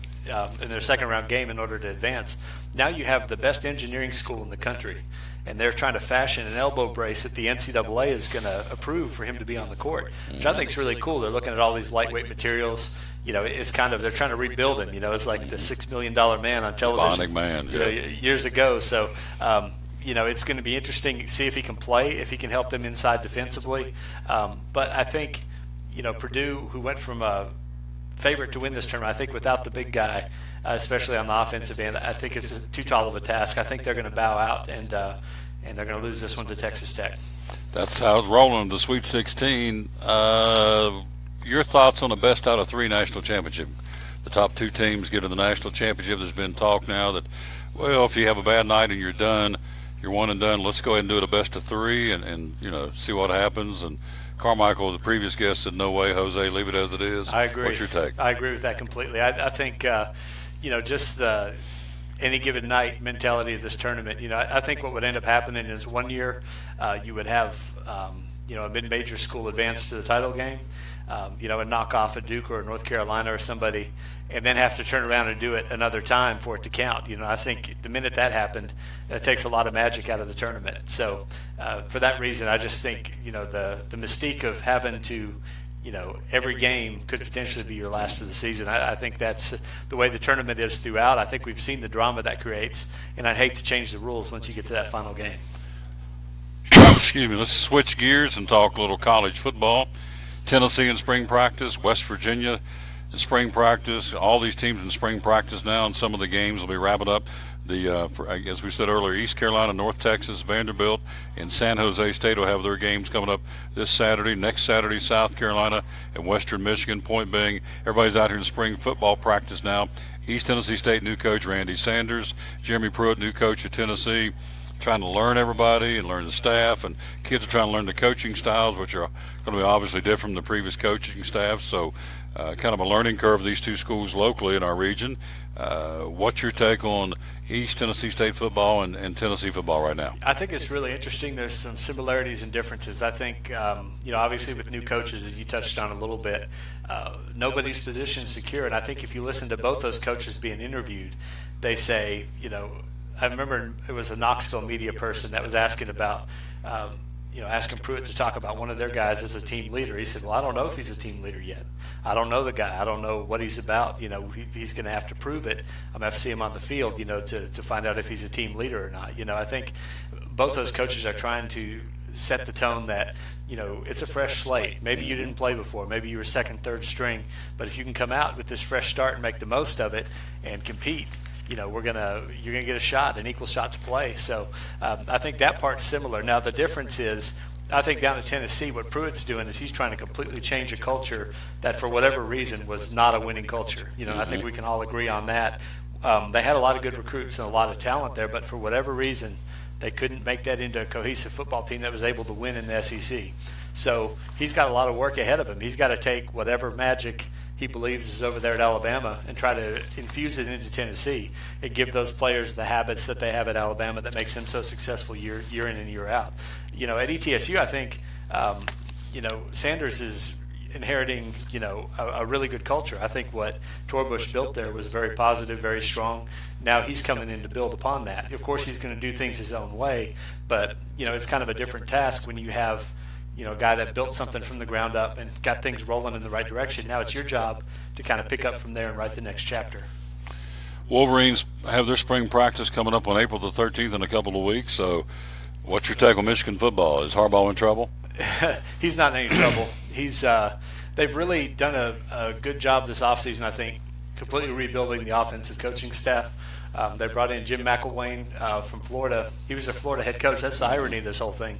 second round game in order to advance. Now you have the best engineering school in the country, and they're trying to fashion an elbow brace that the NCAA is going to approve for him to be on the court, which I think is really cool. They're looking at all these lightweight materials. It's kind of, they're trying to rebuild him. It's like the $6 million man on television. Bionic Man. Years ago. So, it's going to be interesting to see if he can play, if he can help them inside defensively. But I think, Purdue, who went from a favorite to win this tournament, I think without the big guy, especially on the offensive end, I think it's too tall of a task. I think they're going to bow out and they're going to lose this one to Texas Tech. That's how it's rolling. The Sweet 16. Your thoughts on the best out of 3 national championship? The top 2 teams get to the national championship. There's been talk now that, well, if you have a bad night and you're done, you're one and done. Let's go ahead and do it a best of 3 and see what happens. And Carmichael, the previous guest, said, no way, Jose, leave it as it is. I agree. What's your take? I agree with that completely. I think, just the any given night mentality of this tournament, I think what would end up happening is one year you would have a mid-major school advance to the title game, and knock off a Duke or a North Carolina or somebody, and then have to turn around and do it another time for it to count. I think the minute that happened, it takes a lot of magic out of the tournament. So for that reason, I just think, the mystique of having to, every game could potentially be your last of the season. I think that's the way the tournament is throughout. I think we've seen the drama that creates, and I'd hate to change the rules once you get to that final game. Excuse me, let's switch gears and talk a little college football. Tennessee in spring practice, West Virginia in spring practice, all these teams in spring practice now, and some of the games will be wrapping up. As we said earlier, East Carolina, North Texas, Vanderbilt, and San Jose State will have their games coming up this Saturday. Next Saturday, South Carolina and Western Michigan. Point being, everybody's out here in spring football practice now. East Tennessee State new coach Randy Sanders, Jeremy Pruitt, new coach of Tennessee, trying to learn everybody and learn the staff, and kids are trying to learn the coaching styles, which are going to be obviously different from the previous coaching staff. So kind of a learning curve of these two schools locally in our region. What's your take on East Tennessee State football and Tennessee football right now? I think it's really interesting. There's some similarities and differences. I think, obviously with new coaches, as you touched on a little bit, nobody's position is secure. And I think if you listen to both those coaches being interviewed, they say, I remember it was a Knoxville media person that was asking about, asking Pruitt to talk about one of their guys as a team leader. He said, well, I don't know if he's a team leader yet. I don't know the guy. I don't know what he's about. He's going to have to prove it. I'm going to have to see him on the field, to find out if he's a team leader or not. I think both those coaches are trying to set the tone that, it's a fresh slate. Maybe you didn't play before. Maybe you were second, third string. But if you can come out with this fresh start and make the most of it and compete, you're gonna get a shot, an equal shot to play. So I think that part's similar. Now the difference is, I think down in Tennessee, what Pruitt's doing is he's trying to completely change a culture that, for whatever reason, was not a winning culture. I think we can all agree on that. They had a lot of good recruits and a lot of talent there, but for whatever reason, they couldn't make that into a cohesive football team that was able to win in the SEC. So he's got a lot of work ahead of him. He's got to take whatever magic he believes is over there at Alabama and try to infuse it into Tennessee and give those players the habits that they have at Alabama that makes them so successful year in and year out. At ETSU, I think, Sanders is inheriting, a really good culture. I think what Torbush built there was very positive, very strong. Now he's coming in to build upon that. Of course, he's going to do things his own way, but, it's kind of a different task when you have a guy that built something from the ground up and got things rolling in the right direction. Now it's your job to kind of pick up from there and write the next chapter. Wolverines have their spring practice coming up on April the 13th in a couple of weeks. So what's your take on Michigan football? Is Harbaugh in trouble? He's not in any trouble. They've really done a good job this offseason, I think, completely rebuilding the offensive coaching staff. They brought in Jim McElwain from Florida. He was a Florida head coach. That's the irony of this whole thing.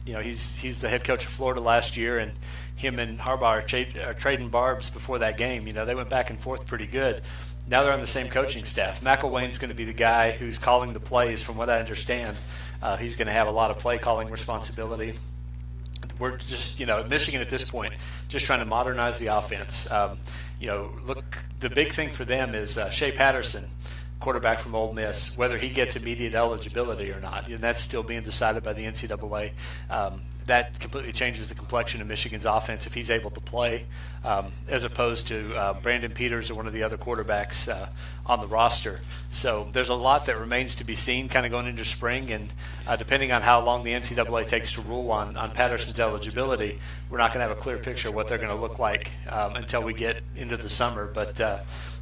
He's the head coach of Florida last year, and him and Harbaugh are trading barbs before that game. They went back and forth pretty good. Now they're on the same coaching staff. McElwain's going to be the guy who's calling the plays, from what I understand. He's going to have a lot of play calling responsibility. We're just, Michigan at this point, just trying to modernize the offense. Look, the big thing for them is Shea Patterson, quarterback from Ole Miss, whether he gets immediate eligibility or not, and that's still being decided by the NCAA. That completely changes the complexion of Michigan's offense if he's able to play, as opposed to Brandon Peters or one of the other quarterbacks on the roster. So there's a lot that remains to be seen kind of going into spring, and depending on how long the NCAA takes to rule on Patterson's eligibility, we're not going to have a clear picture of what they're going to look like until we get into the summer. But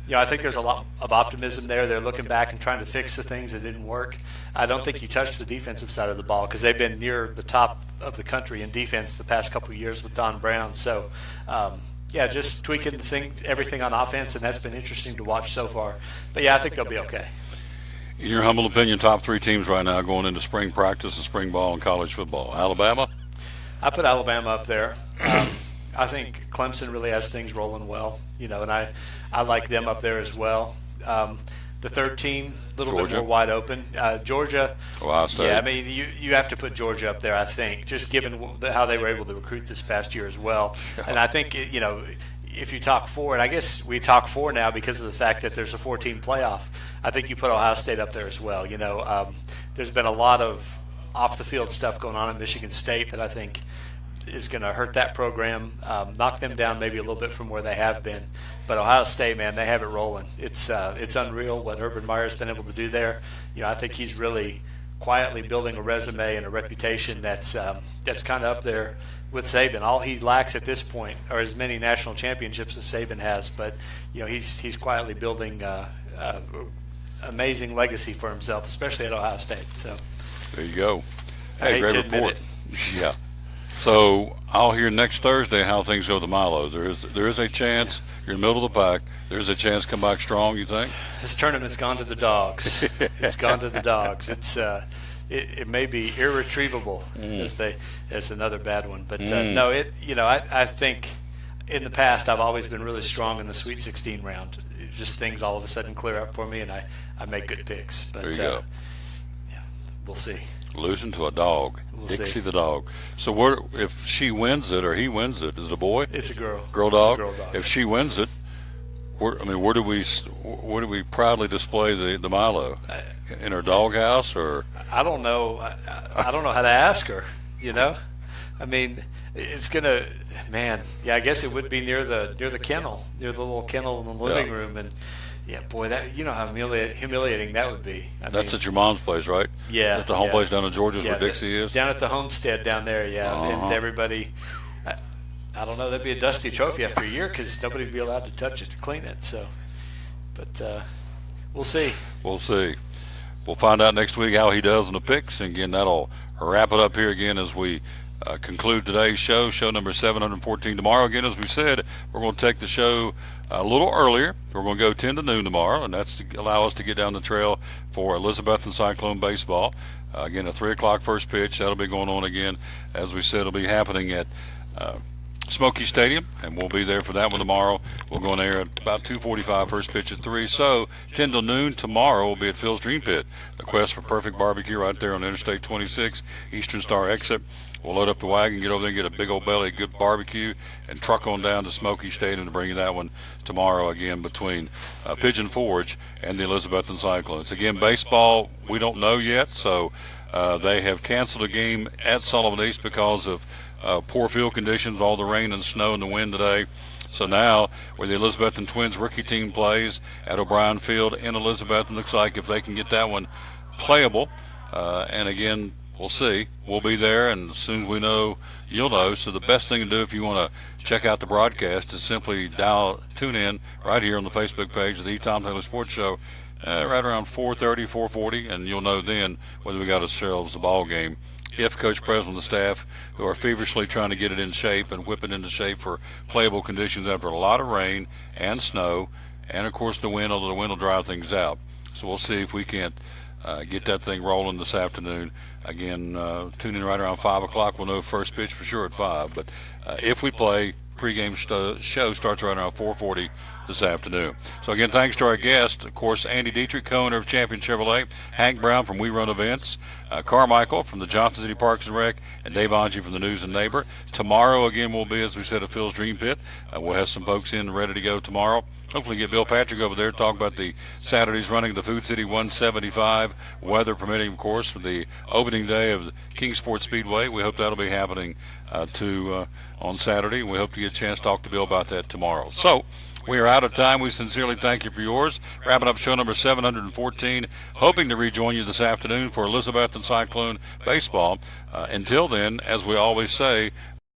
I think there's a lot of optimism there. They're looking back and trying to fix the things that didn't work. I don't think you touch the defensive side of the ball because they've been near the top of the country in defense the past couple of years with Don Brown. So, just tweaking everything on offense, and that's been interesting to watch so far. But, I think they'll be okay. In your humble opinion, top three teams right now going into spring practice and spring ball and college football. Alabama? I put Alabama up there. I think Clemson really has things rolling well, and I like them up there as well. The third team, a little bit more wide open. Georgia, Ohio State. Yeah, I mean, you have to put Georgia up there, I think, just given how they were able to recruit this past year as well. And I think, if you talk four, and I guess we talk four now because of the fact that there's a 4-team playoff, I think you put Ohio State up there as well. There's been a lot of off-the-field stuff going on in Michigan State that I think is going to hurt that program, knock them down maybe a little bit from where they have been. But Ohio State, man, they have it rolling. It's unreal what Urban Meyer's been able to do there. I think he's really quietly building a resume and a reputation that's kind of up there with Saban. All he lacks at this point are as many national championships as Saban has, but he's quietly building amazing legacy for himself, especially at Ohio State. So there you go. I hate great to report. admit Yeah. So I'll hear next Thursday how things go with the Milo. There is a chance you're in the middle of the pack. There's a chance to come back strong. You think? This tournament's gone to the dogs. It's gone to the dogs. It's it may be irretrievable as another bad one, but no, I think in the past I've always been really strong in the Sweet 16 round. Just things all of a sudden clear up for me, and I make good picks. But there you go. Yeah, we'll see. Losing to a dog, We'll Dixie see. the dog. So if she wins it or he wins it, is it a boy? It's a girl. Girl dog. It's a girl dog. If she wins it, where do we proudly display the Milo? In her doghouse or? I don't know. I don't know how to ask her. I mean, it's gonna. Man, yeah. I guess it would be near the kennel, near the little kennel in the living room, and yeah, boy, that how humiliating that would be. That's at your mom's place, right? Yeah. At the home place down in Georgia yeah, where Dixie is? Down at the homestead down there, yeah. And everybody, I don't know, that'd be a dusty trophy after a year because nobody would be allowed to touch it to clean it. So, but we'll see. We'll see. We'll find out next week how he does in the picks. And again, that'll wrap it up here again as we conclude today's show number 714. Tomorrow, again, as we said, we're going to take the show a little earlier. We're going to go 10 to noon tomorrow, and that's to allow us to get down the trail for Elizabethton Cyclone baseball. Again, a 3 o'clock first pitch. That'll be going on again. As we said, it'll be happening at Smoky Stadium, and we'll be there for that one tomorrow. We'll go on air at about 2:45, first pitch at 3. So 10 till noon tomorrow will be at Phil's Dream Pit, the quest for perfect barbecue right there on Interstate 26, Eastern Star exit. We'll load up the wagon, get over there and get a big old belly of good barbecue, and truck on down to Smoky Stadium to bring you that one tomorrow again between Pigeon Forge and the Elizabethton Cyclones. Again, baseball, we don't know yet, so they have canceled a game at Sullivan East because of poor field conditions, all the rain and snow and the wind today. So now, where the Elizabethton Twins rookie team plays at O'Brien Field in Elizabethton, looks like if they can get that one playable, and again, we'll see. We'll be there, and as soon as we know, you'll know. So the best thing to do if you want to check out the broadcast is simply tune in right here on the Facebook page of the Tom Taylor Sports Show right around 4:30, 4:40, and you'll know then whether we got ourselves a ball game. If Coach Presley and the staff, who are feverishly trying to get it in shape and whip it into shape for playable conditions after a lot of rain and snow, and of course the wind, although the wind will dry things out. So we'll see if we can't get that thing rolling this afternoon. Again, tune in right around 5 o'clock. We'll know first pitch for sure at 5. But if we play, pregame show starts right around 4:40 this afternoon. So again, thanks to our guest, of course, Andy Dietrich, co-owner of Champion Chevrolet, Hank Brown from We Run Events, Carmichael from the Johnson City Parks and Rec, and Dave Angie from the News and Neighbor. Tomorrow, again, we'll be, as we said, at Phil's Dream Pit. We'll have some folks in ready to go tomorrow. Hopefully get Bill Patrick over there to talk about the Saturdays running the Food City 175, weather permitting, of course, for the opening day of the Kingsport Speedway. We hope that'll be happening on Saturday. We hope to get a chance to talk to Bill about that tomorrow. So we are out of time. We sincerely thank you for yours. Wrapping up show number 714. Hoping to rejoin you this afternoon for Elizabethton Cyclone baseball. Until then, as we always say,